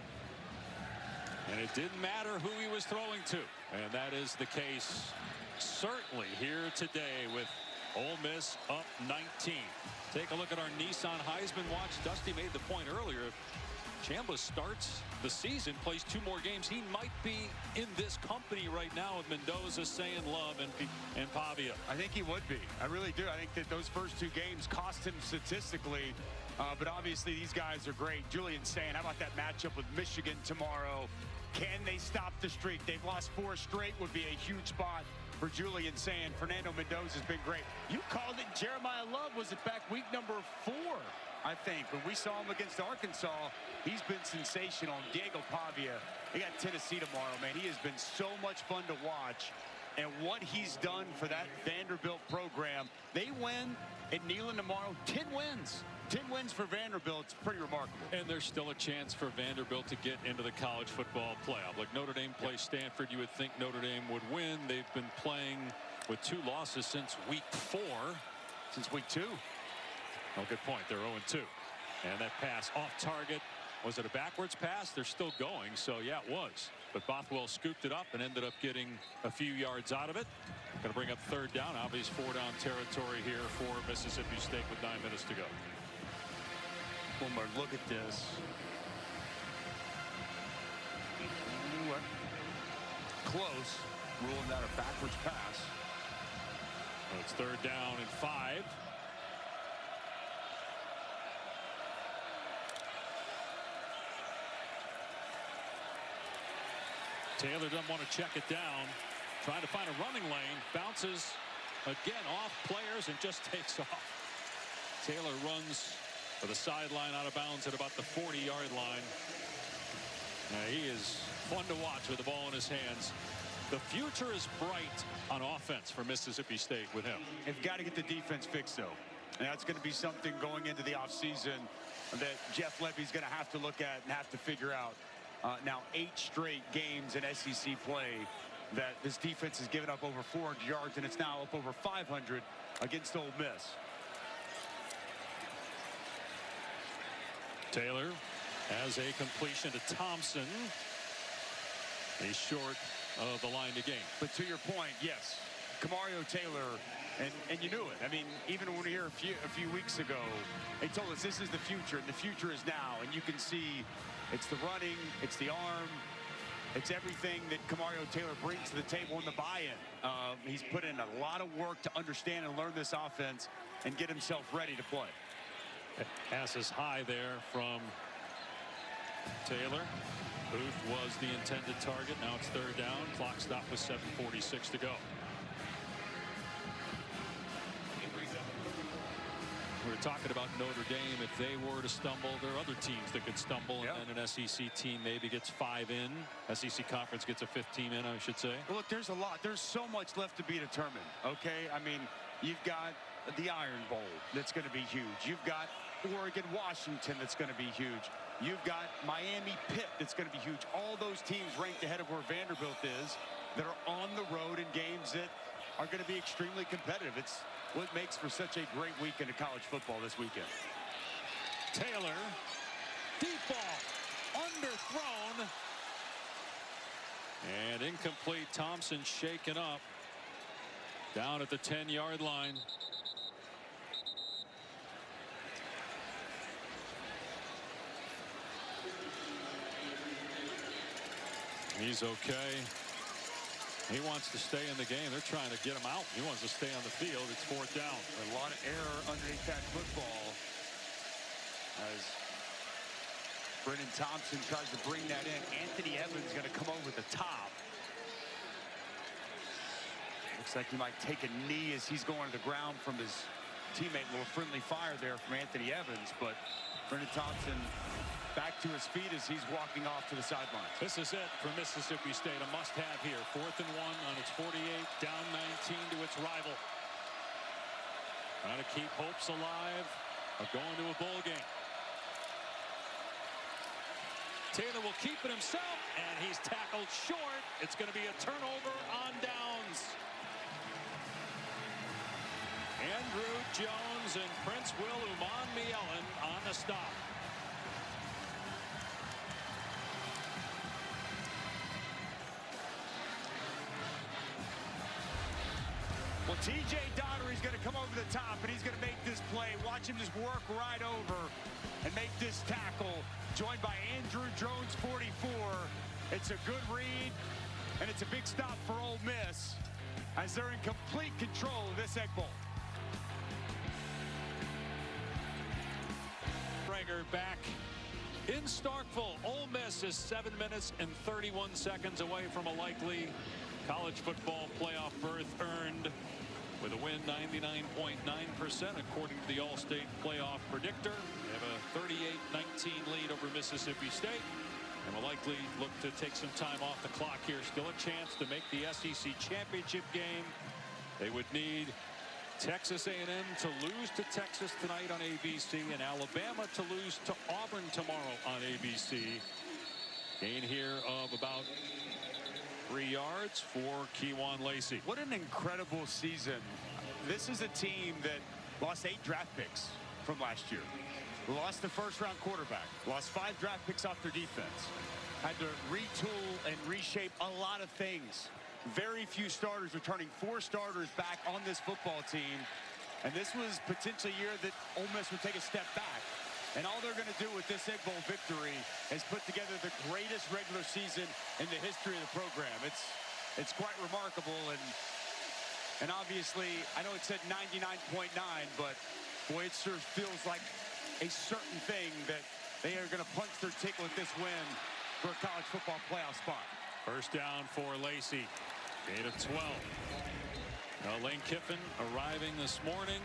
And it didn't matter who he was throwing to. And that is the case certainly here today with Ole Miss up 19. Take a look at our Nissan Heisman watch. Dusty made the point earlier. If Chambliss starts the season, plays 2 more games, he might be in this company right now with Mendoza, Saying Love, and Pavia. I think he would be. I really do. I think that those first 2 games cost him statistically. But obviously these guys are great. Julian Saying, how about that matchup with Michigan tomorrow? Can they stop the streak? They've lost 4 straight, would be a huge spot for Julian Saying. Fernando Mendoza has been great. You called it. Jeremiah Love was it back week number 4 I think. When we saw him against Arkansas, he's been sensational. Diego Pavia, he got Tennessee tomorrow, man. He has been so much fun to watch. And what he's done for that Vanderbilt program, they win at Neyland tomorrow, 10 wins. 10 wins for Vanderbilt. It's pretty remarkable. And there's still a chance for Vanderbilt to get into the college football playoff. Like Notre Dame plays Stanford, you would think Notre Dame would win. They've been playing with 2 losses since week 4. Since week 2. Oh, good point. They're 0-2. And that pass off target. Was it a backwards pass? They're still going. So, yeah, it was. But Bothwell scooped it up and ended up getting a few yards out of it. Going to bring up 3rd down. Obvious 4-down territory here for Mississippi State with 9 minutes to go. One more look at this. Close. Ruling that a backwards pass. So it's 3rd down and 5. Taylor doesn't want to check it down. Trying to find a running lane. Bounces again off players and just takes off. Taylor runs for the sideline out of bounds at about the 40-yard line. He is fun to watch with the ball in his hands. The future is bright on offense for Mississippi State with him. They've got to get the defense fixed, though. And that's going to be something going into the offseason that Jeff Levy's going to have to look at and have to figure out. Now 8 straight games in SEC play that this defense has given up over 400 yards, and it's now up over 500 against Ole Miss. Taylor has a completion to Thompson. He's short of the line to gain. But to your point, yes, Kamario Taylor, and you knew it. I mean, even when we were here a few weeks ago, they told us this is the future, and the future is now. And you can see it's the running, it's the arm, it's everything that Kamario Taylor brings to the table in the buy-in. He's put in a lot of work to understand and learn this offense and get himself ready to play. Pass is high there from Taylor. Booth was the intended target. Now it's 3rd down. Clock stopped with 7:46 to go. We were talking about Notre Dame. If they were to stumble, there are other teams that could stumble, and then an SEC team maybe gets 5 in. SEC Conference gets a 15 in, I should say. Well, look, there's a lot. There's so much left to be determined, okay? I mean, you've got the Iron Bowl that's going to be huge. You've got Oregon-Washington that's going to be huge. You've got Miami-Pitt that's going to be huge. All those teams ranked ahead of where Vanderbilt is that are on the road in games that are going to be extremely competitive. It's what makes for such a great weekend of college football this weekend. Taylor, deep ball, underthrown, and incomplete. Thompson shaken up down at the 10-yard line. He's okay. He wants to stay in the game. They're trying to get him out. He wants to stay on the field. It's 4th down. A lot of error underneath that football as Brennan Thompson tries to bring that in. Anthony Evans going to come over the top. Looks like he might take a knee as he's going to the ground from his teammate. A little friendly fire there from Anthony Evans, but Brennan Thompson back to his feet as he's walking off to the sidelines. This is it for Mississippi State. A must-have here. 4th and 1 on its 48, down 19 to its rival. Trying to keep hopes alive of going to a bowl game. Taylor will keep it himself, and he's tackled short. It's going to be a turnover on downs. Andrew Jones and Prince Will Uman-Mielen on the stop. Well, T.J. Daugherty's going to come over the top, and he's going to make this play. Watch him just work right over and make this tackle. Joined by Andrew Jones, 44. It's a good read, and it's a big stop for Ole Miss as they're in complete control of this Egg Bowl. Back in Starkville. Ole Miss is 7 minutes and 31 seconds away from a likely college football playoff berth earned with a win 99.9% according to the All-State playoff predictor. They have a 38-19 lead over Mississippi State and will likely look to take some time off the clock here. Still a chance to make the SEC championship game. They would need Texas A&M to lose to Texas tonight on ABC and Alabama to lose to Auburn tomorrow on ABC. Gain here of about 3 yards for Kewan Lacey. What an incredible season. This is a team that lost 8 draft picks from last year. Lost the first-round quarterback. Lost 5 draft picks off their defense. Had to retool and reshape a lot of things. Very few starters, returning 4 starters back on this football team. And this was potentially a year that Ole Miss would take a step back. And all they're going to do with this Egg Bowl victory is put together the greatest regular season in the history of the program. It's quite remarkable. And obviously, I know it said 99.9, but boy, it sure feels like a certain thing that they are going to punch their ticket with this win for a college football playoff spot. First down for Lacey. Gain of 12. Lane Kiffin arriving this morning.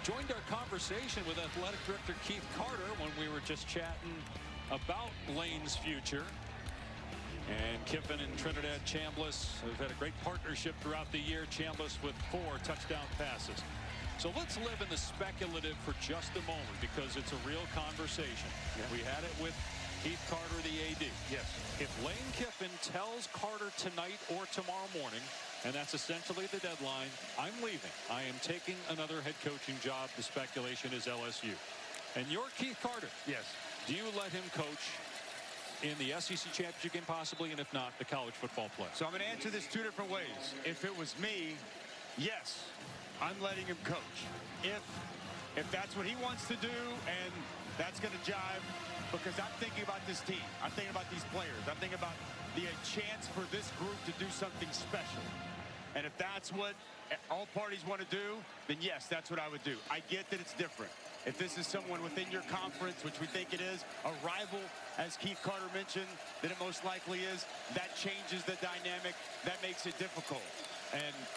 Joined our conversation with athletic director Keith Carter when we were just chatting about Lane's future. And Kiffin and Trinidad Chambliss have had a great partnership throughout the year. Chambliss with 4 touchdown passes. So let's live in the speculative for just a moment because it's a real conversation. Yeah. We had it with Keith Carter, the AD. Yes. If Lane Kiffin tells Carter tonight or tomorrow morning, and that's essentially the deadline, I'm leaving. I am taking another head coaching job. The speculation is LSU. And you're Keith Carter. Yes. Do you let him coach in the SEC championship game possibly, and if not, the college football play? So I'm going to answer this 2 different ways. If it was me, yes, I'm letting him coach. If that's what he wants to do and that's going to jive, because I'm thinking about this team. I'm thinking about these players. I'm thinking about the chance for this group to do something special. And if that's what all parties want to do, then yes, that's what I would do. I get that it's different. If this is someone within your conference, which we think it is, a rival, as Keith Carter mentioned, that it most likely is, that changes the dynamic. That makes it difficult.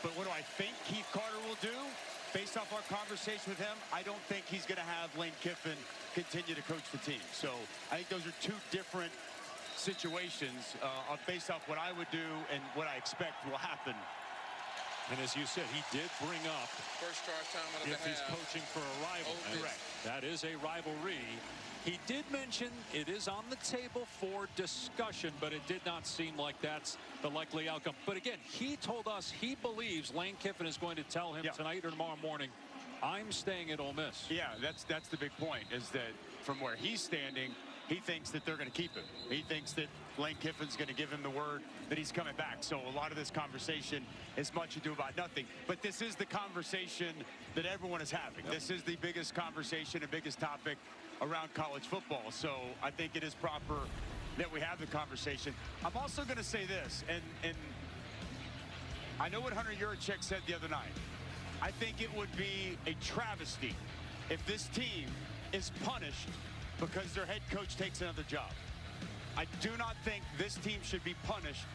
But what do I think Keith Carter will do? Based off our conversation with him, I don't think he's going to have Lane Kiffin continue to coach the team. So I think those are 2 different situations based off what I would do and what I expect will happen. And as you said, he did bring up First charge time out of if he's coaching for a rival. Correct. That is a rivalry. He did mention it is on the table for discussion, but it did not seem like that's the likely outcome. But again, he told us he believes Lane Kiffin is going to tell him tonight or tomorrow morning, I'm staying at Ole Miss. Yeah, that's the big point, is that from where he's standing, he thinks that they're going to keep him. He thinks that Lane Kiffin's going to give him the word that he's coming back. So a lot of this conversation is much ado about nothing. But this is the conversation that everyone is having. Yep. This is the biggest conversation and biggest topic around college football. So I think it is proper that we have the conversation. I'm also going to say this, and I know what Hunter Yurachek said the other night. I think it would be a travesty if this team is punished because their head coach takes another job. I do not think this team should be punished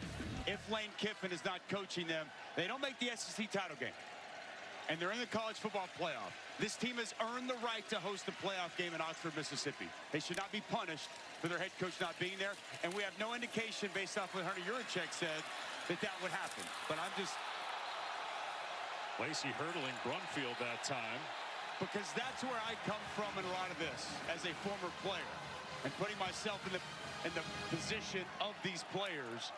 if Lane Kiffin is not coaching them. They don't make the SEC title game, and they're in the college football playoff. This team has earned the right to host a playoff game in Oxford, Mississippi. They should not be punished for their head coach not being there, and we have no indication based off what Hunter Yurachek said that would happen. But I'm just... Lacey hurdling Brumfield that time. Because that's where I come from in a lot of this as a former player, and putting myself in the position of these players.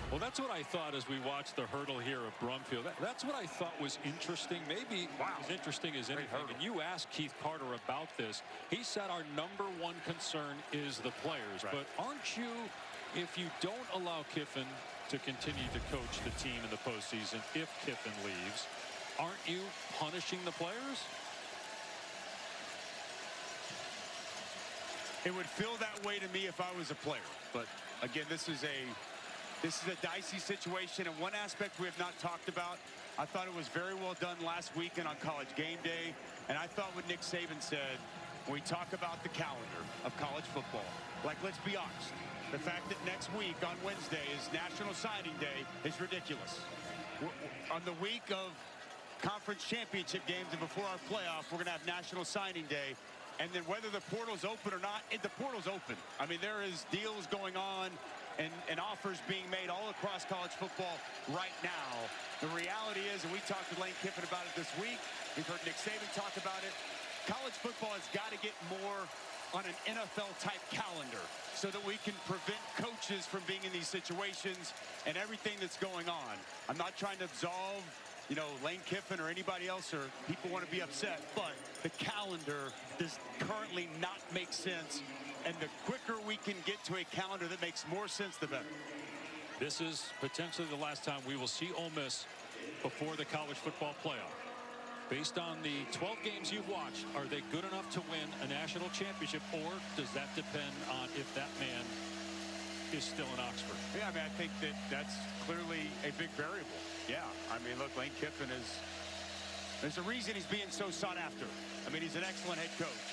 Well, that's what I thought as we watched the hurdle here of Brumfield. That's what I thought was interesting, maybe as interesting as anything. And you asked Keith Carter about this. He said our number 1 concern is the players. Right. But aren't you, if you don't allow Kiffin to continue to coach the team in the postseason, if Kiffin leaves, aren't you punishing the players? It would feel that way to me if I was a player. But again, this is a dicey situation. And one aspect we have not talked about, I thought it was very well done last weekend on College Game Day. And I thought what Nick Saban said when we talk about the calendar of college football, like, let's be honest, The fact that next week on Wednesday is National Signing Day is ridiculous. On the week of conference championship games and before our playoff, we're going to have National Signing Day. And then whether the portal's open or not, the portal's open. I mean, there is deals going on and offers being made all across college football right now. The reality is, and we talked to Lane Kiffin about it this week, we've heard Nick Saban talk about it, college football has got to get more on an NFL-type calendar so that we can prevent coaches from being in these situations and everything that's going on. I'm not trying to absolve, you know, Lane Kiffin or anybody else, or people want to be upset, but the calendar does currently not make sense, and the quicker we can get to a calendar that makes more sense, the better. This is potentially the last time we will see Ole Miss before the college football playoff. Based on the 12 games you've watched, are they good enough to win a national championship, or does that depend on if that man is still in Oxford? Yeah, I mean, I think that's clearly a big variable. Yeah, I mean, look, Lane Kiffin there's a reason he's being so sought after. I mean, he's an excellent head coach.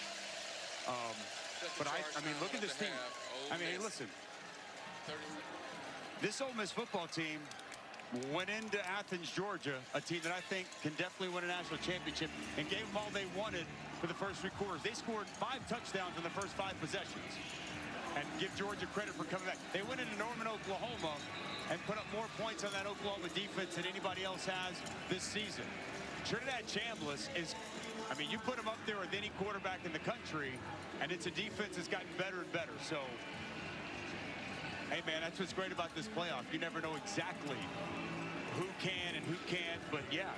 But I mean, look at this team. I mean, hey, listen, this Ole Miss football team went into Athens, Georgia, a team that I think can definitely win a national championship, and gave them all they wanted for the first 3 quarters. They scored 5 touchdowns in the first 5 possessions. And give Georgia credit for coming back. They went into Norman, Oklahoma, and put up more points on that Oklahoma defense than anybody else has this season. Trinidad Chambliss is, I mean, you put him up there with any quarterback in the country, and it's a defense that's gotten better and better. So, hey, man, that's what's great about this playoff. You never know exactly who can and who can't, but yeah,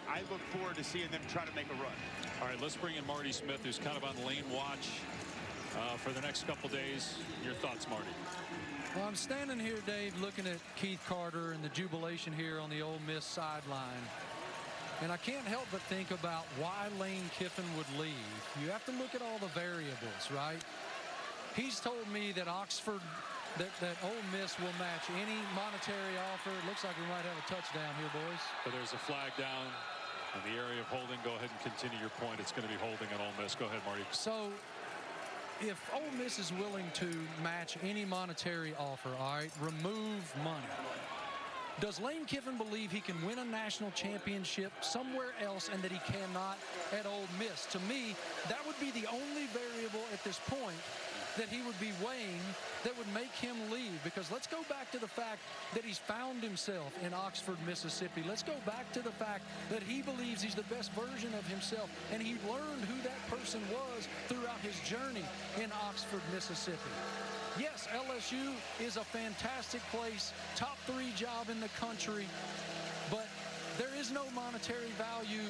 I look forward to seeing them try to make a run. All right, let's bring in Marty Smith, who's kind of on lane watch for the next couple days. Your thoughts, Marty? Well, I'm standing here, Dave, looking at Keith Carter and the jubilation here on the Ole Miss sideline. And I can't help but think about why Lane Kiffin would leave. You have to look at all the variables, right? He's told me that Oxford, that Ole Miss will match any monetary offer. It looks like we might have a touchdown here, boys. But there's a flag down in the area of holding. Go ahead and continue your point. It's going to be holding at Ole Miss. Go ahead, Marty. So if Ole Miss is willing to match any monetary offer, all right, remove money. Does Lane Kiffin believe he can win a national championship somewhere else and that he cannot at Ole Miss? To me, that would be the only variable at this point that he would be weighing that would make him leave. Because let's go back to the fact that he's found himself in Oxford, Mississippi. Let's go back to the fact that he believes he's the best version of himself, and he learned who that person was throughout his journey in Oxford, Mississippi. Yes, LSU is a fantastic place, top 3 job in the country, but there is no monetary value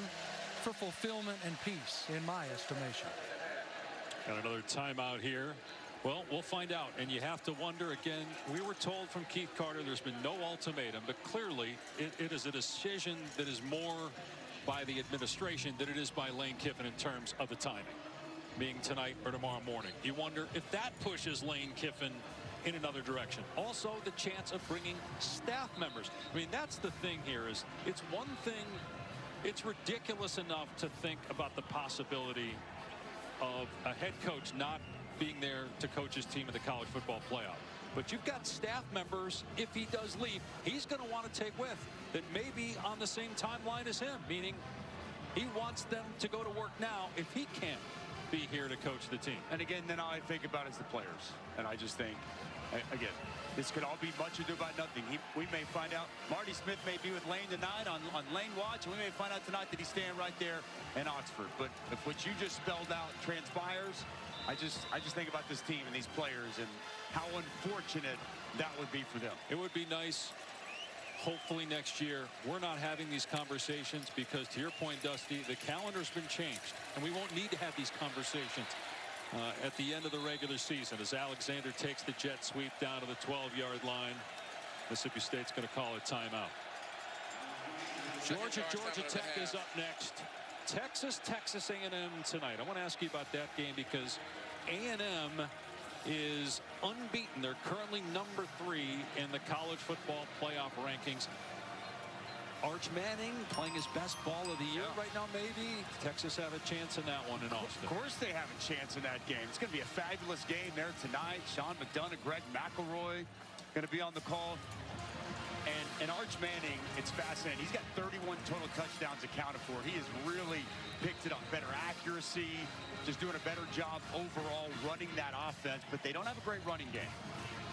for fulfillment and peace, in my estimation. Got another timeout here. Well, we'll find out. And you have to wonder again, we were told from Keith Carter there's been no ultimatum, but clearly it is a decision that is more by the administration than it is by Lane Kiffin in terms of the timing, being tonight or tomorrow morning. You wonder if that pushes Lane Kiffin in another direction. Also, the chance of bringing staff members. I mean, that's the thing here is it's one thing, it's ridiculous enough to think about the possibility of a head coach not being there to coach his team in the college football playoff. But you've got staff members, if he does leave, he's going to want to take with that may be on the same timeline as him, meaning he wants them to go to work now if he can't be here to coach the team. And again, then all I think about is the players. And I just think, again, this could all be much ado about nothing. We may find out Marty Smith may be with Lane tonight on Lane Watch, and we may find out tonight that he's staying right there in Oxford. But if what you just spelled out transpires, I just think about this team and these players and how unfortunate that would be for them. It would be nice. Hopefully next year we're not having these conversations because, to your point, Dusty, the calendar's been changed and we won't need to have these conversations at the end of the regular season as Alexander takes the jet sweep down to the 12-yard line. Mississippi State's going to call a timeout. Georgia Tech is up next. Texas A&M tonight. I want to ask you about that game because A&M is unbeaten. They're currently number 3 in the college football playoff rankings. Arch Manning playing his best ball of the year right now, maybe. Texas have a chance in that one in Austin. Of course they have a chance in that game. It's going to be a fabulous game there tonight. Sean McDonough, Greg McElroy going to be on the call. And Arch Manning, it's fascinating. He's got 31 total touchdowns accounted for. He has really picked it up. Better accuracy, just doing a better job overall running that offense. But they don't have a great running game.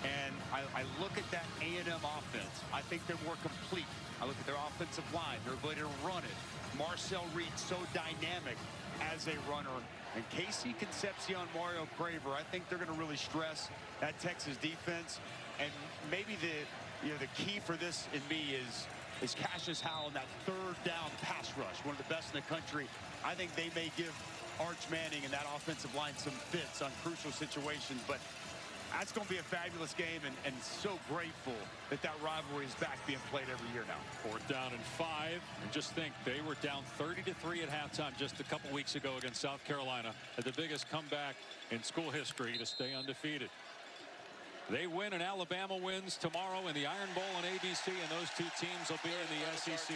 And I look at that A&M offense. I think they're more complete. I look at their offensive line, their ability to run it. Marcel Reed, so dynamic as a runner. And Casey Concepcion, Mario Craver, I think they're going to really stress that Texas defense. And maybe the key for this in me is Cassius Howell in that third down pass rush, one of the best in the country. I think they may give Arch Manning and that offensive line some fits on crucial situations. But that's going to be a fabulous game, and so grateful that rivalry is back being played every year now. 4th down and 5. And just think, they were down 30-3 at halftime just a couple weeks ago against South Carolina, at the biggest comeback in school history to stay undefeated. They win and Alabama wins tomorrow in the Iron Bowl on ABC, and those two teams will be in the SEC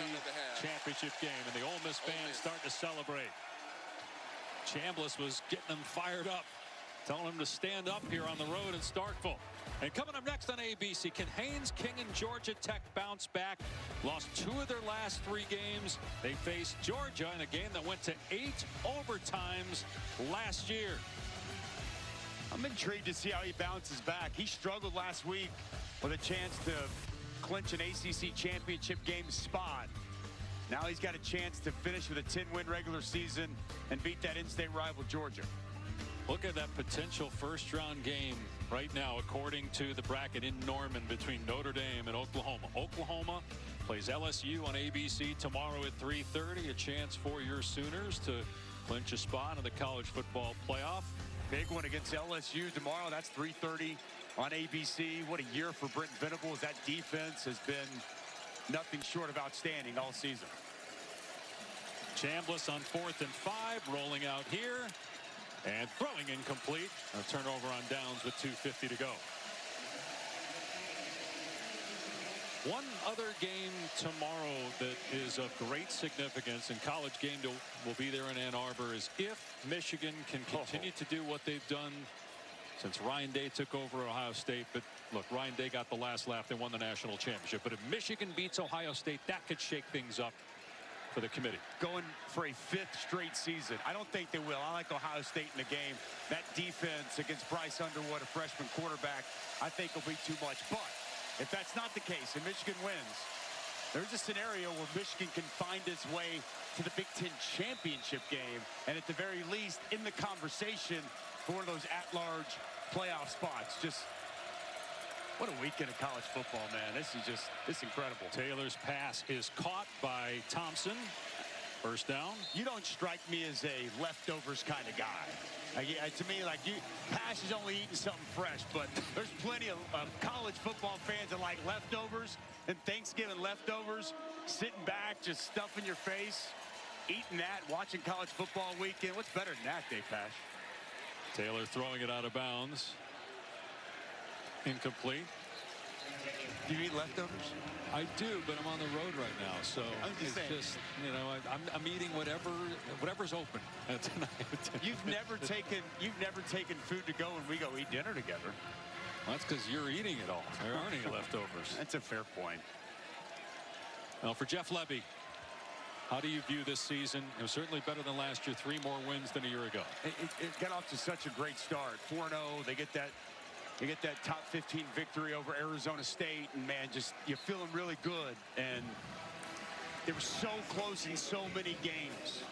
championship game. And the Ole Miss fans start to celebrate. Chambliss was getting them fired up, telling them to stand up here on the road in Starkville. And coming up next on ABC, can Haynes King and Georgia Tech bounce back? Lost 2 of their last 3 games. They faced Georgia in a game that went to 8 overtimes last year. I'm intrigued to see how he bounces back. He struggled last week with a chance to clinch an ACC championship game spot. Now he's got a chance to finish with a 10-win regular season and beat that in-state rival Georgia. Look at that potential first-round game right now, according to the bracket in Norman, between Notre Dame and Oklahoma. Oklahoma plays LSU on ABC tomorrow at 3:30. A chance for your Sooners to clinch a spot in the college football playoff. Big one against LSU tomorrow. That's 3:30 on ABC. What a year for Brent Venables. That defense has been nothing short of outstanding all season. Chambliss on 4th and 5, rolling out here. And throwing incomplete. A turnover on downs with 2:50 to go. One other game tomorrow that is of great significance, and College Game will be there in Ann Arbor, is if Michigan can continue to do what they've done since Ryan Day took over Ohio State. But look, Ryan Day got the last laugh. They won the national championship. But if Michigan beats Ohio State, that could shake things up for the committee. Going for a 5th straight season. I don't think they will. I like Ohio State in the game. That defense against Bryce Underwood, a freshman quarterback, I think will be too much. But if that's not the case and Michigan wins, there's a scenario where Michigan can find its way to the Big Ten championship game, and at the very least in the conversation for one of those at-large playoff spots. Just what a weekend of college football, man. This is incredible. Taylor's pass is caught by Thompson. First down. You don't strike me as a leftovers kind of guy. To me, like, Pash is only eating something fresh, but there's plenty of college football fans that like leftovers and Thanksgiving leftovers, sitting back, just stuffing your face, eating that, watching college football weekend. What's better than that, Dave Pash? Taylor throwing it out of bounds. Incomplete. Do you eat leftovers? I do, but I'm on the road right now, so it's just, you know, I'm eating whatever's open tonight. You've never taken food to go when we go eat dinner together. Well, that's because you're eating it all. There aren't any leftovers. That's a fair point. Now for Jeff Lebby, how do you view this season? It was certainly better than last year. 3 more wins than a year ago. It got off to such a great start. 4-0. They get that top 15 victory over Arizona State, and man, just you're feeling really good. And they were so close in so many games,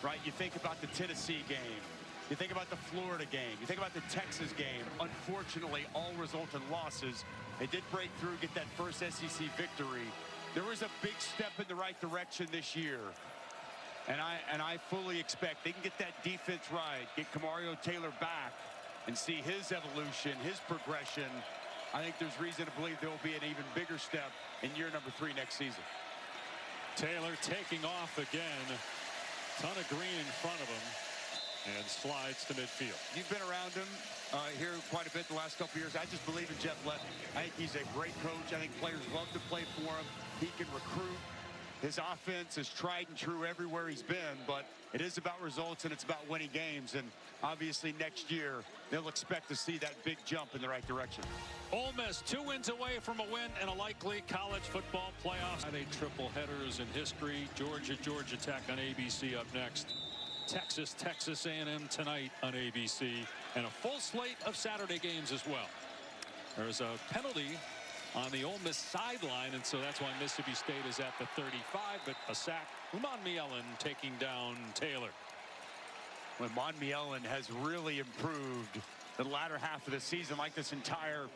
right? You think about the Tennessee game, you think about the Florida game, you think about the Texas game. Unfortunately, all result in losses. They did break through, get that first SEC victory. There was a big step in the right direction this year. And I fully expect they can get that defense right, get Kamario Taylor back, and see his evolution, his progression. I think there's reason to believe there will be an even bigger step in year number 3 next season. Taylor taking off again. Ton of green in front of him, and slides to midfield. You've been around him here quite a bit the last couple years. I just believe in Jeff Lebby. I think he's a great coach. I think players love to play for him. He can recruit. His offense is tried and true everywhere he's been, but it is about results and it's about winning games. And obviously next year, they'll expect to see that big jump in the right direction. Ole Miss 2 wins away from a win and a likely college football playoffs. Friday triple headers in history. Georgia Tech on ABC up next. Texas A&M tonight on ABC. And a full slate of Saturday games as well. There's a penalty on the Ole Miss sideline, and so that's why Mississippi State is at the 35, but a sack. Monmielen taking down Taylor. When Monmielen has really improved the latter half of the season, like this entire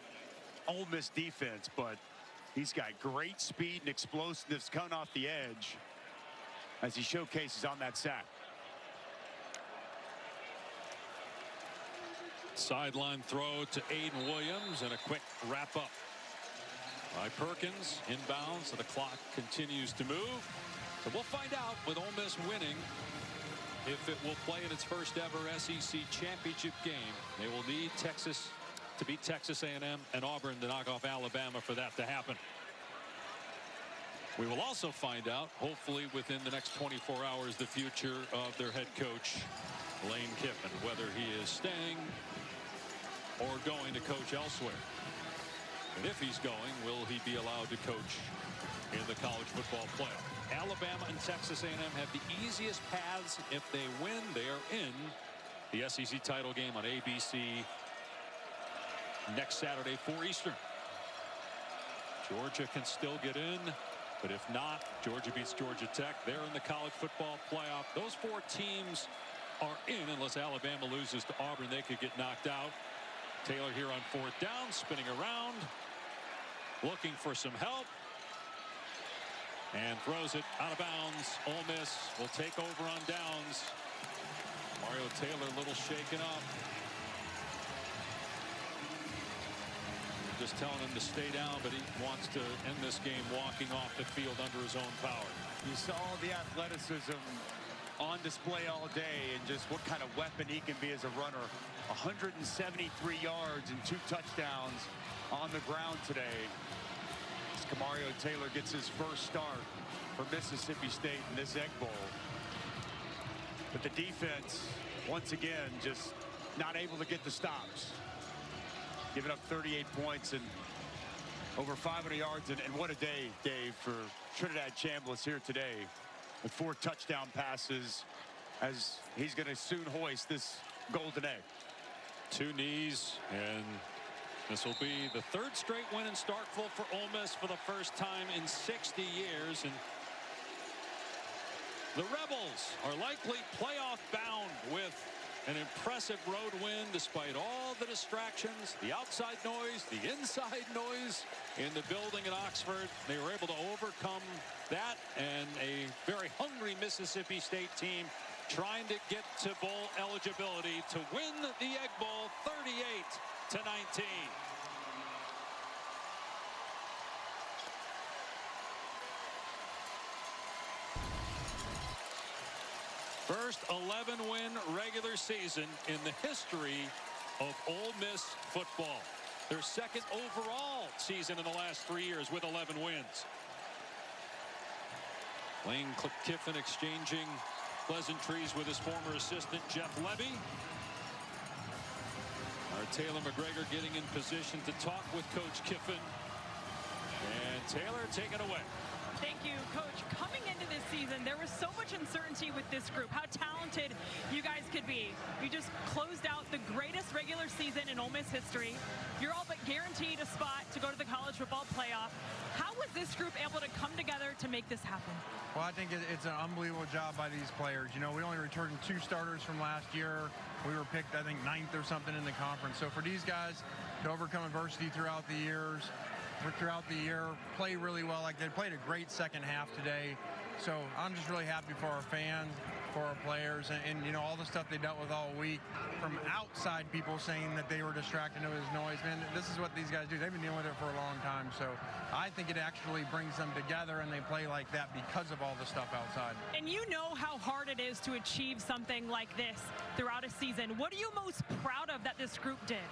Ole Miss defense, but he's got great speed and explosiveness coming off the edge as he showcases on that sack. Sideline throw to Aiden Williams and a quick wrap up by Perkins. Inbounds, so the clock continues to move. So we'll find out with Ole Miss winning if it will play in its first ever SEC championship game. They will need Texas to beat Texas A&M and Auburn to knock off Alabama for that to happen. We will also find out, hopefully within the next 24 hours, the future of their head coach, Lane Kiffin, whether he is staying or going to coach elsewhere. And if he's going, will he be allowed to coach in the college football playoff? Alabama and Texas A&M have the easiest paths. If they win, they are in the SEC title game on ABC next Saturday, 4 Eastern. Georgia can still get in, but if not, Georgia beats Georgia Tech. They're in the college football playoff. Those 4 teams are in unless Alabama loses to Auburn. They could get knocked out. Taylor here on 4th down, spinning around, looking for some help, and throws it out of bounds. Ole Miss will take over on downs. Mario Taylor a little shaken up. Just telling him to stay down, but he wants to end this game walking off the field under his own power. You saw the athleticism on display all day and just what kind of weapon he can be as a runner. 173 yards and 2 touchdowns on the ground today. As Mario Taylor gets his first start for Mississippi State in this Egg Bowl. But the defense, once again, just not able to get the stops. Giving up 38 points and over 500 yards. And what a day, Dave, for Trinidad Chambliss here today with 4 touchdown passes as he's going to soon hoist this golden egg. 2 knees, and this will be the 3rd straight win in Starkville for Ole Miss for the first time in 60 years. And the Rebels are likely playoff bound with an impressive road win despite all the distractions, the outside noise, the inside noise in the building at Oxford. They were able to overcome that, and a very hungry Mississippi State team trying to get to bowl eligibility to win the Egg Bowl 38-19. First 11-win regular season in the history of Ole Miss football. Their 2nd overall season in the last 3 years with 11 wins. Lane Kiffin exchanging pleasantries with his former assistant Jeff Levy. Our Taylor McGregor getting in position to talk with Coach Kiffin. And Taylor taking away. Thank you, Coach. Coming into this season, there was so much uncertainty with this group, how talented you guys could be. You just closed out the greatest regular season in Ole Miss history. You're all but guaranteed a spot to go to the college football playoff. How was this group able to come together to make this happen? Well, I think it's an unbelievable job by these players. You know, we only returned 2 starters from last year. We were picked, I think, 9th or something in the conference. So for these guys to overcome adversity throughout the year, play really well. Like, they played a great second half today. So I'm just really happy for our fans, for our players, and you know, all the stuff they dealt with all week from outside people saying that they were distracted to his noise. Man, this is what these guys do. They've been dealing with it for a long time. So I think it actually brings them together, and they play like that because of all the stuff outside. And you know how hard it is to achieve something like this throughout a season. What are you most proud of that this group did?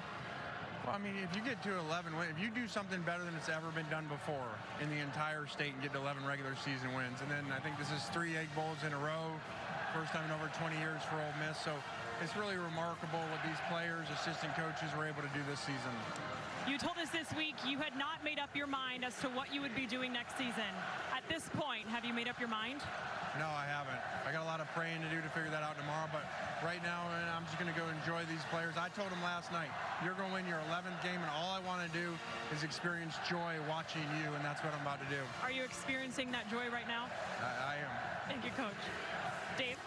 Well, I mean, if you get to 11 wins, if you do something better than it's ever been done before in the entire state and get to 11 regular season wins, and then I think this is 3 Egg Bowls in a row, first time in over 20 years for Ole Miss, so it's really remarkable what these players, assistant coaches were able to do this season. You told us this week you had not made up your mind as to what you would be doing next season. At this point, have you made up your mind? No, I haven't. I got a lot of praying to do to figure that out tomorrow, but right now I'm just going to go enjoy these players. I told them last night, you're going to win your 11th game, and all I want to do is experience joy watching you, and that's what I'm about to do. Are you experiencing that joy right now? I am. Thank you, Coach. Dave?